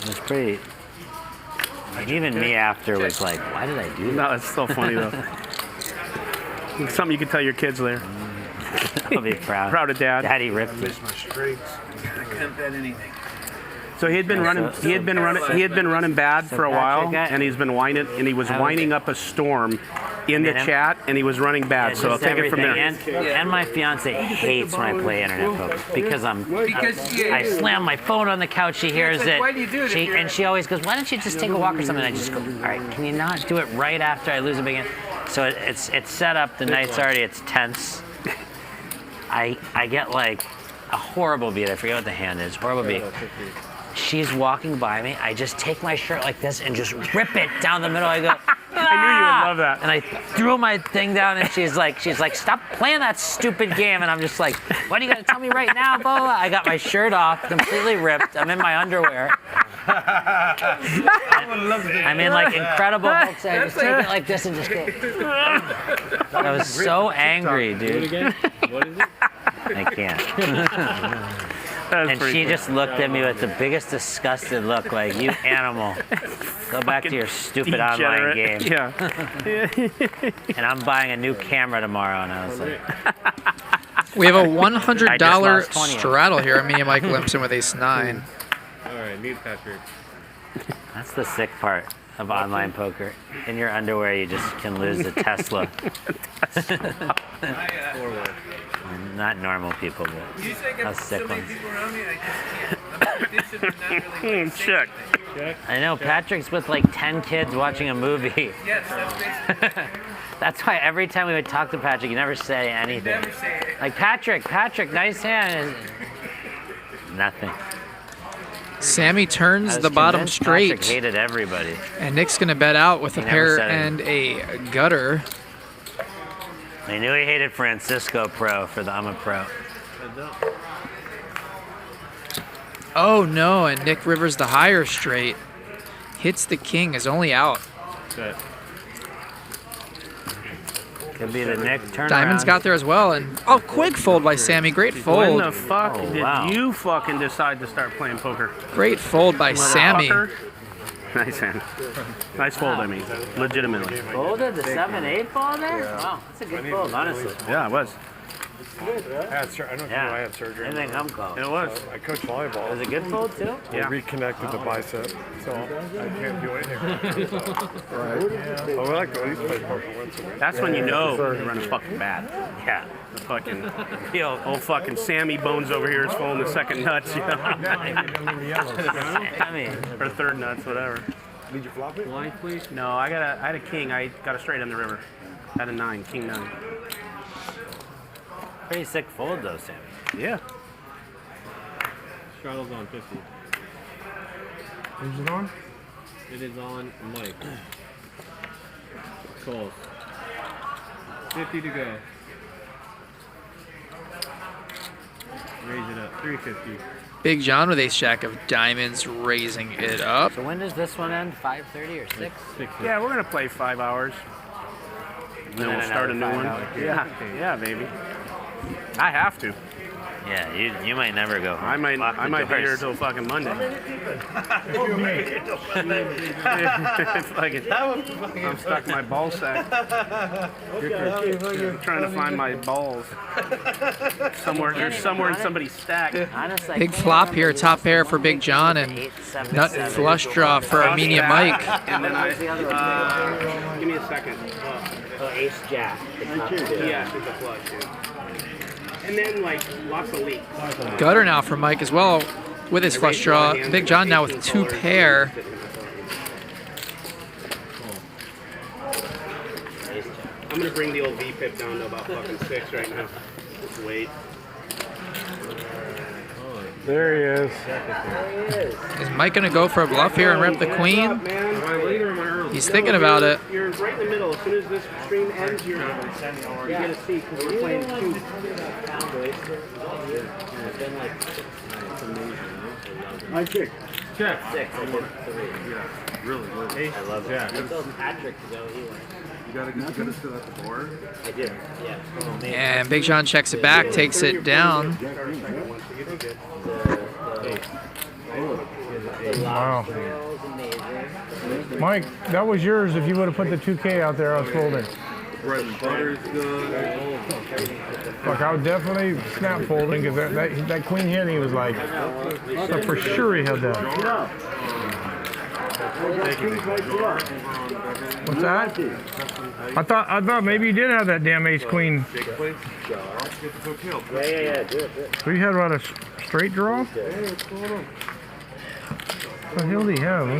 It was pretty. Like, even me after was like, why did I do that? No, it's so funny though. Something you can tell your kids later. I'll be proud. Proud of Dad. Daddy ripped it. I couldn't bet anything. So he had been running. He had been running bad for a while, and he's been whining. And he was winding up a storm in the chat, and he was running bad. So I'll take it from there. And my fiance hates when I play internet poker because I slam my phone on the couch. She hears it. Why do you do it? And she always goes, "Why don't you just take a walk or something?" And I just go, "All right, can you not do it right after I lose a big hand?" So it's set up. The night's already. It's tense. I get like a horrible beat. I forget what the hand is. Horrible beat. She's walking by me. I just take my shirt like this and just rip it down the middle. I go, I knew you would love that. And I threw my thing down, and she's like, stop playing that stupid game. And I'm just like, what are you gonna tell me right now, Bo? I got my shirt off, completely ripped. I'm in my underwear. I'm in like incredible hooks. I just take it like this and just go. I was so angry, dude. Do it again. What is it? I can't. And she just looked at me with the biggest disgusted look, like, you animal. Go back to your stupid online game. Yeah. And I'm buying a new camera tomorrow, and I was like... We have a $100 straddle here. Armenian Mike limps in with ace-9. All right, need Patrick. That's the sick part of online poker. In your underwear, you just can lose a Tesla. Not normal people, but how sick ones. Check. I know, Patrick's with like 10 kids watching a movie. Yes, that's basically. That's why every time we would talk to Patrick, you never say anything. Never say it. Like, Patrick, nice hand. Nothing. Sammy turns the bottom straight. Patrick hated everybody. And Nick's going to bet out with a pair and a gutter. I knew he hated Francisco Pro for the I'm a Pro. Oh no, and Nick rivers the higher straight. Hits the king, is only out. Could be the Nick turnaround. Diamond's got there as well, and quick fold by Sammy. Great fold. When the fuck did you fucking decide to start playing poker? Great fold by Sammy. Nice hand. Nice fold, I mean. Legitimately. Folded the 7-8 ball there? Yeah. Wow, that's a good fold, honestly. Yeah, it was. I don't know I had surgery. I think I'm called. It was. I coach volleyball. Was it a good fold, too? Yeah. Reconnected the bicep, so I can't do anything. Right. Yeah. I would like to at least play poker once a week. That's when you know you're running fucking bad. Yeah. The fucking old fucking Sammy Bones over here is pulling the second nuts, you know. Sammy. Or third nuts, whatever. Did you flop it? Blind, please. No, I had a king. I got a straight on the river. Had a 9, king 9. Pretty sick fold, though, Sammy. Yeah. Straddle's on 50. Is it on? It is on Mike. Calls. 50 to go. Raise it up. 350. Big John with ace jack of diamonds, raising it up. So when does this one end? 5:30 or 6? Yeah, we're gonna play 5 hours. And then we'll start a new one. Yeah, baby. I have to. Yeah, you might never go home. I might be here till fucking Monday. I'm stuck in my ball sack. I'm trying to find my balls. There's somewhere in somebody's stack. Big flop here, top pair for Big John, and nut flush draw for Armenian Mike. And then give me a second. Oh, ace jack. Yeah, it's a flush, dude. And then, like, lots of leaks. Gutter now for Mike as well with his flush draw. Big John now with 2 pair. I'm going to bring the old V-pip down to about fucking 6 right now. Just wait. There he is. Is Mike going to go for a bluff here and rip the queen? He's thinking about it. You're right in the middle. As soon as this stream ends, you're going to see because we're playing two. I check. Check. 6. I did 3. Yeah, really. I love it. I told Patrick to go. He went. You gotta sit at the board. I did. Yeah. And Big John checks it back, takes it down. Wow. Mike, that was yours if you would have put the 2K out there I was folding. Bread and butter's good. Fuck, I would definitely snap folding because that queen hand he was like, so for sure he had that. What's that? I thought maybe you did have that damn ace queen. Yeah. Do it. So you had what, a straight draw? What the hell do you have? Huh?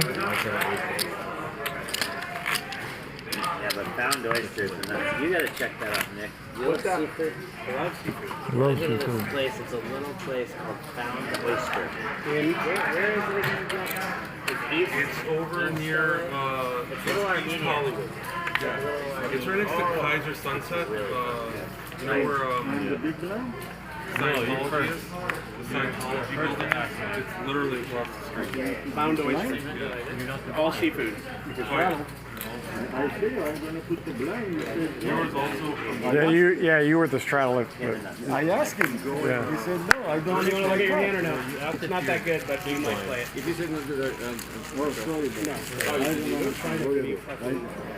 Yeah, but pound oysters and nuts. You gotta check that out, Nick. You love seafood? I love seafood. Love There's seafood. this place, it's a little place called Pound Oyster. Where is it again? It's over near it's Little Armenian. Hollywood. Yeah. It's right next to Kaiser Sunset. You know where Scientology is? The Scientology building. It's literally across the street. Pound oyster. All seafood. Yeah, you were at the straddle. I asked him. Yeah. He said, no, I don't. You want to look at your hand or no? It's not that good, but you might play it. If you said no, sorry,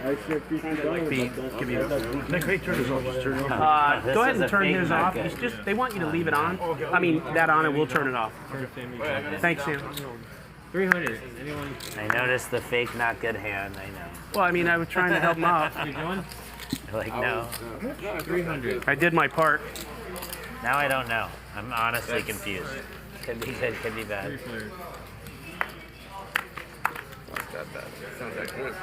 I said $50. Nick, hey, turn his off. Go ahead and turn his off. It's just they want you to leave it on. I mean, that on, and we'll turn it off. Thanks, Sam. 300. Anyone? I noticed the fake not good hand. I know. Well, I mean, I was trying to help him out. You doing? Like no. 300. I did my part. Now I don't know. I'm honestly confused. Could be good. Could be bad. Not that bad. It's not that good.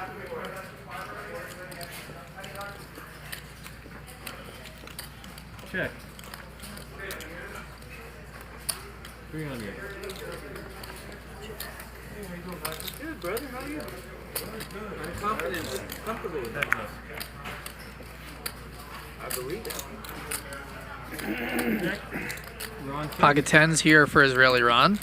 Check. 300. Good, brother. How are you? I'm confident. Comfortable with that. I believe that. Pocket tens here for Israeli Ron.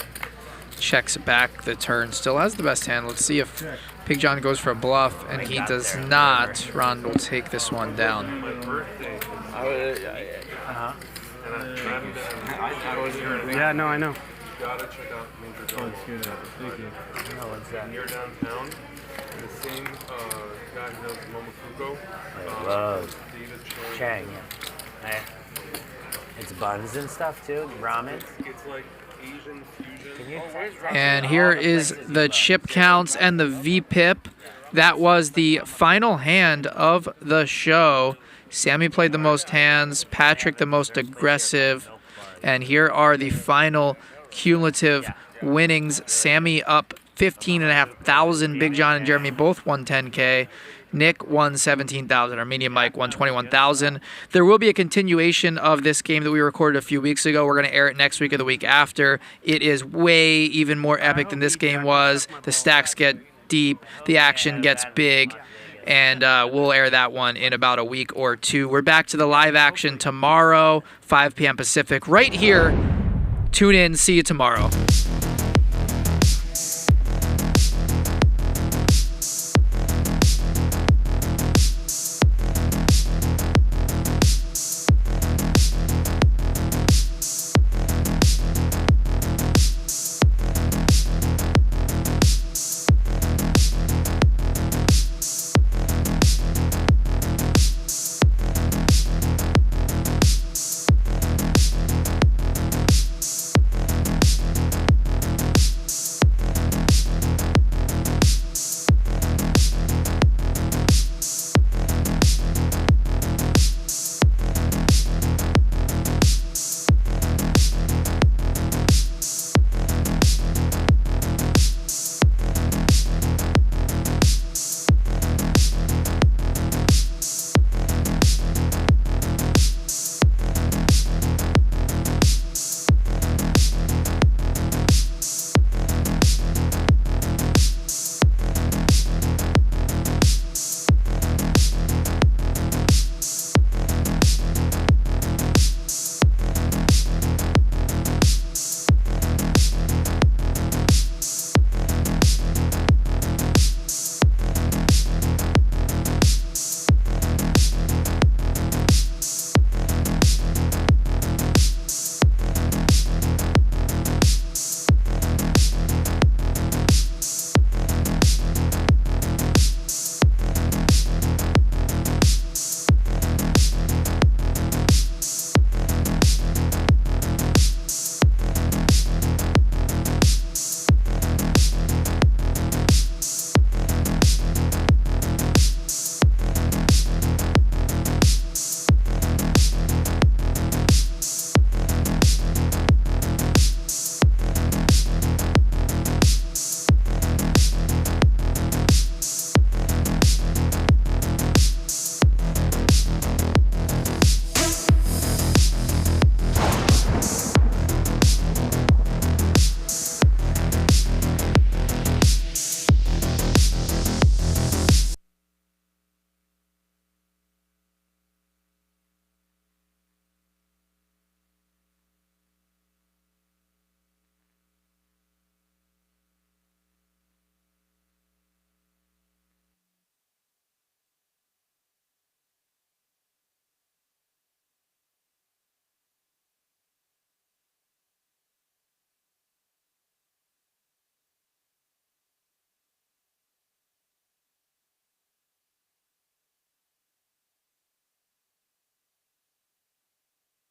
Checks back the turn. Still has the best hand. Let's see if Big John goes for a bluff, and he does not. Ron will take this one down. Yeah, no, I know. You gotta check out Major Doll. Thank you. What's that? Near downtown, the same guy who knows Momofugo. I love David Chang. Yeah. It's buns and stuff too. Ramen. It's like Asian fusion. And here is the chip counts and the VPIP. That was the final hand of the show. Sammy played the most hands, Patrick the most aggressive, and here are the final cumulative winnings. Sammy up 15,500. Big John and Jeremy both won 10K. Nick won 17,000. Armenian Mike won 21,000. There will be a continuation of this game that we recorded a few weeks ago. We're going to air it next week or the week after. It is way even more epic than this game was. The stacks get deep. The action gets big. And we'll air that one in about a week or two. We're back to the live action tomorrow, 5 p.m. Pacific, right here. Tune in. See you tomorrow.